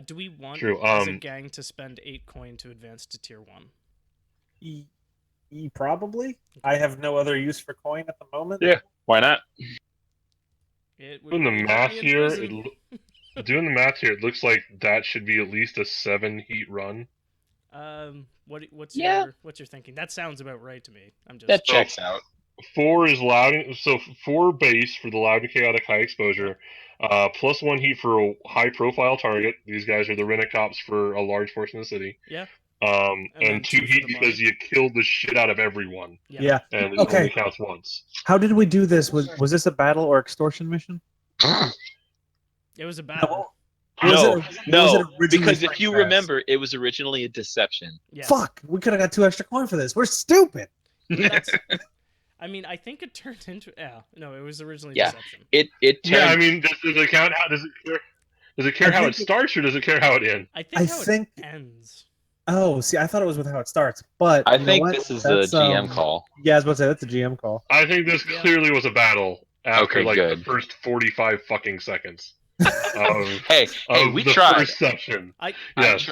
Do we want True, as a gang to spend 8 coin to advance to tier 1? Probably. I have no other use for coin at the moment. Yeah, why not? It would Doing the really help math me in here, prison. doing the math here, it looks like that should be at least a 7 heat run. What's Yeah. your thinking? That sounds about right to me. I'm just That checks out. 4 is loud, so 4 base for the loud and chaotic high exposure. Plus 1 heat for a high profile target. These guys are the rent-a-cops for a large portion of the city. Yeah. And then 2 2 for heat the because body. you killed the shit out of everyone. Yeah. And it Okay. only counts once. How did we do this? Was this a battle or extortion mission? It was a battle. No, originally because if you framed as? remember, it was originally a deception. Yes. Fuck, we could have got 2 extra coin for this. We're stupid. That's. I mean, I think it turned into. Yeah, no, it was originally Yeah. deception. It Yeah, I turned. mean, does it count? How does it care? Does it care how it starts, or does it care how it ends? I think it ends. Oh, see, I thought it was with how it starts, but I you know think what? this is That's, a GM call. Yeah, I was about to say that's a GM call. I think this Yeah. clearly was a battle after Okay, like good. the first 45 fucking seconds. Hey, of we the tried. first section. Yes.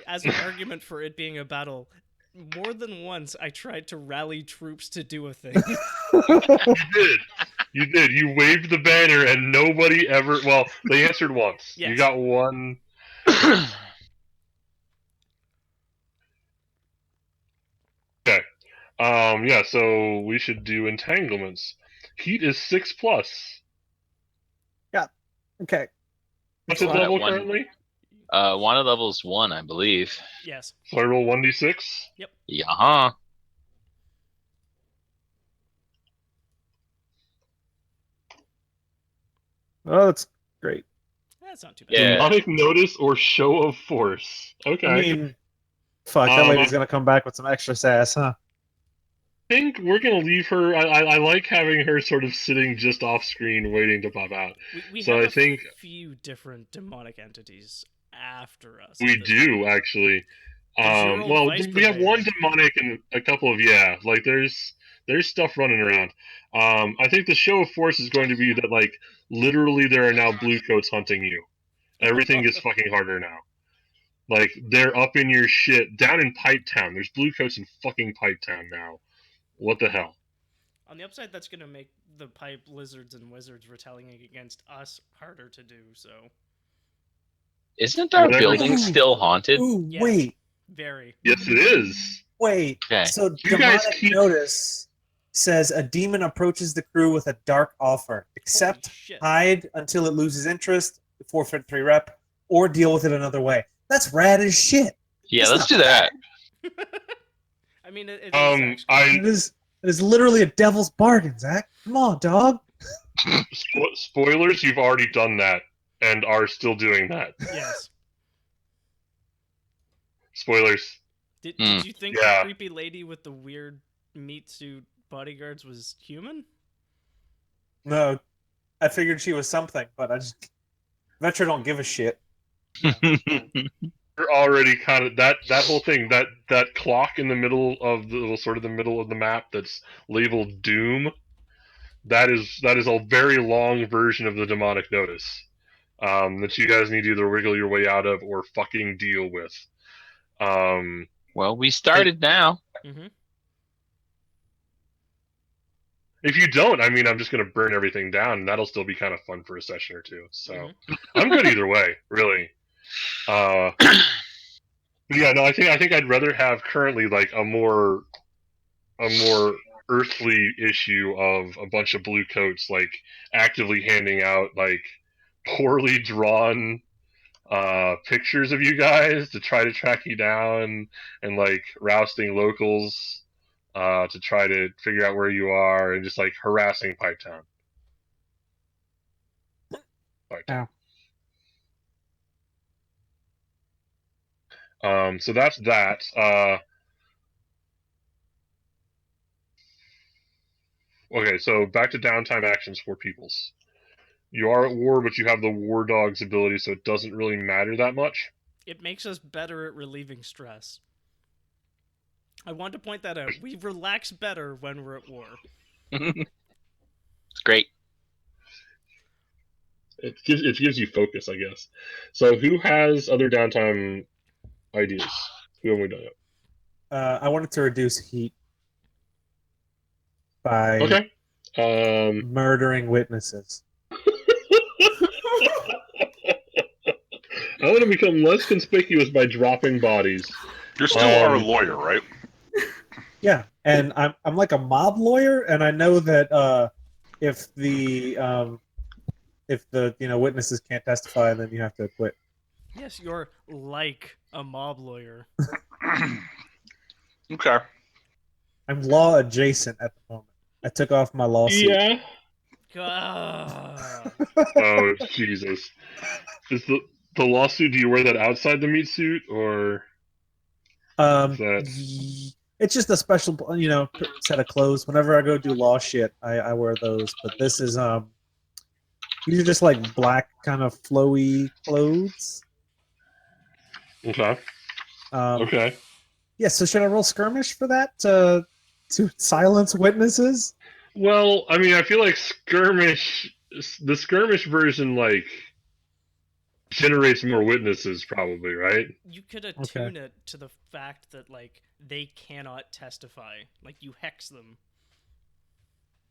As an argument for it being a battle, more than once I tried to rally troops to do a thing. You did. You waved the banner and nobody ever. Well, they answered once. Yes. You got one. Okay. Yeah. So we should do entanglements. Heat is 6+. Okay. What's its Wow. level One. currently? Wanted level's 1, I believe. Yes. So I roll 1d6. Yeah. Oh, that's great. That's not too bad. Yeah. Demonic notice or show of force. Okay. I mean, fuck, that lady's gonna come back with some extra sass, huh? I think we're gonna leave her. I like having her sort of sitting just off screen, waiting to pop out. We So have I think a few different demonic entities after us. we do actually. Your old Well, vice we have one purveyor. demonic and a couple of like there's stuff running around. I think the show of force is going to be that like literally there are now blue coats hunting you. Everything gets fucking harder now. Like they're up in your shit down in Pipe Town. There's blue coats in fucking Pipe Town now. What the hell? On the upside, that's going to make the pipe lizards and wizards retaliating against us harder to do, so. Isn't our Whatever. building still haunted? Ooh, Yes. wait. Very. Yes, it is. Wait. Okay. So You guys demonic keep- notice says a demon approaches the crew with a dark offer. Accept, Holy shit. hide until it loses interest, forfeit 3 rep, or deal with it another way. That's rad as shit. Yeah, It's let's not do that. I mean, it is It is literally a devil's bargain, Zach. Come on, dog. Spoilers, you've already done that and are still doing that. Yes. Spoilers. Did Hmm. you think Yeah. the creepy lady with the weird meat suit bodyguards was human? No, I figured she was something, but I just Vetra don't give a shit. You're already kind of that whole thing, that clock in the middle of the middle of the map that's labeled Doom. That is a very long version of the demonic notice that you guys need to either wiggle your way out of or fucking deal with. Well, we started now. Mm-hmm. If you don't, I mean, I'm just going to burn everything down, and that'll still be kind of fun for a session or two. So I'm good either way, really. But yeah, no, I think I'd rather have currently like a more earthly issue of a bunch of blue coats like actively handing out like poorly drawn pictures of you guys to try to track you down and like rousting locals to try to figure out where you are and just like harassing Pipe Town. So that's that. Okay, so back to downtime actions for peoples. You are at war, but you have the war dog's ability, so it doesn't really matter that much. It makes us better at relieving stress. I want to point that out. We relax better when we're at war. It's great. It gives you focus, I guess. So who has other downtime ideas? Who have we done yet? I wanted to reduce heat by Okay. murdering witnesses. I want to become less conspicuous by dropping bodies. You're still our lawyer, right? Yeah, and I'm like a mob lawyer, and I know that if the witnesses can't testify, then you have to quit. Yes, you're like a mob lawyer. Okay. I'm law adjacent at the moment. I took off my lawsuit. Yeah. Ah. Oh Jesus! Is the lawsuit? Do you wear that outside the meat suit, or It's just a special, set of clothes. Whenever I go do law shit, I wear those. But this is these are just like black kind of flowy clothes. okay? Okay. Yeah. So should I roll skirmish for that to silence witnesses? Well, I mean, I feel like the skirmish version, like, generates more witnesses, probably, right? You could attune it to the fact that, like, they cannot testify. Like, you hex them.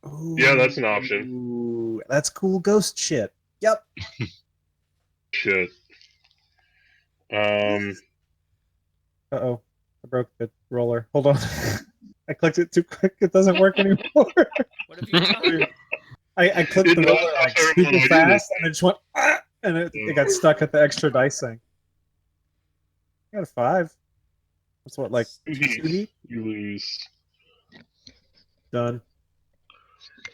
Ooh, Yeah, that's an option. Ooh, that's cool ghost shit. Yep. Shit. Uh-oh. I broke the roller. Hold on. I clicked it too quick. It doesn't work anymore. What have you done? I clicked the roller like super fast, and it just went, and it got stuck at the extra dice thing. I got a 5. That's what, like, 2 heat? You lose. Done.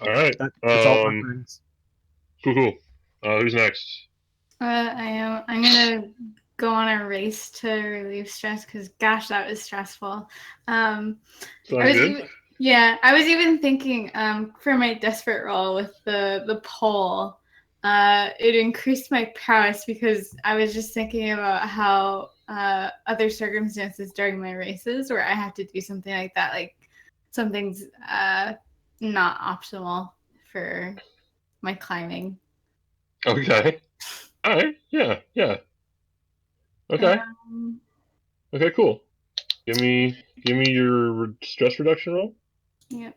All right. That's all my turns. Cool. Who's next? I am. I'm gonna go on a race to relieve stress because, gosh, that was stressful. Sounds good. I was even thinking for my desperate roll with the pole, it increased my prowess because I was just thinking about how other circumstances during my races where I have to do something like that, like something's not optimal for my climbing. Okay. All right. Yeah. Okay. Okay. Cool. Give me your stress reduction roll. Yep.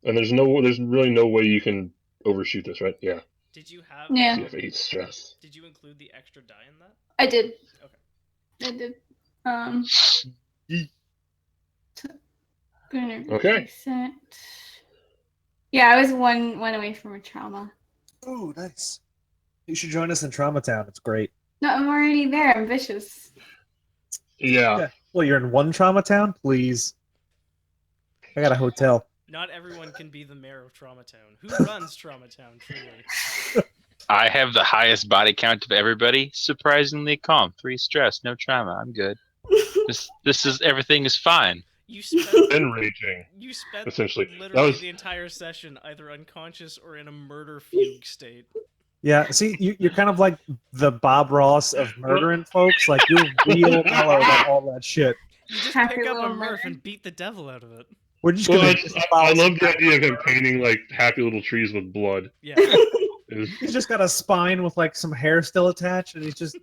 And there's really no way you can overshoot this, right? Yeah. Did you have? Yeah. You have 8 stress. Did you include the extra die in that? I did. Okay. I did. Okay. Yeah, I was one away from a trauma. Oh, nice. You should join us in Traumatown. It's great. No, I'm already there. I'm vicious. Yeah. Well, you're in one Traumatown? Please. I got a hotel. Not everyone can be the mayor of Traumatown. Who runs Traumatown, truly? I have the highest body count of everybody. Surprisingly calm. 3 stress, no trauma. I'm good. This is everything is fine. You spent Enraging. You spent Essentially. literally the entire session either unconscious or in a murder fugue state. Yeah, see, you're kind of like the Bob Ross of murdering folks. Like, you're real mellow about all that shit. You just Happy pick up a little Murph murder. and beat the devil out of it. We're just Well, gonna. I love the idea of him painting like happy little trees with blood. Yeah. He's just got a spine with like some hair still attached, and he's just.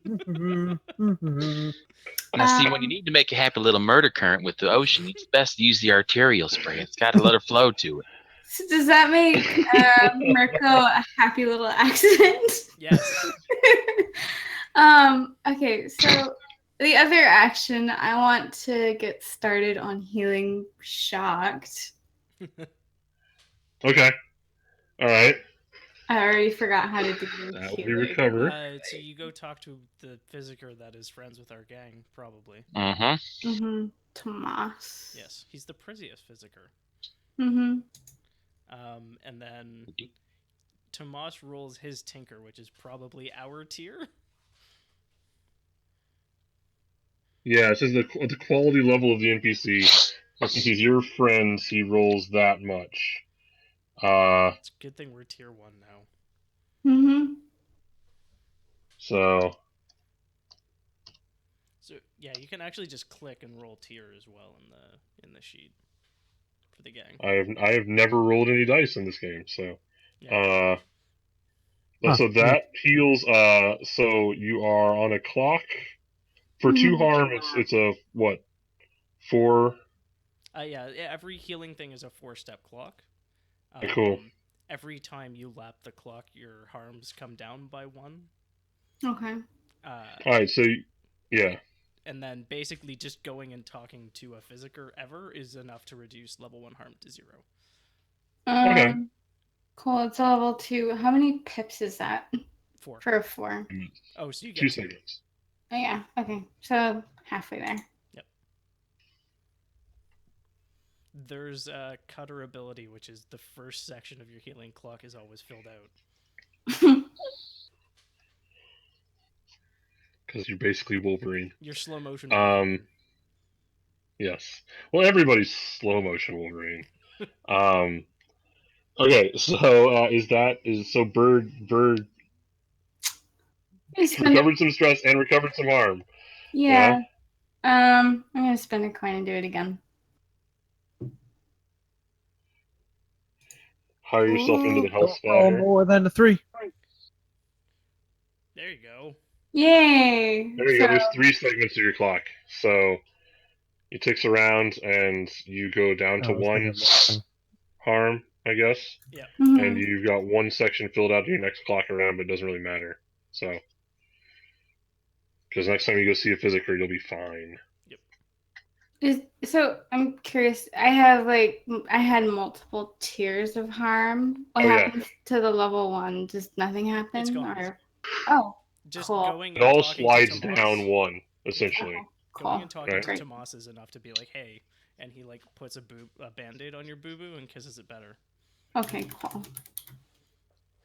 Now, see, when you need to make a happy little murder current with the ocean, it's best to use the arterial spray. It's got a little flow to it. So does that make Mirko a happy little accident? Yes. Okay, so the other action, I want to get started on healing shocked. Okay. All right. I already forgot how to do That will be healing. recovered. So you go talk to the physiker that is friends with our gang, probably. Mm-hmm. Tomas. Yes, he's the prettiest physiker. And then Tomas rolls his tinker, which is probably our tier. Yeah, it says the quality level of the NPC Since he's your friend, he rolls that much. It's a good thing we're tier 1 now. Mm-hmm. So So yeah, you can actually just click and roll tier as well in the sheet for the gang. I have never rolled any dice in this game, so Yeah. so that heals. So you are on a clock for 2 harm. It's a what 4? Yeah. Every healing thing is a 4-step clock. Cool. Every time you lap the clock, your harms come down by 1. Okay. All right, so yeah. And then basically just going and talking to a physiker ever is enough to reduce level 1 harm to 0. Okay. Cool. It's a level 2. How many pips is that? 4. For a 4. Oh, so you get 2 2. seconds. Oh yeah. Okay. So halfway there. Yep. There's a cutter ability, which is the first section of your healing clock is always filled out. Because you're basically Wolverine. Your slow motion Wolverine. Yes. Well, everybody's slow motion Wolverine. Okay, so so Bird recovered some stress and recovered some harm. Yeah. I'm gonna spend a coin and do it again. Hire yourself into the health Don't spot roll here. more than a 3. There you go. Yay! There you go. There's 3 segments of your clock. So it ticks around and you go down to 1 harm, I guess. Yeah. And you've got 1 section filled out to your next clock around, but it doesn't really matter. So, because next time you go see a physiker, you'll be fine. So I'm curious. I had multiple tiers of harm. What happens to the level 1? Does nothing happen? It's gone. Or Just cool. going It and all talking slides to Tomas, down 1, essentially. Okay, cool. Going and talking Right. to Tomas is enough to be like, hey, and he like puts a band-aid on your boo-boo and kisses it better. Okay, cool.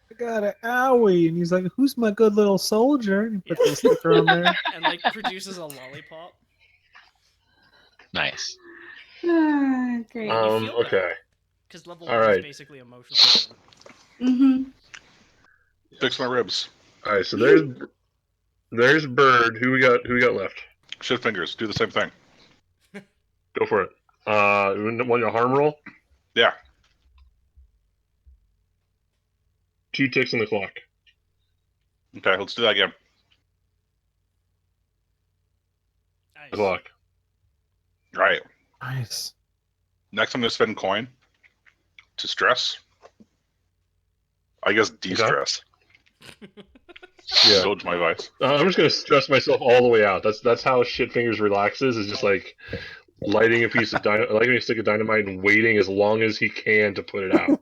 I got an owie, and he's like, "Who's my good little soldier?" And he puts a sticker on there. And like produces a lollipop. Nice. Great. And you feel Okay. because level All 1 is right. basically emotional. Fix my ribs. All right. So there's Bird. Who we got left? Shit fingers. Do the same thing. Go for it. Want your harm roll? Yeah. 2 ticks on the clock. Okay, let's do that again. Nice. The clock. All right. Nice. Next, I'm going to spend coin to stress. I guess de-stress. Yeah. Indulge my vice. I'm just gonna stress myself all the way out. That's how Shit Fingers relaxes. Is just like lighting a piece of lighting a stick of dynamite and waiting as long as he can to put it out.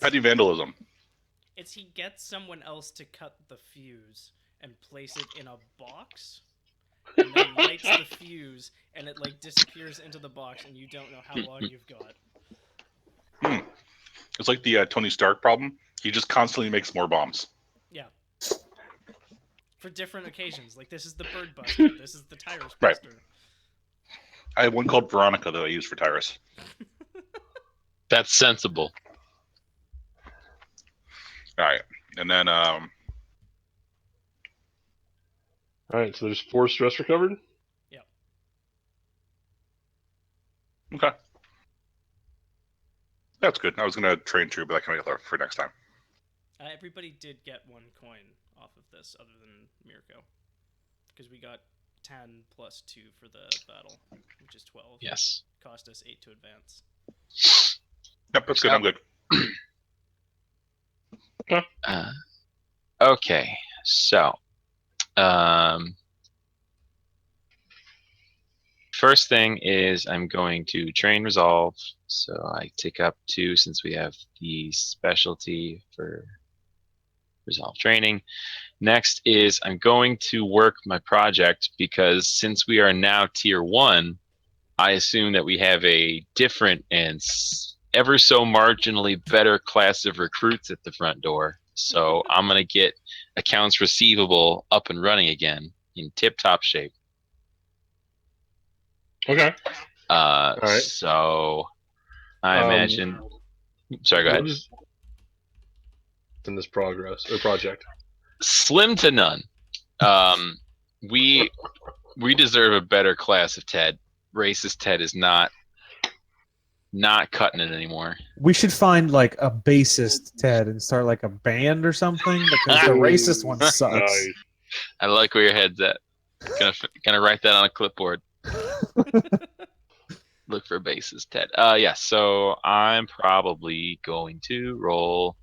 Petty vandalism. It's he gets someone else to cut the fuse and place it in a box, and then lights the fuse, and it like disappears into the box, and you don't know how long you've got. It's like the Tony Stark problem. He just constantly makes more bombs. Yeah. For different occasions. Like, this is the Bird Buster. This is the Tyrus Buster. Right. I have one called Veronica that I use for Tyrus. That's sensible. All right. And then, All right, so there's 4 stress recovered. Yep. Okay. That's good. I was going to train True, but I can make it for next time. Everybody did get 1 coin off of this, other than Mirko. Because we got 10 plus 2 for the battle, which is 12. Yes. Cost us 8 to advance. Yep, that's good. I'm good. Okay, so first thing is I'm going to train resolve, so I take up 2 since we have the specialty for resolve training. Next is I'm going to work my project, because since we are now tier 1, I assume that we have a different and ever so marginally better class of recruits at the front door. So I'm going to get accounts receivable up and running again in tip-top shape. Okay. right. So I imagine. Sorry, go ahead. What is in this project? Slim to none. We deserve a better class of Ted. Racist Ted is not cutting it anymore. We should find like a bassist Ted and start like a band or something because the racist one sucks. Nice. I like where your head's at. Gonna write that on a clipboard. Look for bassist Ted. Yeah. So I'm probably going to roll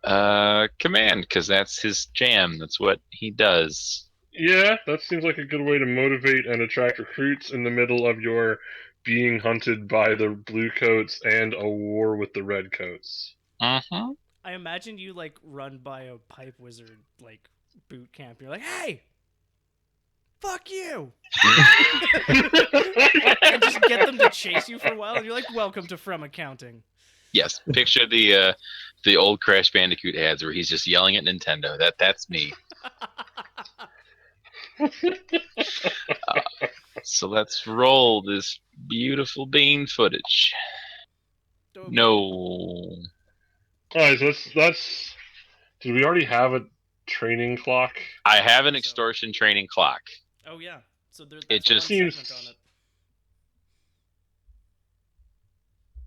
command because that's his jam. That's what he does. Yeah, that seems like a good way to motivate and attract recruits in the middle of your being hunted by the blue coats and a war with the red coats. Mm-hmm. I imagine you like run by a pipe wizard like boot camp. You're like, hey, fuck you, and just get them to chase you for a while. And you're like, welcome to From Accounting. Yes. Picture the old Crash Bandicoot ads where he's just yelling at Nintendo. That's me. So let's roll this beautiful bean footage. No. All right, so that's. Did we already have a training clock? I have an extortion training clock. Oh yeah, so that's It just one seems. segment on it.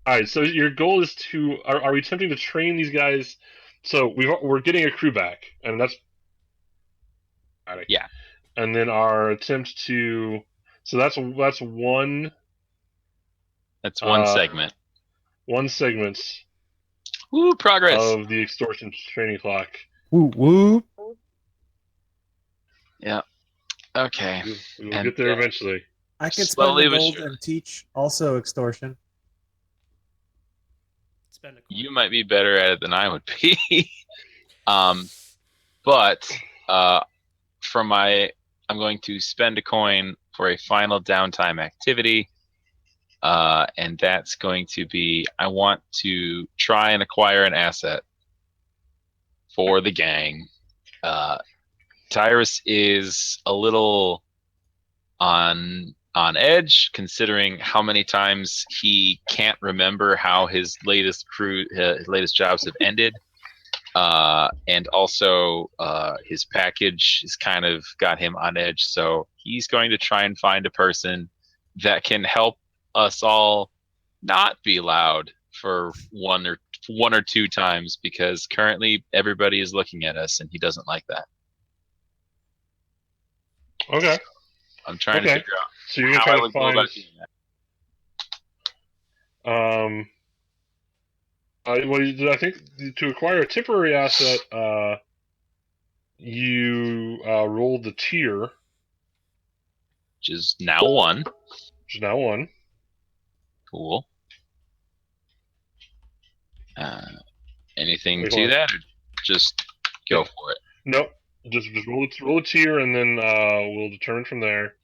All right, so your goal is to. Are we attempting to train these guys? So we're getting a crew back, and that's. Yeah. And then our attempt to. So that's one. That's one segment. One segment Woo, progress. of the extortion training clock. Woo woo. Yeah. Okay. We'll And get there eventually. I could Slowly spend the but gold surely. and teach also extortion. Spend a coin. You might be better at it than I would be. But I'm going to spend a coin for a final downtime activity. And that's going to be, I want to try and acquire an asset for the gang. Tyrus is a little on edge, considering how many times he can't remember how his latest jobs have ended. And also his package has kind of got him on edge. So he's going to try and find a person that can help us all not be loud for one or two times, because currently everybody is looking at us and he doesn't like that. Okay. I'm trying to figure out So you're gonna how try I to would go find. about doing that. Well, I think to acquire a temporary asset, you rolled the tier, Which is now one. which is now one. Cool. Anything Wait, to hold on. that, or just go for it? Nope. Just roll a tier, and then we'll determine from there.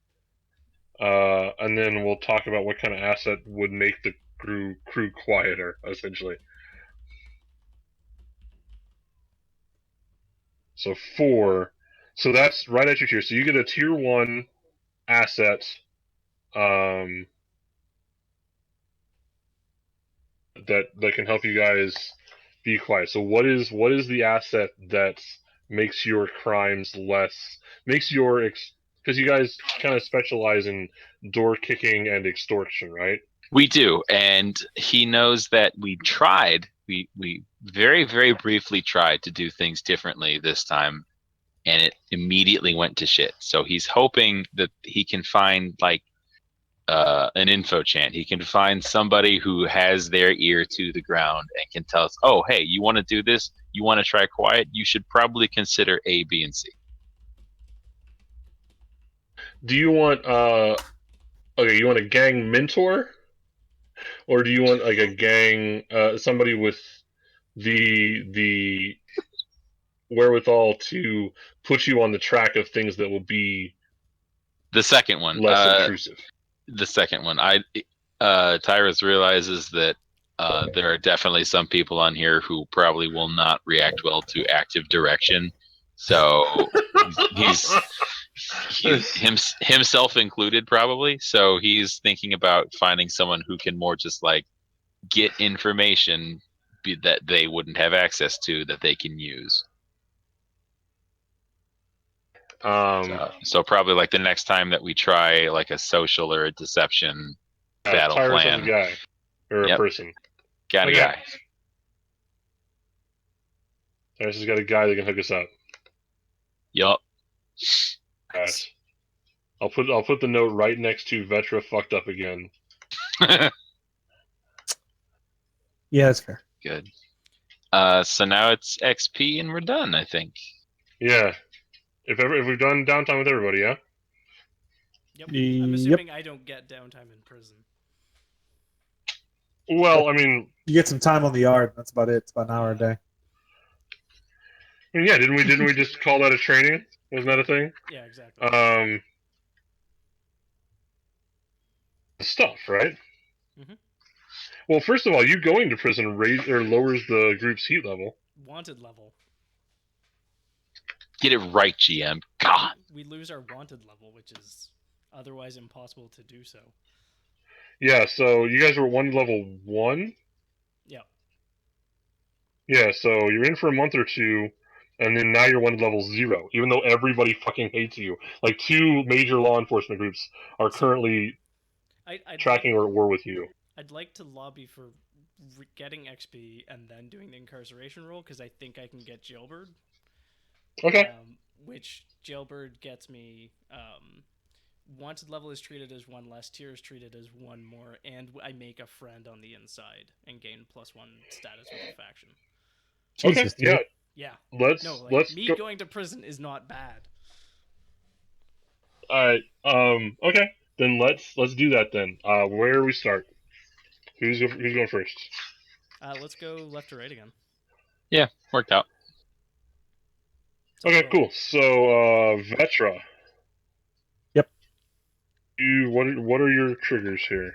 And then we'll talk about what kind of asset would make the crew quieter, essentially. So 4. So that's right at your tier. So you get a tier 1 asset. That can help you guys be quiet. So what is the asset that makes your crimes less, makes your because you guys kind of specialize in door kicking and extortion, right? We do, and he knows that we tried. We very, very briefly tried to do things differently this time, and it immediately went to shit. So he's hoping that he can find like an info chant. He can find somebody who has their ear to the ground and can tell us, "Oh, hey, you want to do this? You want to try quiet? You should probably consider A, B, and C." Do you want you want a gang mentor, or do you want like a gang somebody with the wherewithal to put you on the track of things that will be The second one. less intrusive? The second one. Tyrus realizes that there are definitely some people on here who probably will not react well to active direction. So Himself included, probably. So he's thinking about finding someone who can more just like get information that they wouldn't have access to that they can use. So probably like the next time that we try like a social or a deception battle Tyrus plan. has a guy or a person. Got a Okay. guy. Tyrus has got a guy that can hook us up. Yup. Right. I'll put the note right next to Vetra fucked up again. Yeah, that's fair. Good. So now it's XP and we're done, I think. Yeah. If we've done downtime with everybody, yeah? Yep. I'm assuming I don't get downtime in prison. Well, I mean, You get some time on the yard. That's about it. It's about an hour a day. yeah, didn't we just call that a training? Wasn't that a thing? Yeah, exactly. Stuff, right? Mhm. Well, first of all, you going to prison lowers the group's heat level. Wanted level. Get it right, GM. God. We lose our wanted level, which is otherwise impossible to do so. Yeah, so you guys were level 1? Yeah. Yeah, so you're in for a month or two, and then now you're level 0, even though everybody fucking hates you. Like, 2 major law enforcement groups are currently tracking or at war with you. I'd like to lobby for getting XP and then doing the incarceration role, because I think I can get jailbird. Okay. Which jailbird gets me... wanted level is treated as 1 less, tier is treated as 1 more, and I make a friend on the inside and gain +1 status with the faction. Jesus, okay, dude. yeah. Yeah. Let's me go. going to prison is not bad. Alright, okay. Then let's do that then. Where do we start? Who's going first? Let's go left to right again. Yeah, worked out. So Okay, cool. So, Vetra. Yep. What are your triggers here?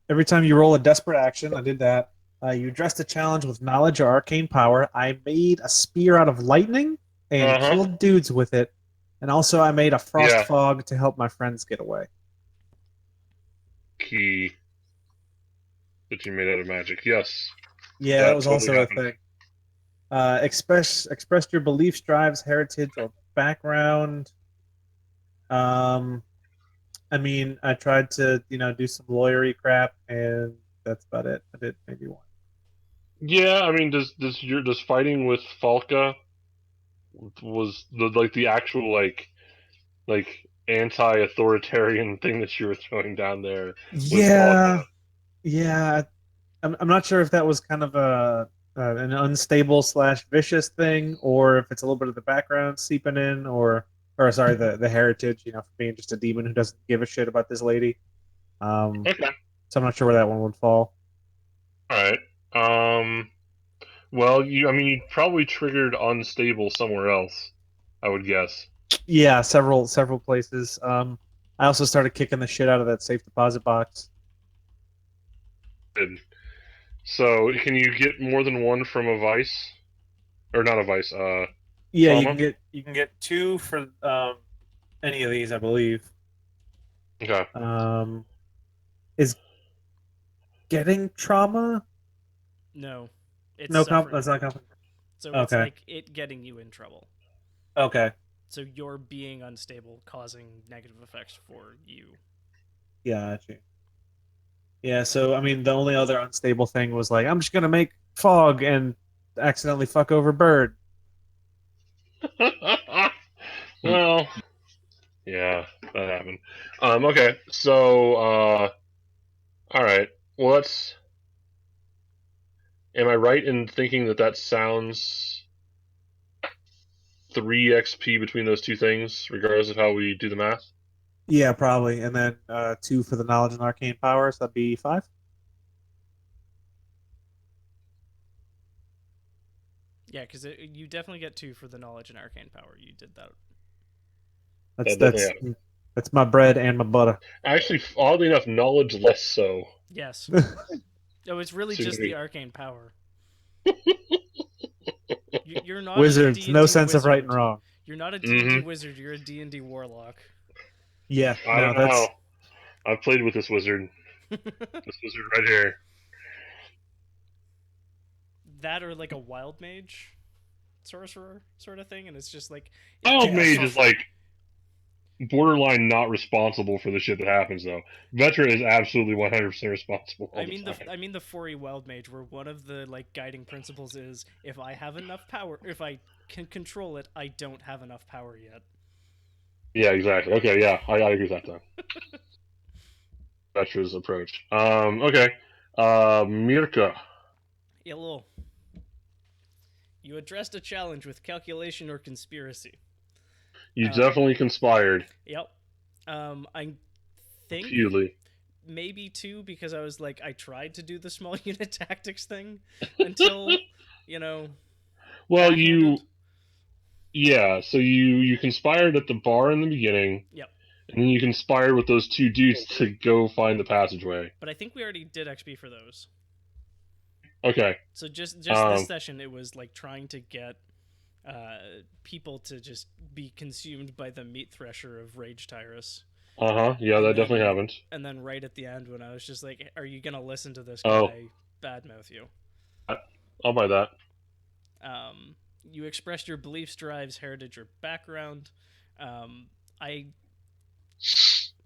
Every time you roll a desperate action, I did that. You addressed a challenge with knowledge or arcane power. I made a spear out of lightning and killed dudes with it. And also I made a frost fog to help my friends get away. Key that you made out of magic. Yes. Yeah, that was totally also happened. A thing. Expressed your beliefs, drives, heritage, or background. I mean, I tried to, do some lawyery crap, and that's about it. I did maybe one. Yeah, I mean, does fighting with Falca was the actual like anti-authoritarian thing that you were throwing down there? Yeah, yeah. I'm not sure if that was kind of an unstable / vicious thing, or if it's a little bit of the background seeping in, or sorry, the heritage, for being just a demon who doesn't give a shit about this lady. Okay. So I'm not sure where that one would fall. All right. Well, you probably triggered unstable somewhere else, I would guess. Yeah, several places. I also started kicking the shit out of that safe deposit box. Good. So, can you get more than one from a vice, or not a vice? Yeah, trauma? you can get 2 for any of these, I believe. Okay. Is getting trauma? No, it's that's not complicated. So it's like it getting you in trouble. Okay. So you're being unstable, causing negative effects for you. Yeah, actually. Yeah, so I mean, the only other unstable thing was like, I'm just gonna make fog and accidentally fuck over Bird. Well, yeah, that happened. Okay, so, all right. Well, let's. Am I right in thinking that sounds 3 XP between those 2 things, regardless of how we do the math? Yeah, probably, and then 2 for the knowledge and arcane powers. That'd be 5. Yeah, because you definitely get 2 for the knowledge and arcane power. You did that. That's my bread and my butter. Actually, oddly enough, knowledge less so. Yes. No, it's really just the arcane power. You're not wizards. a No sense wizard. of right and wrong. You're not a D&D wizard. You're a D&D warlock. Yeah, I no, don't that's know. I've played with this wizard. This wizard right here. That or like a wild mage sorcerer sort of thing, and it's just like Wild Mage so- is like borderline not responsible for the shit that happens, though. Veteran is absolutely 100% responsible all I mean the time. the 4E wild mage, where one of the like guiding principles is if I have enough power, if I can control it, I don't have enough power yet. Yeah, exactly. Okay, yeah, I agree with that, though. Veteran's approach. Okay. Mirka. Hello. You addressed a challenge with calculation or conspiracy. You definitely conspired. Yep. I think Repeatedly. maybe 2 because I was like I tried to do the small unit tactics thing until Well, backhanded. so you conspired at the bar in the beginning, Yep. and then you conspired with those 2 dudes to go find the passageway. But I think we already did XP for those. Okay. So just this session, it was like trying to get people to just be consumed by the meat thresher of Rage Tyrus. Yeah, that definitely happened. And then right at the end, when I was just like, "Are you gonna listen to this Oh. guy badmouth you?" I'll buy that. You expressed your beliefs, drives, heritage, or background.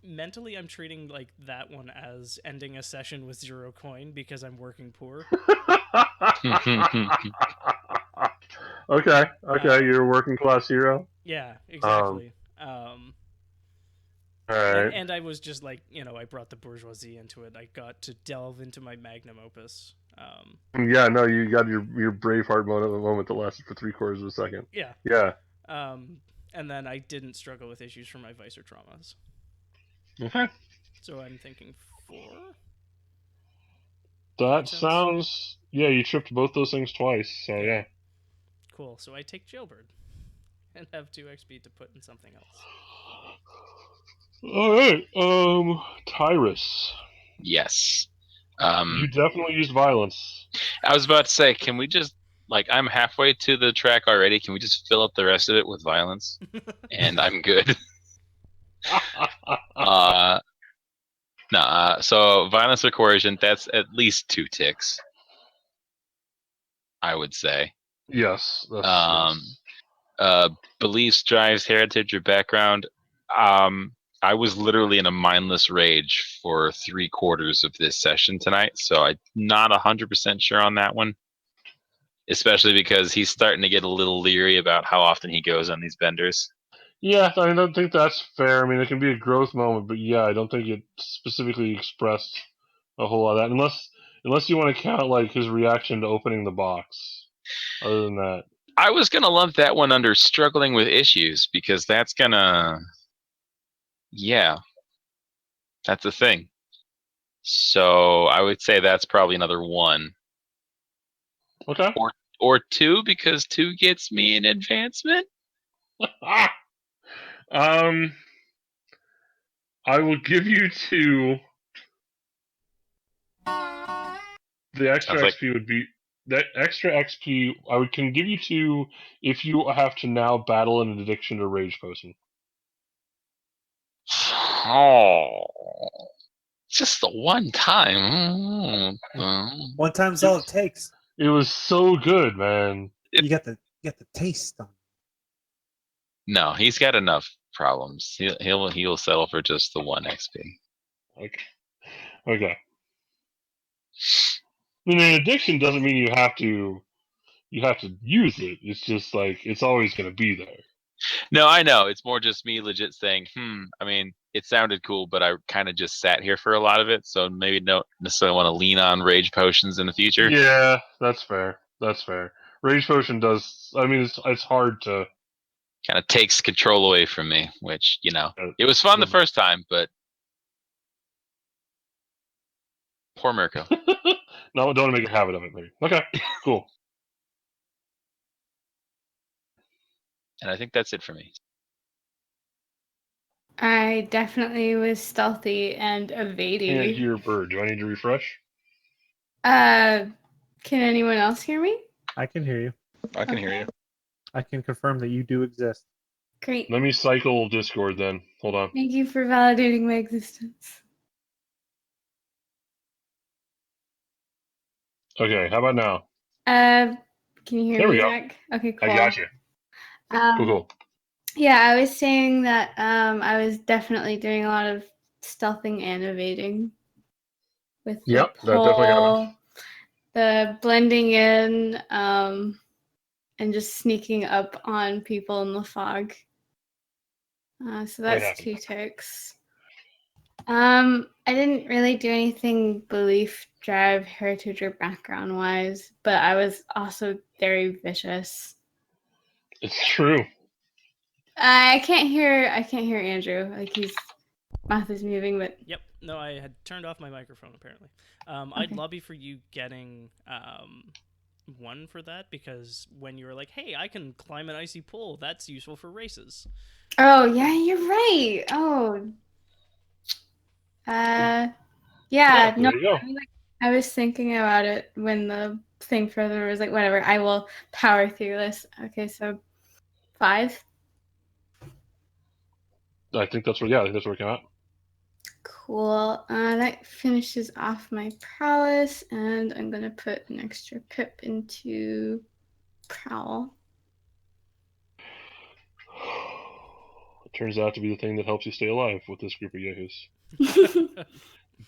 Mentally, I'm treating like that one as ending a session with 0 coin because I'm working poor. Okay, you're a working class hero. Yeah, exactly. All right. And I was just like, I brought the bourgeoisie into it. I got to delve into my magnum opus. Yeah, no, you got your Braveheart moment that lasted for 3/4 of a second. Yeah. Yeah. And then I didn't struggle with issues from my vice or traumas. Okay. So I'm thinking 4. That sounds. Yeah, you tripped both those things twice, so yeah. Cool. So I take Jailbird and have 2 XP to put in something else. Alright, Tyrus. Yes. You definitely used violence. I was about to say, can we just I'm halfway to the track already. Can we just fill up the rest of it with violence, and I'm good. So violence or coercion, that's at least 2 ticks, I would say. Yes. Yes. Beliefs, drives, heritage, or background. I was literally in a mindless rage for 3/4 of this session tonight, so I'm not 100% sure on that one. Especially because he's starting to get a little leery about how often he goes on these benders. Yeah, I don't think that's fair. I mean, it can be a growth moment, but yeah, I don't think it specifically expressed a whole lot of that. Unless you want to count his reaction to opening the box. Other than that, I was gonna lump that one under struggling with issues because that's gonna, that's a thing. So I would say that's probably another 1. okay. Or 2 because 2 gets me an advancement. I will give you 2. The extra XP would be that extra XP. Can give you 2 if you have to now battle an addiction to rage potion. Oh, just the one time. one time's all it takes. It was so good, man. You got the taste on. No, he's got enough problems. He'll settle for just the 1 XP. Okay. I mean, an addiction doesn't mean you have to use it. It's just it's always going to be there. No, I know. It's more just me legit saying, I mean, it sounded cool, but I kind of just sat here for a lot of it, so maybe don't necessarily want to lean on rage potions in the future. Yeah, that's fair. Rage potion does. I mean, it's hard to. Kind of takes control away from me, which, it was fun the first time, but poor Mirko. No, don't make a habit of it, maybe. Okay, cool. And I think that's it for me. I definitely was stealthy and evading. Can't hear bird. Do I need to refresh? Can anyone else hear me? I can hear you. I can hear you. I can confirm that you do exist. Great. Let me cycle Discord then. Hold on. Thank you for validating my existence. Okay, how about now? Can you hear There we me, go. Zach? Okay, cool. I got you. Cool. Yeah, I was saying that I was definitely doing a lot of stealthing and evading with Yep, the that definitely happened. pole, the blending in, and just sneaking up on people in the fog. So that's happened. 2 ticks. I didn't really do anything belief, drive, heritage, or background wise, but I was also very vicious. It's true. I can't hear Andrew. Like his mouth is moving, but Yep. No, I had turned off my microphone apparently. I'd Okay. lobby for you getting 1 for that, because when you were like, "Hey, I can climb an icy pole. That's useful for races." oh yeah, you're right. Oh, yeah. No, There you go. I was thinking about it when the thing further was like, whatever. I will power through this. Okay, so 5. I think that's what. Yeah, I think that's where it came out. Cool. That finishes off my prowess, and I'm gonna put an extra pip into prowl. It turns out to be the thing that helps you stay alive with this group of yahoos.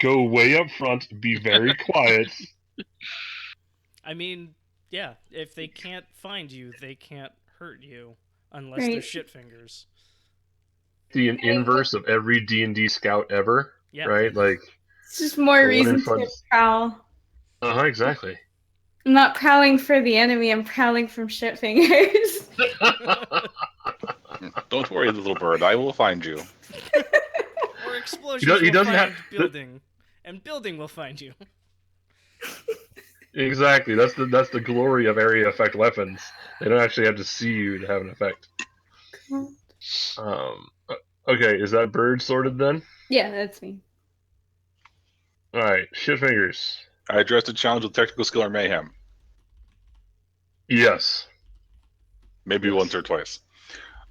Go way up front. Be very quiet. I mean, yeah, if they can't find you, they can't hurt you unless they're Right. shit fingers. The inverse of every D&D scout ever, Yeah. right? Like It's just more the one in reason front. to prowl. Exactly. I'm not prowling for the enemy. I'm prowling from shit fingers. Don't worry, little bird. I will find you. Or explosions He will doesn't find have- building, and building will find you. Exactly. That's the glory of area effect weapons. They don't actually have to see you to have an effect. Okay, is that bird sorted then? Yeah, that's me. All right, shit fingers. I addressed a challenge with technical skill or mayhem. Yes. Maybe Yes. once or twice.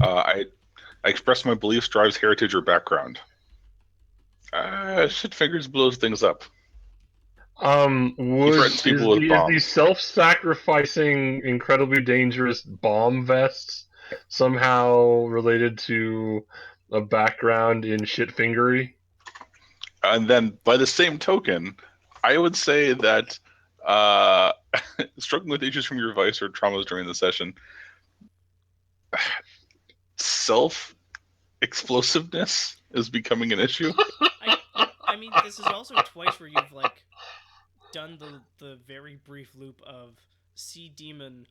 I expressed my beliefs, drives, heritage, or background. Shit fingers blows things up. threatens people with Is the bombs. self-sacrificing, incredibly dangerous bomb vests somehow related to a background in shit fingery? And then, by the same token, I would say that struggling with issues from your vice or traumas during the session, self-explosiveness is becoming an issue. I mean, this is also twice where you've like done the very brief loop of see demon,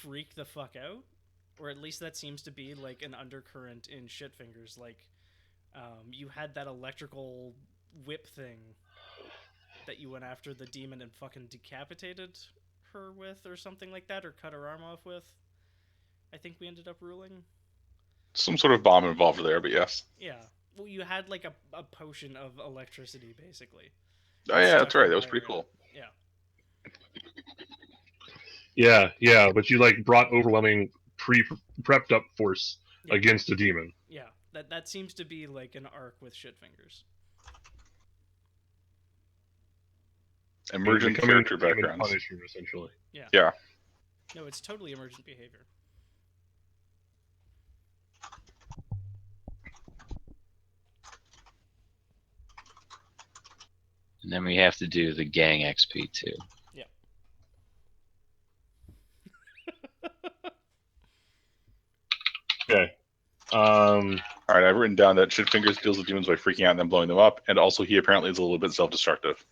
freak the fuck out, or at least that seems to be like an undercurrent in shit fingers. Like, you had that electrical whip thing that you went after the demon and fucking decapitated her with, or something like that, or cut her arm off with. I think we ended up ruling. Some sort of bomb involved there, but yes. Yeah. Well, you had like a potion of electricity, basically. Oh yeah, that's Stuck right. the That was wire pretty in. cool. Yeah. Yeah, but you like brought overwhelming prepped up force Yeah. against a demon. Yeah. That seems to be like an arc with shit fingers. Emergent Becoming character the demon backgrounds. Punisher, essentially. Yeah. No, it's totally emergent behavior. And then we have to do the gang XP too. Yeah. Okay. All right, I've written down that shit fingers deals with demons by freaking out and then blowing them up, and also he apparently is a little bit self-destructive.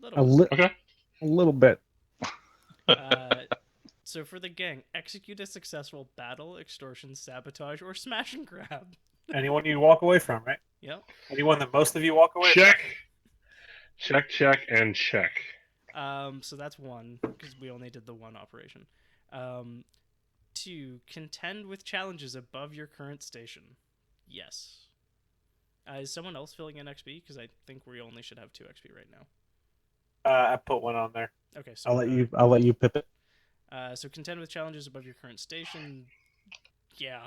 Okay. A little bit. So for the gang, execute a successful battle, extortion, sabotage, or smash and grab. Anyone you walk away from, right? Yep. Anyone that most of you walk away Check. Check, and check. So that's 1, because we only did the 1 operation. 2, contend with challenges above your current station. Yes. Is someone else filling in XP? Because I think we only should have 2 XP right now. I put 1 on there. Okay, so I'll let you pip it. So contend with challenges above your current station. Yeah.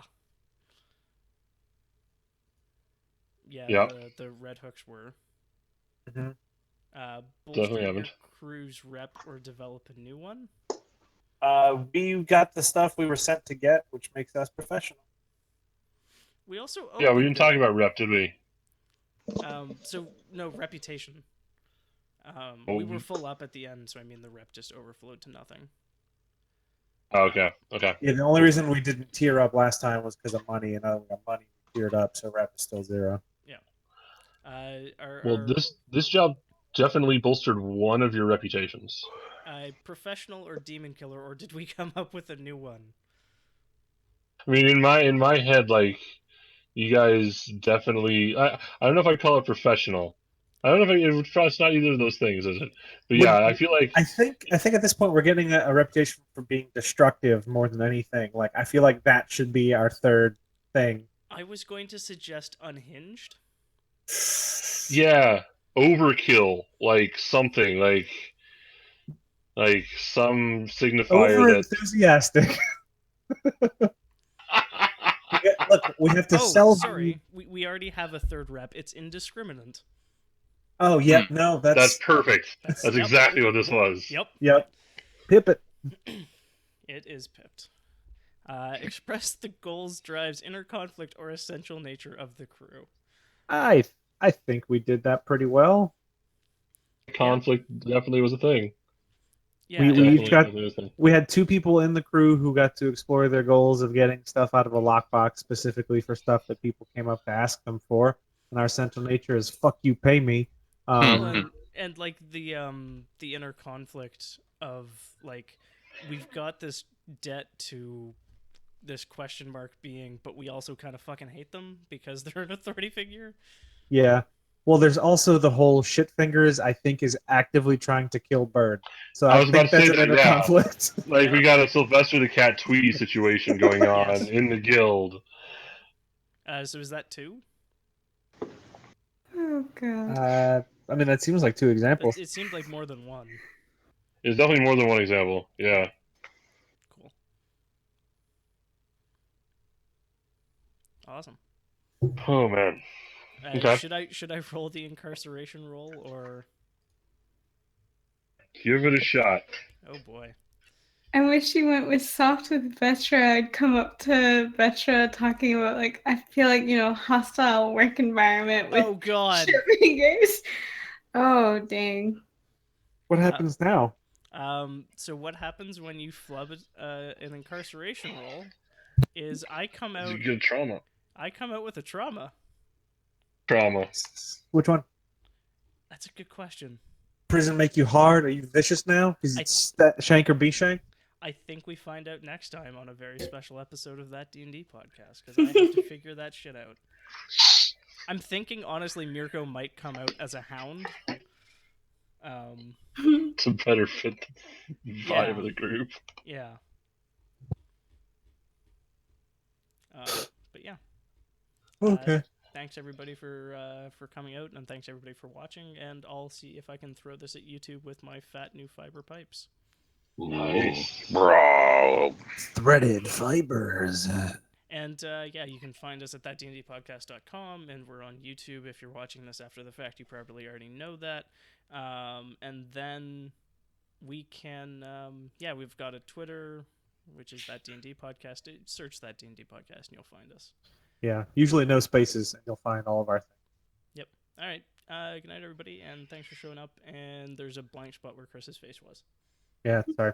Yeah, Yeah. the red hooks were. Mhm. Bolster Definitely your haven't. crew's rep or develop a new one. We got the stuff we were sent to get, which makes us professional. We also Yeah, we opened didn't talk it. about rep, did we? So no reputation. We were full up at the end, so I mean the rep just overflowed to nothing. Oh, okay. Okay. Yeah, the only reason we didn't tier up last time was because of money, and we got money tiered up, so rep is still 0. Well, this job definitely bolstered one of your reputations. Professional or demon killer, or did we come up with a new one? I mean, in my head, like, you guys definitely. I don't know if I'd call it professional. I don't know if it's not either of those things, is it? But yeah, I feel like I think at this point we're getting a reputation for being destructive more than anything. Like I feel like that should be our third thing. I was going to suggest unhinged. yeah, overkill, like something like some signifier Over that. enthusiastic. Look, we have to Oh, sell. sorry. We already have a third rep. It's indiscriminate. Oh, yep. No, That's perfect. That's yep. exactly what this was. Yep. Pip it. It is pipped. Express the goals, drives, inner conflict, or essential nature of the crew. I think we did that pretty well. Conflict definitely was a thing. Yeah, we had 2 people in the crew who got to explore their goals of getting stuff out of a lockbox specifically for stuff that people came up to ask them for. And our central nature is "fuck you, pay me." And like the inner conflict of like we've got this debt to this question mark being, but we also kind of fucking hate them because they're an authority figure. Yeah. Well, there's also the whole shit fingers. I think is actively trying to kill Bird. So I think that's an inner conflict. Like we got a Sylvester the Cat Tweety situation going on in the guild. So is that 2? Oh god. I mean, that seems like 2 examples. It seemed like more than one. It's definitely more than one example. Yeah. Cool. Awesome. Oh man. Okay. Should I roll the incarceration roll or give it a shot? Oh boy. I wish you went with soft with Vetra. I'd come up to Vetra talking about like I feel like hostile work environment with shit fingers. Oh dang. What happens now? So what happens when you flub an incarceration roll is I come out. You get trauma. I come out with a trauma. Trauma. Which one? That's a good question. Prison make you hard? Are you vicious now? Is it Shank or B-Shank? I think we find out next time on a very special episode of that D&D podcast because I have to figure that shit out. I'm thinking honestly, Mirko might come out as a hound. It's a better fit vibe of the group. Yeah. But yeah. Okay. Thanks everybody for coming out, and thanks everybody for watching. And I'll see if I can throw this at YouTube with my fat new fiber pipes. Nice, bro. Threaded fibers. And yeah, you can find us at thatdndpodcast.com, and we're on YouTube. If you're watching this after the fact, you probably already know that. And then we can, we've got a Twitter, which is That D&D Podcast. Search That D&D Podcast, and you'll find us. Yeah, usually no spaces, and you'll find all of our things. Yep. All right. Good night, everybody, and thanks for showing up. And there's a blank spot where Chris's face was. Yeah, sorry.